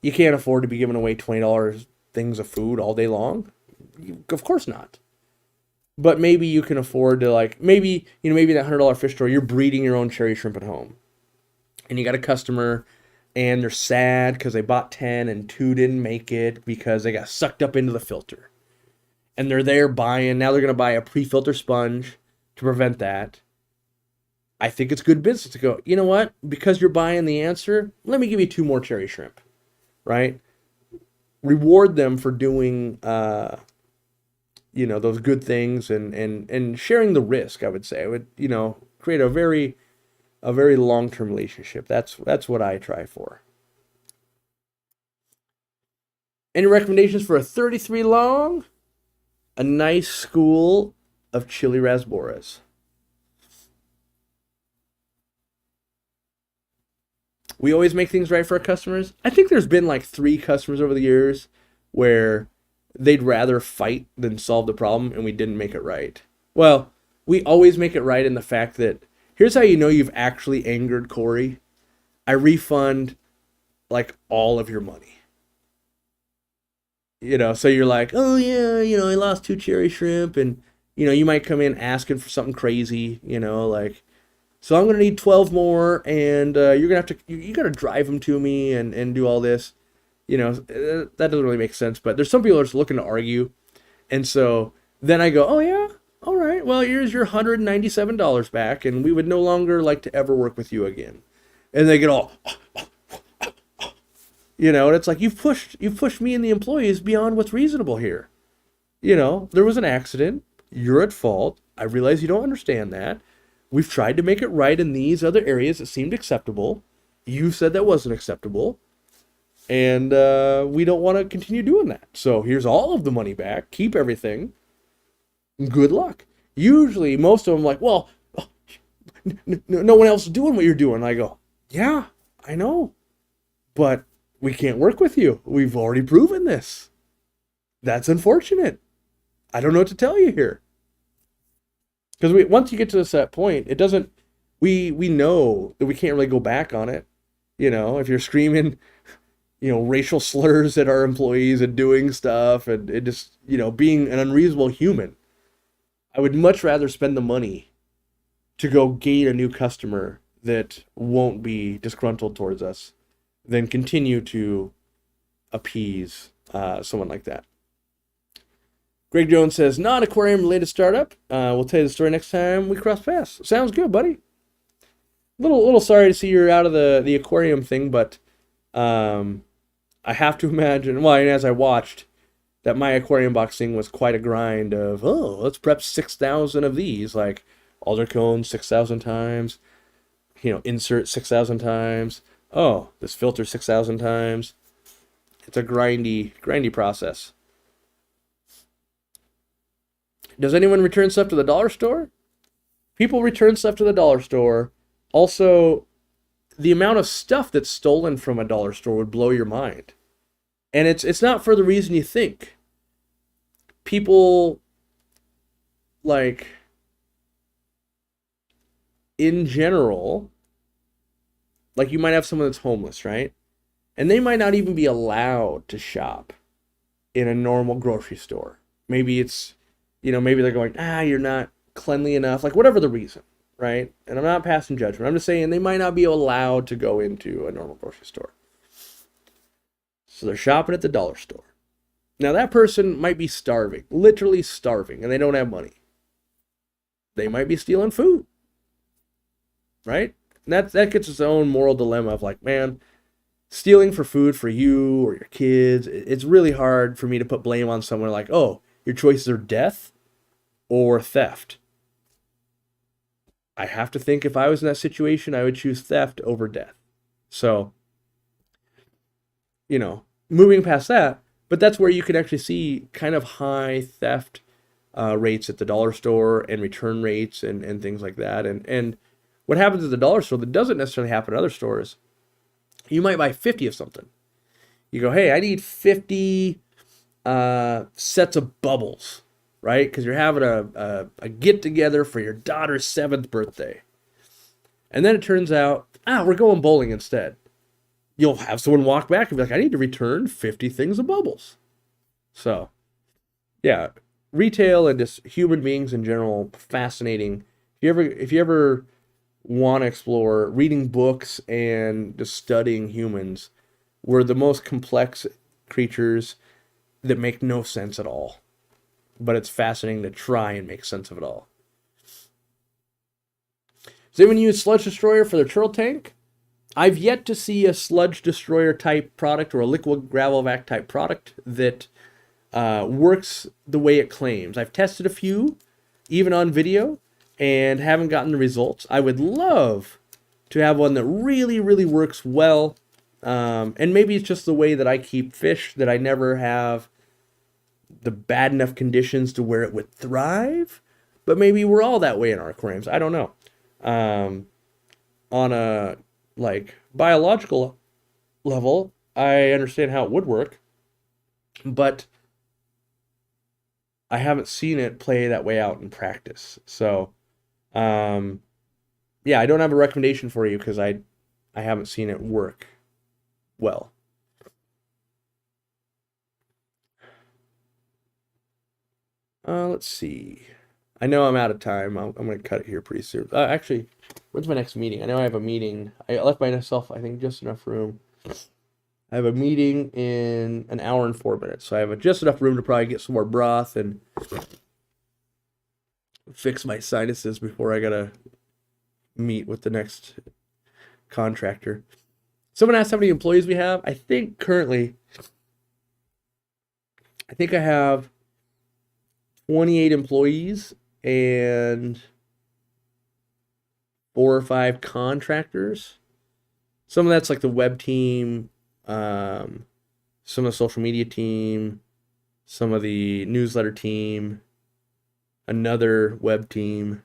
you can't afford to be giving away $20 things of food all day long. Of course not. But maybe you can afford to, like, maybe that $100 fish store, you're breeding your own cherry shrimp at home. And you got a customer and they're sad because they bought 10 and 2 didn't make it because they got sucked up into the filter. And they're there buying, now they're going to buy a pre-filter sponge to prevent that. I think it's good business to go, you know what? Because you're buying the answer, let me give you 2 more cherry shrimp, right? Reward them for doing, those good things and sharing the risk, I would say. It would, create a very long-term relationship. That's what I try for. Any recommendations for a 33 long? A nice school of chili rasboras. We always make things right for our customers. I think there's been like 3 customers over the years where they'd rather fight than solve the problem, and we didn't make it right. Well, we always make it right in the fact that here's how you know you've actually angered Corey. I refund like all of your money. So you're like, oh yeah, I lost 2 cherry shrimp, and you might come in asking for something crazy, like, so I'm gonna need 12 more, and you're gonna have to, you gotta drive them to me and do all this, that doesn't really make sense. But there's some people that are just looking to argue, and so then I go, oh yeah, all right, well here's your $197 back, and we would no longer like to ever work with you again. And they get all, and it's like you've pushed me and the employees beyond what's reasonable here. There was an accident. You're at fault. I realize you don't understand that. We've tried to make it right in these other areas that seemed acceptable. You said that wasn't acceptable. And we don't want to continue doing that. So here's all of the money back. Keep everything. Good luck. Usually, most of them are like, well, no one else is doing what you're doing. And I go, yeah, I know. But we can't work with you. We've already proven this. That's unfortunate. I don't know what to tell you here. Because once you get to that point, it doesn't, we know that we can't really go back on it. If you're screaming, racial slurs at our employees and doing stuff and it just, being an unreasonable human, I would much rather spend the money to go gain a new customer that won't be disgruntled towards us than continue to appease someone like that. Greg Jones says, non-aquarium related startup. We'll tell you the story next time we cross paths. Sounds good, buddy. Little sorry to see you're out of the aquarium thing, but I have to imagine, well, and as I watched, that my aquarium boxing was quite a grind of, let's prep 6,000 of these, like alder cones 6,000 times, insert 6,000 times. Oh, this filter 6,000 times. It's a grindy process. Does anyone return stuff to the dollar store? People return stuff to the dollar store. Also, the amount of stuff that's stolen from a dollar store would blow your mind. And it's not for the reason you think. People, like, in general, like you might have someone that's homeless, right? And they might not even be allowed to shop in a normal grocery store. Maybe it's, maybe they're going, you're not cleanly enough, like whatever the reason, right? And I'm not passing judgment. I'm just saying they might not be allowed to go into a normal grocery store. So they're shopping at the dollar store. Now that person might be starving, literally starving, and they don't have money. They might be stealing food, right? And that gets its own moral dilemma of like, man, stealing for food for you or your kids, it's really hard for me to put blame on someone like, oh, your choices are death or theft. I have to think if I was in that situation, I would choose theft over death. So, moving past that, but that's where you can actually see kind of high theft rates at the dollar store and return rates and things like that. And what happens at the dollar store that doesn't necessarily happen at other stores, you might buy 50 of something. You go, hey, I need 50 sets of bubbles. right? Because you're having a get together for your daughter's 7th birthday. And then it turns out, we're going bowling instead. You'll have someone walk back and be like, I need to return 50 things of bubbles. So, yeah, retail and just human beings in general, fascinating. If you ever want to explore reading books and just studying humans, we're the most complex creatures that make no sense at all. But it's fascinating to try and make sense of it all. Does anyone use Sludge Destroyer for their turtle tank? I've yet to see a Sludge Destroyer type product or a liquid gravel vac type product that works the way it claims. I've tested a few, even on video, and haven't gotten the results. I would love to have one that really, really works well. And maybe it's just the way that I keep fish, that I never have the bad enough conditions to where it would thrive. But maybe we're all that way in our aquariums. I don't know. On a biological level, I understand how it would work, but I haven't seen it play that way out in practice. So, yeah, I don't have a recommendation for you because I haven't seen it work well. Let's see. I know I'm out of time. I'm going to cut it here pretty soon. Actually, when's my next meeting? I know I have a meeting. I left myself, I think, just enough room. I have a meeting in an hour and 4 minutes. So I have just enough room to probably get some more broth and fix my sinuses before I got to meet with the next contractor. Someone asked how many employees we have. I think currently, I have 28 employees and 4 or 5 contractors. Some of that's like the web team, some of the social media team, some of the newsletter team, another web team.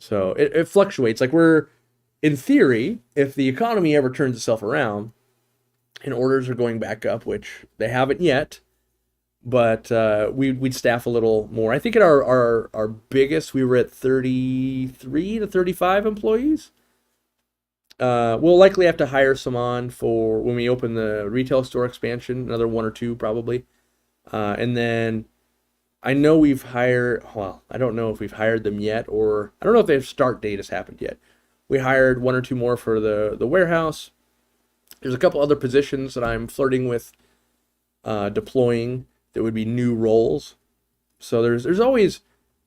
So it fluctuates. Like we're, in theory, if the economy ever turns itself around and orders are going back up, which they haven't yet, but we'd staff a little more. I think at our biggest, we were at 33 to 35 employees. We'll likely have to hire some on for when we open the retail store expansion, another 1 or 2 probably. And then I know we've hired, well, I don't know if we've hired them yet, or I don't know if their start date has happened yet. We hired 1 or 2 more for the warehouse. There's a couple other positions that I'm flirting with deploying that would be new roles. So there's always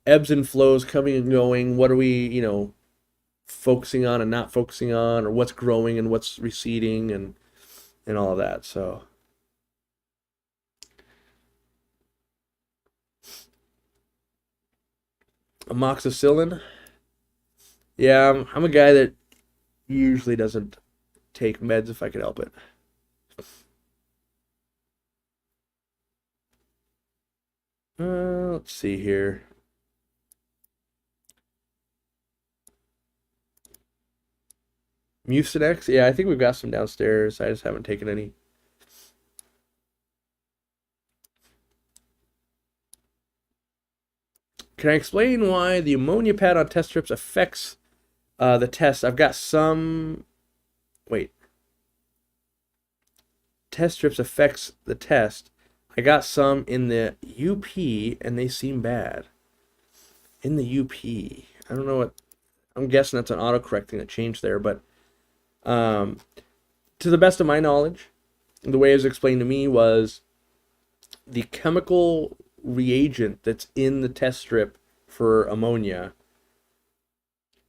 ebbs and flows coming and going. What are we, focusing on and not focusing on, or what's growing and what's receding and all of that. So amoxicillin. Yeah, I'm a guy that usually doesn't take meds if I can help it. Let's see here. Mucinex? Yeah, I think we've got some downstairs. I just haven't taken any. Can I explain why the ammonia pad on test strips affects the test? I've got some... Wait. Test strips affects the test. I got some in the UP, and they seem bad. In the UP. I don't know what... I'm guessing that's an autocorrect thing that changed there, but... to the best of my knowledge, the way it was explained to me was the chemical reagent that's in the test strip for ammonia,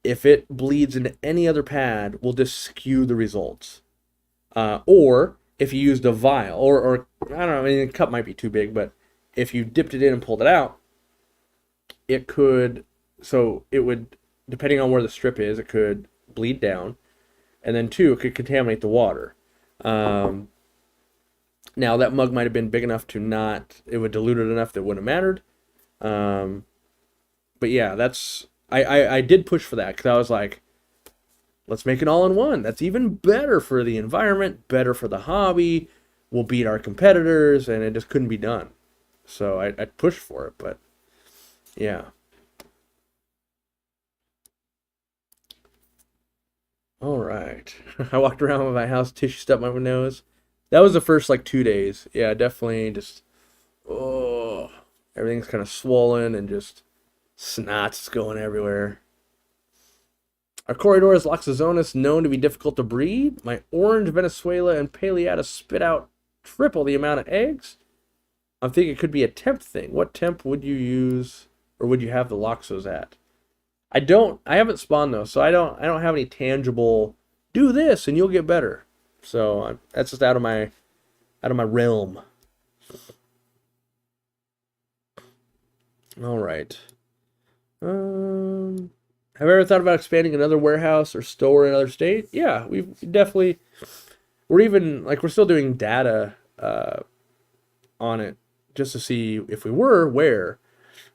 if it bleeds into any other pad, will just skew the results. Or if you used a vial, or I don't know, I mean, the cup might be too big, but if you dipped it in and pulled it out, it could, so it would, depending on where the strip is, it could bleed down. And then 2, it could contaminate the water. Now, that mug might have been big enough to not, it would dilute it enough that it wouldn't have mattered. But yeah, that's, I did push for that, because I was like, let's make it all in one. That's even better for the environment, better for the hobby. We'll beat our competitors, and it just couldn't be done. So I pushed for it, but yeah. All right. I walked around with my house, tissue stuck my nose. That was the first like 2 days. Yeah, definitely just, oh, everything's kind of swollen and just snot's going everywhere. Our Corridorus loxozonis known to be difficult to breed. My orange Venezuela and Paleata spit out triple the amount of eggs. I'm thinking it could be a temp thing. What temp would you use, or would you have the loxos at? I haven't spawned those, so I don't have any tangible, do this and you'll get better. So that's just out of my realm. All right. Have I ever thought about expanding another warehouse or store in another state? Yeah, we've definitely. We're still doing data on it just to see if we were where,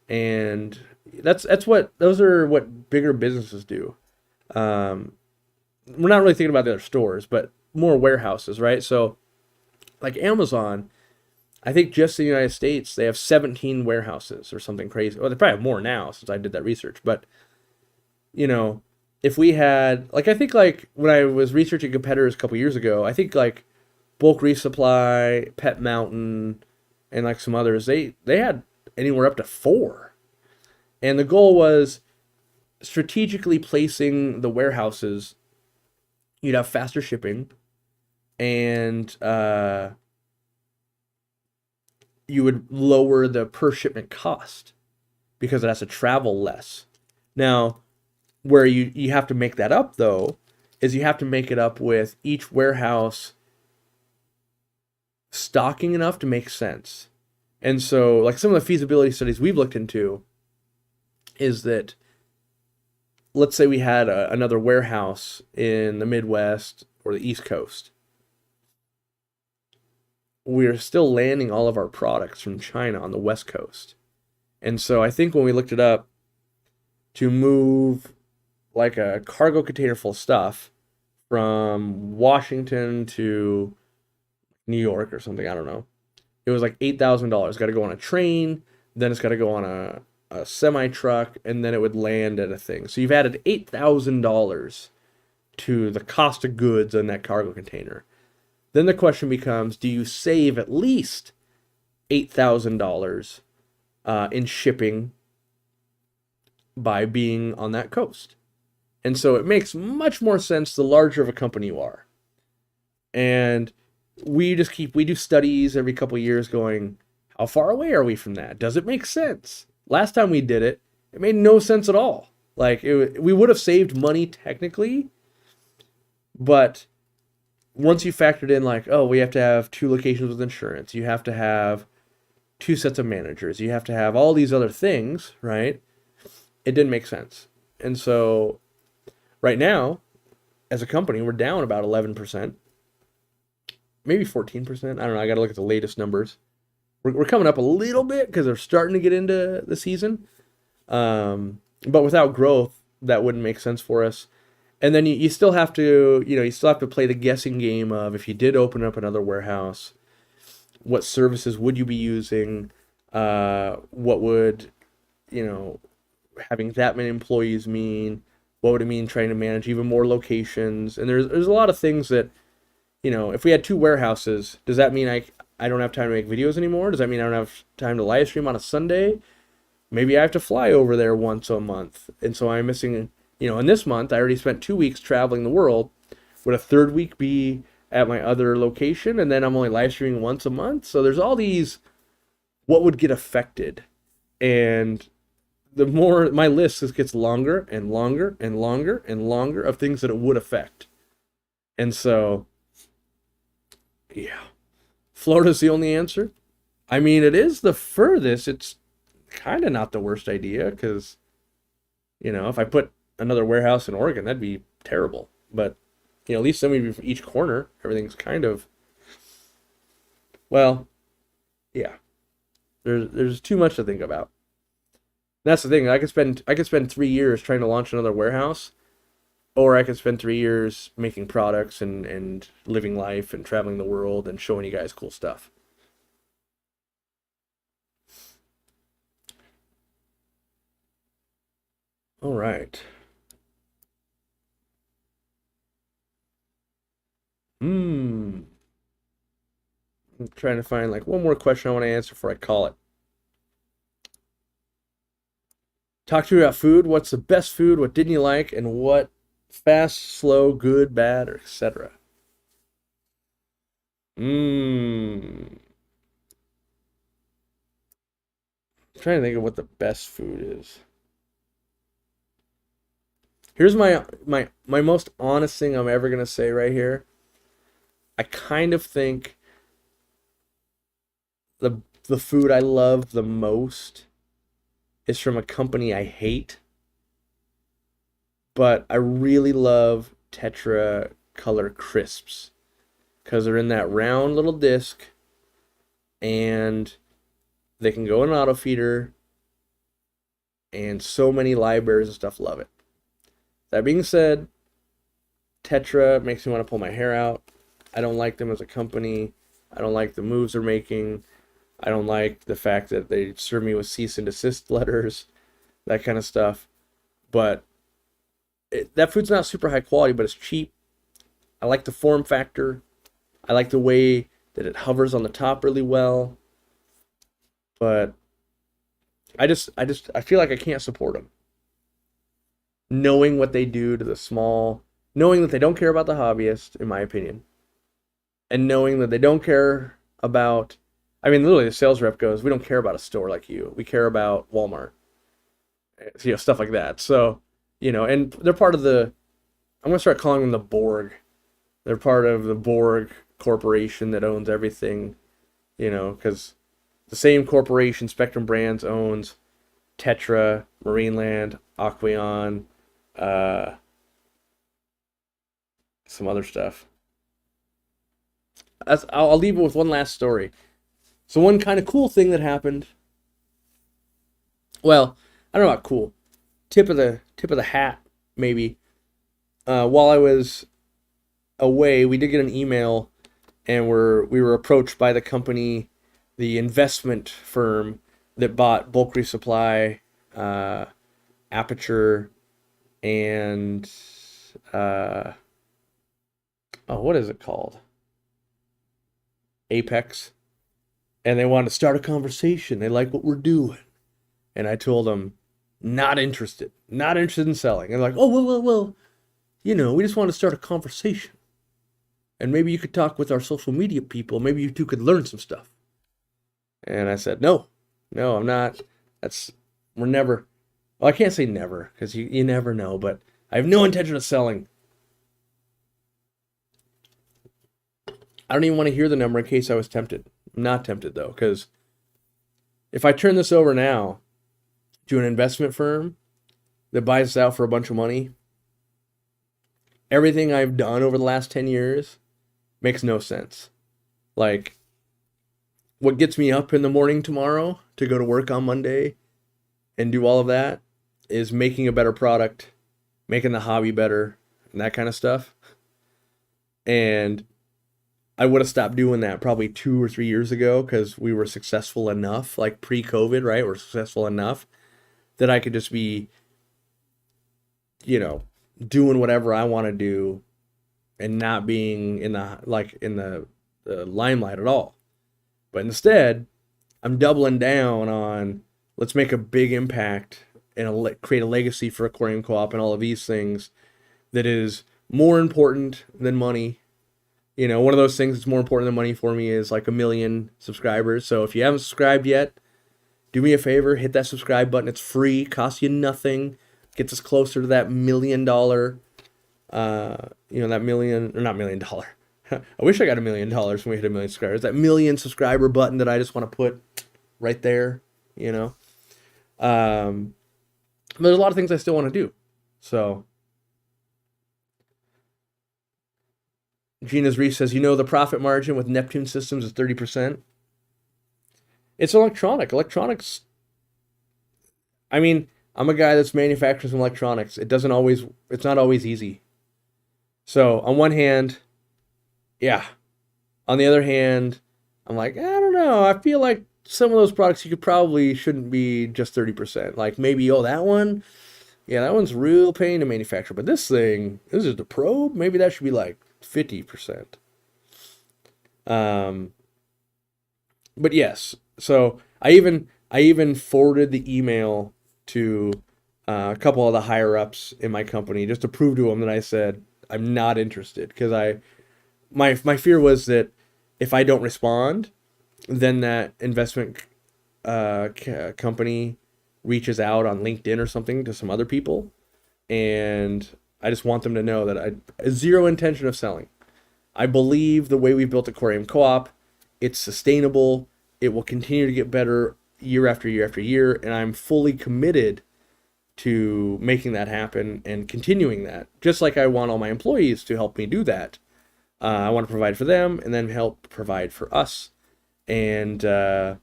and those are what bigger businesses do. We're not really thinking about the other stores, but more warehouses, right? So, like Amazon, I think just in the United States they have 17 warehouses or something crazy. Well, they probably have more now since I did that research, but you know, if we had I think like when I was researching competitors a couple years ago, I think like Bulk Resupply, Pet Mountain, and like some others, they had anywhere up to 4. And the goal was strategically placing the warehouses. You'd have faster shipping, and you would lower the per shipment cost because it has to travel less. Now, where you have to make that up, though, is you have to make it up with each warehouse stocking enough to make sense. And so, like some of the feasibility studies we've looked into is that, let's say we had another warehouse in the Midwest or the East Coast. We're still landing all of our products from China on the West Coast. And so I think when we looked it up, to move like a cargo container full of stuff from Washington to New York or something, I don't know. It was like $8,000. Got to go on a train, then it's got to go on a semi truck, and then it would land at a thing. So you've added $8,000 to the cost of goods in that cargo container. Then the question becomes, do you save at least $8,000 in shipping by being on that coast? And so it makes much more sense the larger of a company you are. And we do studies every couple of years going, how far away are we from that? Does it make sense? Last time we did it, it made no sense at all. Like, we would have saved money technically, but once you factored in like, oh, we have to have 2 locations with insurance, you have to have 2 sets of managers, you have to have all these other things, right? It didn't make sense. And so right now, as a company, we're down about 11%, maybe 14%. I don't know. I got to look at the latest numbers. We're coming up a little bit because they're starting to get into the season. But without growth, that wouldn't make sense for us. And then you still have to, you still have to play the guessing game of, if you did open up another warehouse, what services would you be using? What would, having that many employees mean? What would it mean trying to manage even more locations? And there's a lot of things that, if we had 2 warehouses, does that mean I don't have time to make videos anymore? Does that mean I don't have time to live stream on a Sunday? Maybe I have to fly over there once a month. And so I'm missing, in this month, I already spent 2 weeks traveling the world. Would a third week be at my other location? And then I'm only live streaming once a month. So there's all these, what would get affected? And the more, my list just gets longer and longer and longer and longer of things that it would affect. And so, yeah. Florida's the only answer. I mean, it is the furthest. It's kind of not the worst idea because, if I put another warehouse in Oregon, that'd be terrible. But, at least somebody from each corner, everything's kind of, well, yeah. There's too much to think about. That's the thing. I could spend 3 years trying to launch another warehouse, or I could spend 3 years making products and living life and traveling the world and showing you guys cool stuff. All right. I'm trying to find like one more question I want to answer before I call it. Talk to me about food. What's the best food? What didn't you like? And what fast, slow, good, bad, or etc. Mmm. Trying to think of what the best food is. Here's my most honest thing I'm ever gonna say right here. I kind of think the food I love the most is from a company I hate, but I really love Tetra Color crisps because they're in that round little disc and they can go in an auto feeder, and so many libraries and stuff love it. That being said, Tetra makes me want to pull my hair out. I don't like them as a company. I don't like the moves they're making. I don't like the fact that they serve me with cease and desist letters, that kind of stuff. But that food's not super high quality, but it's cheap. I like the form factor. I like the way that it hovers on the top really well. But I feel like I can't support them. Knowing what they do to the small, knowing that they don't care about the hobbyist, in my opinion, and knowing that they don't care about, I mean, literally the sales rep goes, we don't care about a store like you. We care about Walmart, stuff like that. So, and they're part of I'm going to start calling them the Borg. They're part of the Borg corporation that owns everything, because the same corporation, Spectrum Brands, owns Tetra, Marineland, Aquarium, some other stuff. I'll leave it with one last story. So one kind of cool thing that happened. Well, I don't know about cool. Tip of the hat, maybe. While I was away, we did get an email, and we were approached by the company, the investment firm that bought bulk resupply, Aperture, and what is it called? Apex. And they wanted to start a conversation. They like what we're doing. And I told them, not interested. Not interested in selling. And they're like, oh, well, we just want to start a conversation. And maybe you could talk with our social media people. Maybe you two could learn some stuff. And I said, no, I'm not. We're never, well, I can't say never, because you never know, but I have no intention of selling. I don't even want to hear the number in case I was tempted. I'm not tempted, though, because if I turn this over now to an investment firm that buys us out for a bunch of money, everything I've done over the last 10 years makes no sense. Like, what gets me up in the morning tomorrow to go to work on Monday and do all of that is making a better product, making the hobby better, and that kind of stuff. And I would have stopped doing that probably 2 or 3 years ago because we were successful enough, like pre-COVID, right? We're successful enough that I could just be, doing whatever I want to do and not being in the limelight at all. But instead, I'm doubling down on let's make a big impact and create a legacy for Aquariumcoop and all of these things that is more important than money. One of those things that's more important than money for me is like 1 million subscribers. So if you haven't subscribed yet, do me a favor, hit that subscribe button. It's free, costs you nothing, gets us closer to that $1 million, that million, or not $1 million. I wish I got $1 million when we hit 1 million subscribers. That 1 million subscriber button that I just want to put right there, But there's a lot of things I still want to do. So Gina's Reese says, the profit margin with Neptune systems is 30%. It's electronic. Electronics. I mean, I'm a guy that's manufacturing some electronics. It's not always easy. So on one hand, yeah. On the other hand, I'm like, I don't know. I feel like some of those products shouldn't be just 30%. Like maybe, that one, Yeah, that one's real pain to manufacture. But this thing, this is the probe. Maybe that should be like 50%. Um, but yes, so I even forwarded the email to a couple of the higher ups in my company just to prove to them that I said I'm not interested because my fear was that if I don't respond, then that investment company reaches out on LinkedIn or something to some other people, and I just want them to know that I zero intention of selling. I believe the way we built Aquarium Co-op, it's sustainable. It will continue to get better year after year after year, and I'm fully committed to making that happen and continuing that. Just like I want all my employees to help me do that. I want to provide for them and then help provide for us. And yeah,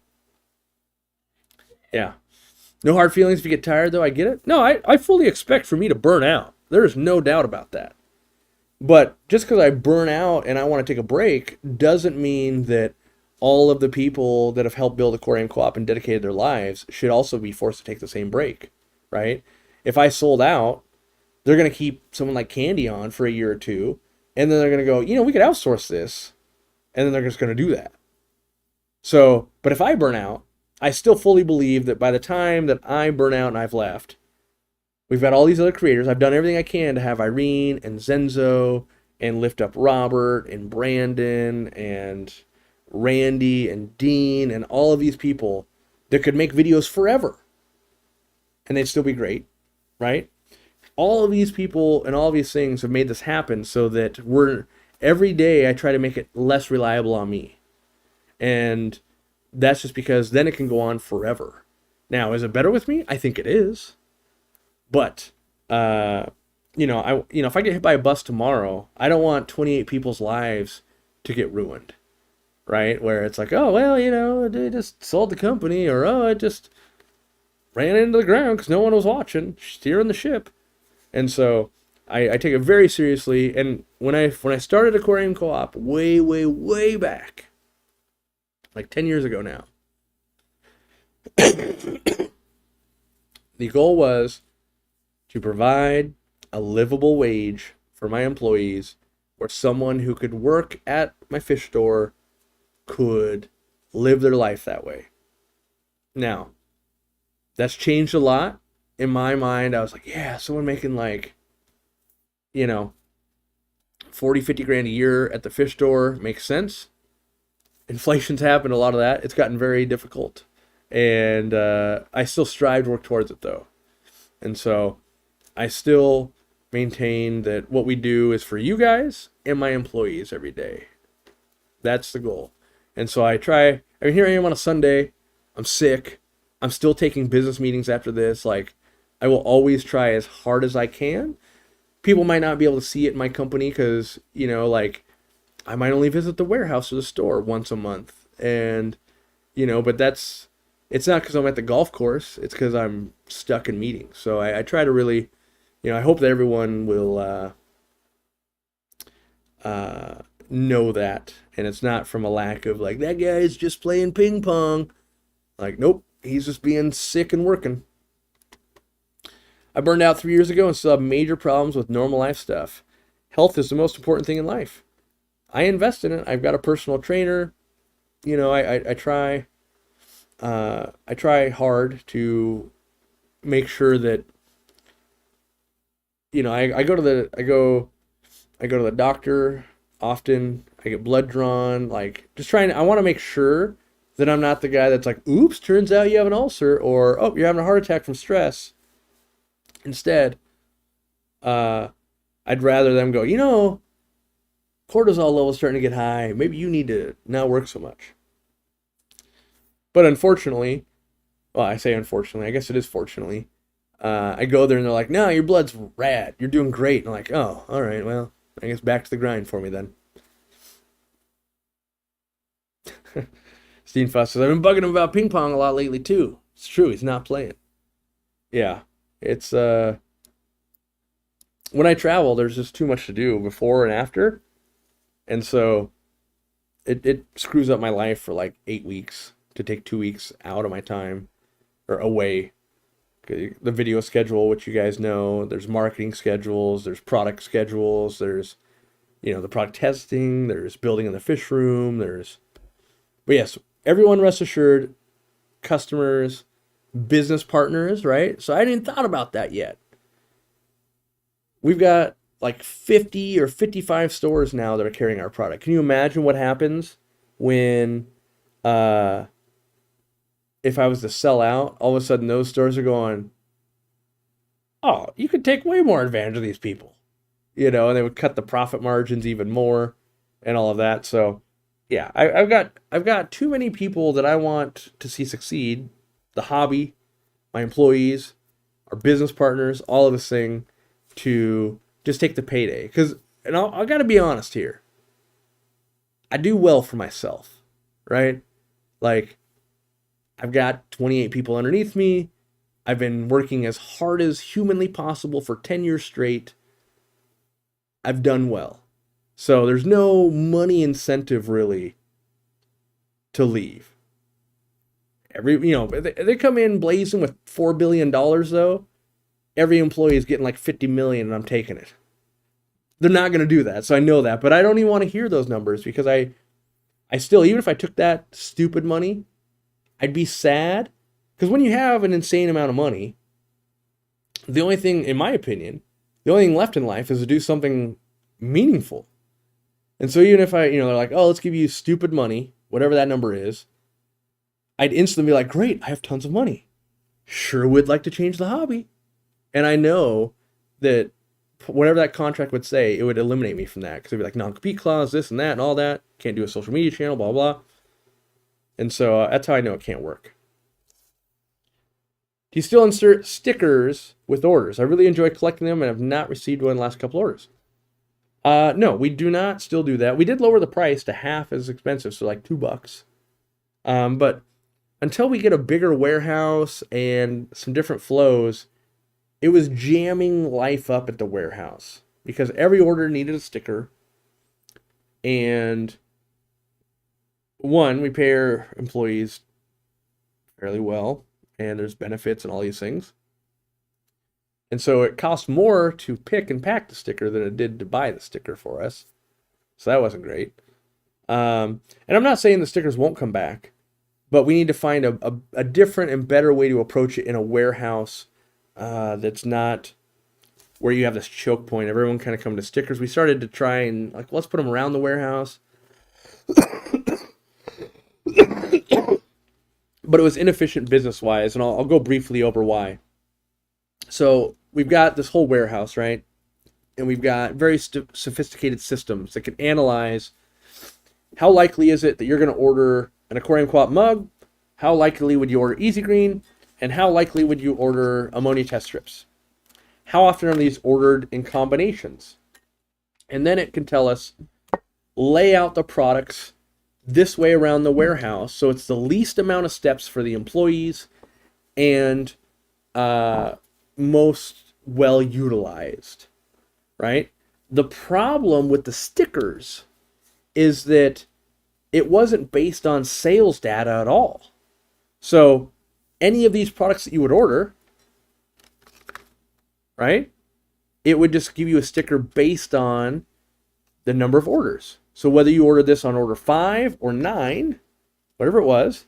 no hard feelings if you get tired, though. I get it. No, I fully expect for me to burn out. There is no doubt about that. But just because I burn out and I want to take a break doesn't mean that all of the people that have helped build Aquarium Co-op and dedicated their lives should also be forced to take the same break, right? If I sold out, they're going to keep someone like Candy on for a year or two, and then they're going to go, we could outsource this, and then they're just going to do that. So, but if I burn out, I still fully believe that by the time that I burn out and I've left, we've got all these other creators. I've done everything I can to have Irene and Zenzo and lift up Robert and Brandon and Randy and Dean and all of these people that could make videos forever and they'd still be great, right? All of these people and all of these things have made this happen so that every day I try to make it less reliable on me. And that's just because then it can go on forever. Now, is it better with me? I think it is. But if I get hit by a bus tomorrow, I don't want 28 people's lives to get ruined, right? Where it's like, oh well, they just sold the company, or oh, it just ran into the ground because no one was watching, steering the ship. And so I take it very seriously. And when I started Aquarium Co-op way, way, way back, like 10 years ago now, the goal was to provide a livable wage for my employees where someone who could work at my fish store could live their life that way. Now, that's changed a lot. In my mind, I was like, yeah, someone making like, 40, 50 grand a year at the fish store makes sense. Inflation's happened, a lot of that. It's gotten very difficult. And I still strive to work towards it, though. And so I still maintain that what we do is for you guys and my employees every day. That's the goal. And so here I am on a Sunday. I'm sick. I'm still taking business meetings after this. Like, I will always try as hard as I can. People might not be able to see it in my company because, I might only visit the warehouse or the store once a month. And, but it's not because I'm at the golf course. It's because I'm stuck in meetings. So I try to really, I hope that everyone will know that. And it's not from a lack of like, that guy's just playing ping pong. Like, nope, he's just being sick and working. I burned out 3 years ago and still have major problems with normal life stuff. Health is the most important thing in life. I invest in it. I've got a personal trainer. I try hard to make sure that I go to the doctor often. I get blood drawn, like I want to make sure that I'm not the guy that's like, oops, turns out you have an ulcer, or oh, you're having a heart attack from stress. Instead, I'd rather them go, cortisol levels starting to get high. Maybe you need to not work so much. But unfortunately, well, I say unfortunately, I guess it is fortunately, I go there and they're like, no, your blood's rad. You're doing great. And I'm like, oh, all right, well, I guess back to the grind for me then. Steen Fuss says, I've been bugging him about ping pong a lot lately too. It's true, he's not playing. Yeah, it's, when I travel, there's just too much to do before and after. And so it screws up my life for like 8 weeks to take 2 weeks out of my time or away. the video schedule, which you guys know. There's marketing schedules. There's product schedules. There's, the product testing. There's building in the fish room. But yes, everyone rest assured, customers, business partners, right? So I didn't thought about that yet. We've got like 50 or 55 stores now that are carrying our product. Can you imagine what happens when, if I was to sell out, all of a sudden those stores are going, oh, you could take way more advantage of these people, and they would cut the profit margins even more and all of that. So yeah, I've got too many people that I want to see succeed. The hobby, my employees, our business partners, all of this thing, to just take the payday. And I got to be honest here. I do well for myself, right? Like, I've got 28 people underneath me. I've been working as hard as humanly possible for 10 years straight. I've done well. So there's no money incentive really to leave. They come in blazing with $4 billion though. Every employee is getting like 50 million and I'm taking it. They're not going to do that. So I know that, but I don't even want to hear those numbers because I still, even if I took that stupid money, I'd be sad. Because when you have an insane amount of money, the only thing, in my opinion, the only thing left in life is to do something meaningful. And so even if they're like, oh, let's give you stupid money, whatever that number is, I'd instantly be like, great, I have tons of money. Sure would like to change the hobby. And I know that whatever that contract would say, it would eliminate me from that. Because it'd be like non-compete clause, this and that and all that. Can't do a social media channel, blah, blah. And so that's how I know it can't work. Do you still insert stickers with orders? I really enjoy collecting them and have not received one in the last couple orders. No, we do not still do that. We did lower the price to half as expensive, so like $2. But until we get a bigger warehouse and some different flows, it was jamming life up at the warehouse because every order needed a sticker. And one, we pay our employees fairly well, and there's benefits and all these things. And so it cost more to pick and pack the sticker than it did to buy the sticker for us. So that wasn't great. And I'm not saying the stickers won't come back, but we need to find a different and better way to approach it in a warehouse that's not where you have this choke point. Everyone kind of come to stickers. We started to try and let's put them around the warehouse. But it was inefficient business-wise, and I'll go briefly over why. So we've got this whole warehouse, right? And we've got very sophisticated systems that can analyze how likely is it that you're going to order an Aquariumcoop mug, how likely would you order Easy Green, and how likely would you order ammonia test strips. How often are these ordered in combinations? And then it can tell us, lay out the products this way around the warehouse so it's the least amount of steps for the employees and most well utilized, right? The problem with the stickers is that it wasn't based on sales data at all. So any of these products that you would order, right, it would just give you a sticker based on the number of orders. So whether you ordered this on order 5 or 9, whatever it was,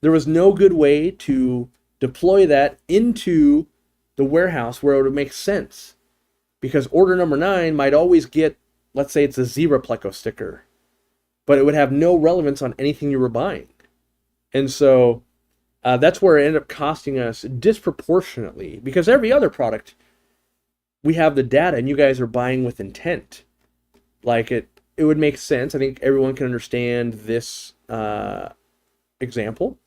there was no good way to deploy that into the warehouse where it would make sense. Because order number 9 might always get, let's say it's a zebra pleco sticker, but it would have no relevance on anything you were buying. And so that's where it ended up costing us disproportionately, because every other product, we have the data and you guys are buying with intent. It would make sense. I think everyone can understand this example.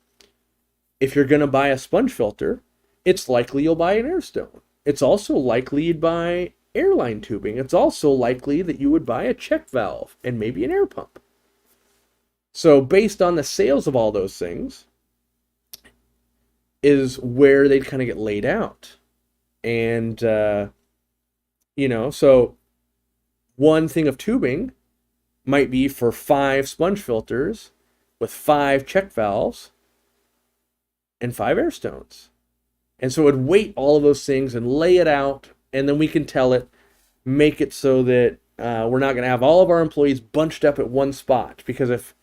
If you're going to buy a sponge filter, it's likely you'll buy an airstone. It's also likely you'd buy airline tubing. It's also likely that you would buy a check valve and maybe an air pump. So based on the sales of all those things is where they'd kind of get laid out. And, so one thing of tubing might be for 5 sponge filters with 5 check valves and 5 air stones. And so it would weight all of those things and lay it out, and then we can tell it, make it so that we're not going to have all of our employees bunched up at one spot. Because if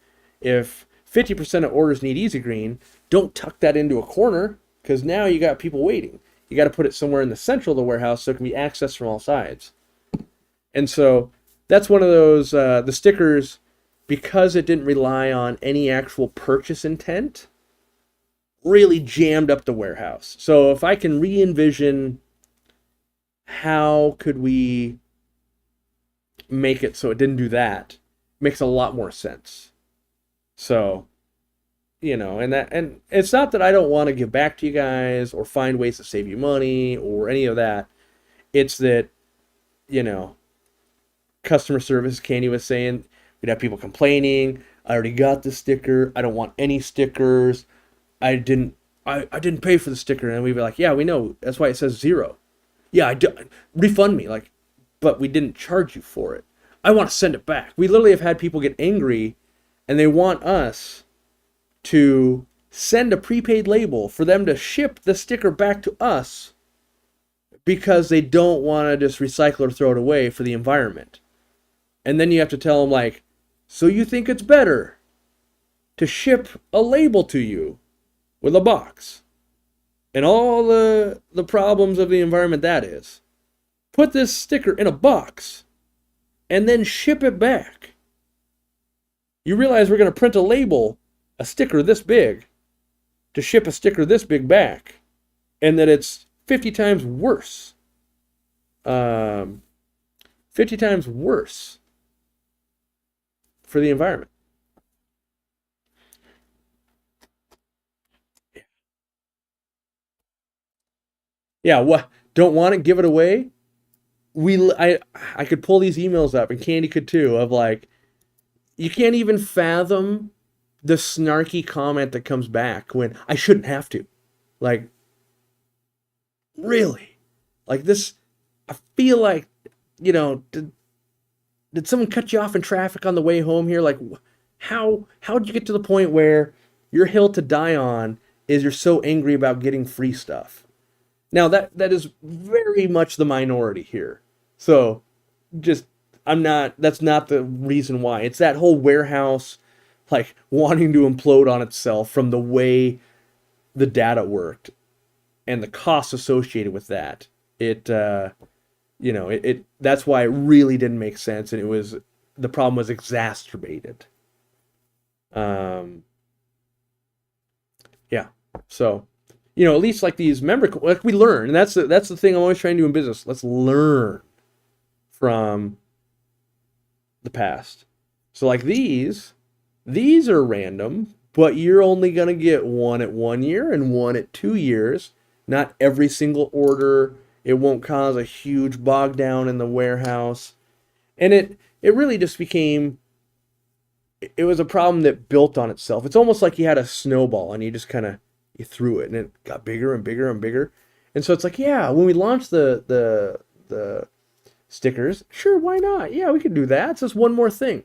50% of orders need Easy Green, don't tuck that into a corner, because now you got people waiting. You got to put it somewhere in the central of the warehouse so it can be accessed from all sides. And so that's one of those, the stickers, because it didn't rely on any actual purchase intent, really jammed up the warehouse. So if I can re-envision how could we make it so it didn't do that, makes a lot more sense. So, and it's not that I don't want to give back to you guys or find ways to save you money or any of that. It's that, customer service, Candy was saying, we'd have people complaining, I already got the sticker, I don't want any stickers, I didn't pay for the sticker. And we'd be like, yeah, we know, that's why it says 0. Yeah, refund me, but we didn't charge you for it. I want to send it back. We literally have had people get angry, and they want us to send a prepaid label for them to ship the sticker back to us because they don't want to just recycle or throw it away for the environment. And then you have to tell them, so you think it's better to ship a label to you with a box and all the problems of the environment that is, put this sticker in a box and then ship it back. You realize we're going to print a sticker this big, to ship a sticker this big back, and that it's 50 times worse. 50 times worse for the environment. Yeah, what? Don't want it? Give it away? I could pull these emails up, and Candy could too, of you can't even fathom the snarky comment that comes back when I shouldn't have to. Really? This, I feel like, did someone cut you off in traffic on the way home here? How'd you get to the point where your hill to die on is you're so angry about getting free stuff? Now that is very much the minority here. So that's not the reason why. It's that whole warehouse wanting to implode on itself from the way the data worked and the costs associated with that. That's why it really didn't make sense, and the problem was exacerbated. Yeah. So, at least these we learn, and that's the thing I'm always trying to do in business. Let's learn from the past. So these are random, but you're only going to get one at 1 year and one at 2 years. Not every single order. It won't cause a huge bog down in the warehouse. And it really just became, it was a problem that built on itself. It's almost like you had a snowball and you just you threw it and it got bigger and bigger and bigger. And so it's when we launched the stickers, sure, why not? Yeah, we could do that. It's just one more thing.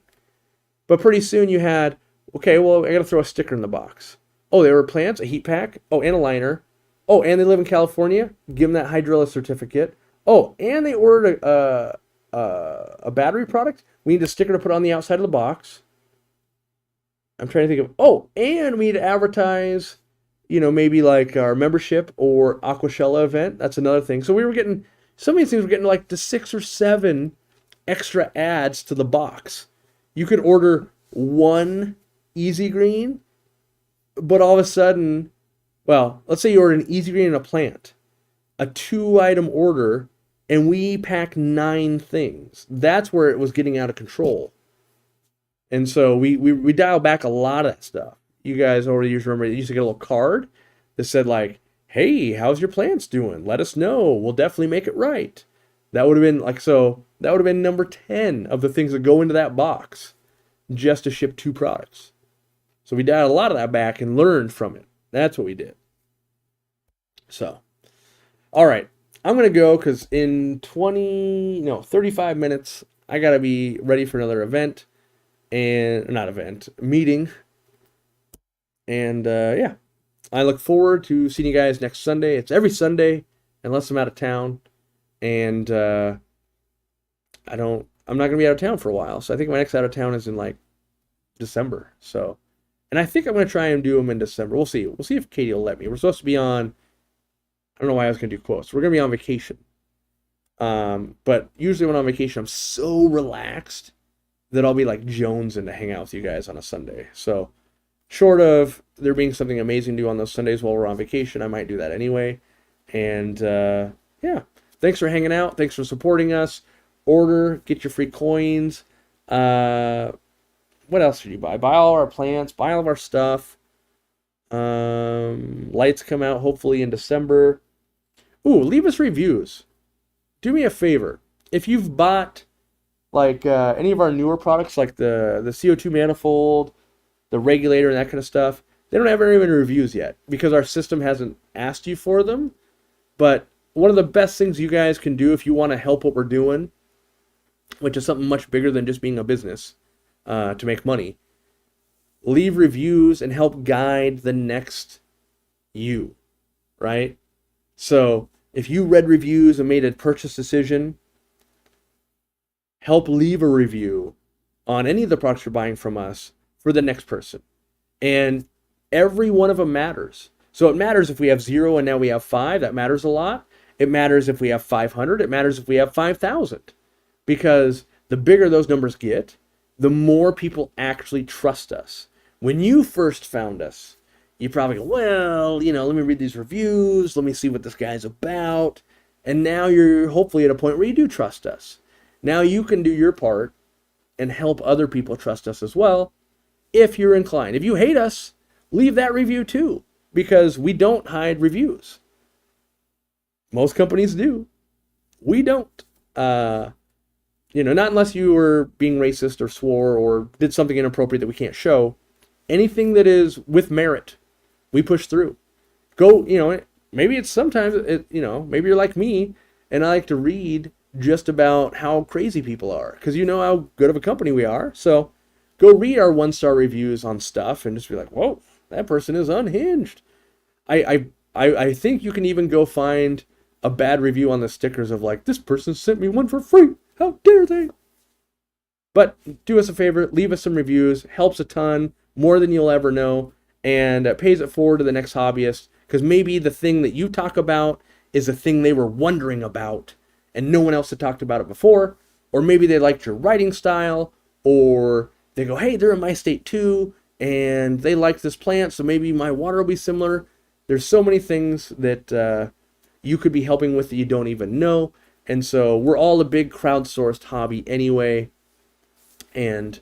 But pretty soon you had, okay, well, I got to throw a sticker in the box. Oh, they were plants, a heat pack, oh, and a liner. Oh, and they live in California. Give them that hydrilla certificate. Oh, and they ordered a battery product. We need a sticker to put on the outside of the box. I'm trying to think of, and we need to advertise, maybe our membership or Aquashella event. That's another thing. So we were getting, some of these things were getting to 6 or 7 extra ads to the box. You could order one Easy Green, but all of a sudden, let's say you order an Easy Green and a plant, a 2-item order, and we pack 9 things. That's where it was getting out of control. And so we dialed back a lot of that stuff. You guys over the years remember, you used to get a little card that said hey, how's your plants doing? Let us know. We'll definitely make it right. That would have been that would have been number 10 of the things that go into that box just to ship 2 products. So we dialed a lot of that back and learned from it. That's what we did. So, all right. I'm going to go because in 35 minutes, I got to be ready for another event. Meeting. And yeah. I look forward to seeing you guys next Sunday. It's every Sunday, unless I'm out of town. And I'm not going to be out of town for a while. So I think my next out of town is in like December. So, and I think I'm going to try and do them in December. We'll see. We'll see if Katie will let me. We're supposed to be on, I don't know why I was going to do quotes. We're going to be on vacation. But usually when I'm on vacation, I'm so relaxed that I'll be like jonesing to hang out with you guys on a Sunday. So, short of there being something amazing to do on those Sundays while we're on vacation, I might do that anyway. And yeah, thanks for hanging out. Thanks for supporting us. Order, get your free coins. What else should you buy? Buy all our plants. Buy all of our stuff. Lights come out hopefully in December. Ooh, leave us reviews. Do me a favor. If you've bought like any of our newer products, like the CO2 manifold, the regulator, and that kind of stuff, they don't have very many reviews yet because our system hasn't asked you for them. But one of the best things you guys can do if you want to help what we're doing, which is something much bigger than just being a business to make money, leave reviews and help guide the next you, right? So if you read reviews and made a purchase decision, help leave a review on any of the products you're buying from us for the next person. And every one of them matters. So it matters if we have 0 and now we have 5. That matters a lot. It matters if we have 500. It matters if we have 5,000. Because the bigger those numbers get, the more people actually trust us. When you first found us, you probably go, well, let me read these reviews. Let me see what this guy's about. And now you're hopefully at a point where you do trust us. Now you can do your part and help other people trust us as well if you're inclined. If you hate us, leave that review too, because we don't hide reviews. Most companies do. We don't. Not unless you were being racist or swore or did something inappropriate that we can't show. Anything that is with merit, we push through. Maybe it's sometimes, maybe you're like me and I like to read just about how crazy people are because you know how good of a company we are. So go read our 1-star reviews on stuff and just be like, whoa, that person is unhinged. I think you can even go find a bad review on the stickers of like, this person sent me one for free. How dare they? But do us a favor, leave us some reviews. Helps a ton, more than you'll ever know, and pays it forward to the next hobbyist because maybe the thing that you talk about is a thing they were wondering about and no one else had talked about it before. Or maybe they liked your writing style, or they go, hey, they're in my state too, and they like this plant, so maybe my water will be similar. There's so many things that you could be helping with that you don't even know. And so we're all a big crowdsourced hobby anyway. And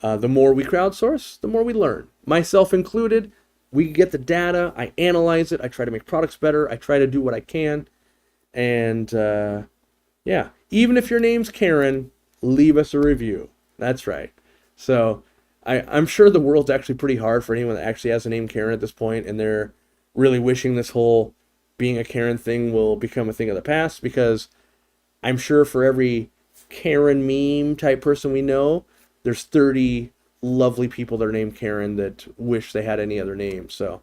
the more we crowdsource, the more we learn. Myself included, we get the data, I analyze it, I try to make products better, I try to do what I can. And yeah, even if your name's Karen, leave us a review. That's right. So I'm sure the world's actually pretty hard for anyone that actually has a name Karen at this point, and they're really wishing this whole being a Karen thing will become a thing of the past, because I'm sure for every Karen meme type person we know, there's 30 lovely people that are named Karen that wish they had any other name. So,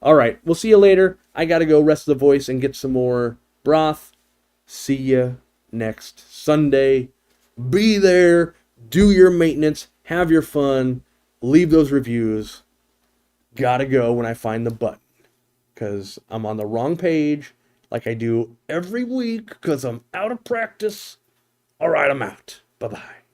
all right, we'll see you later. I got to go rest the voice and get some more broth. See you next Sunday. Be there. Do your maintenance. Have your fun. Leave those reviews. Gotta go when I find the button, because I'm on the wrong page like I do every week because I'm out of practice. All right, I'm out. Bye-bye.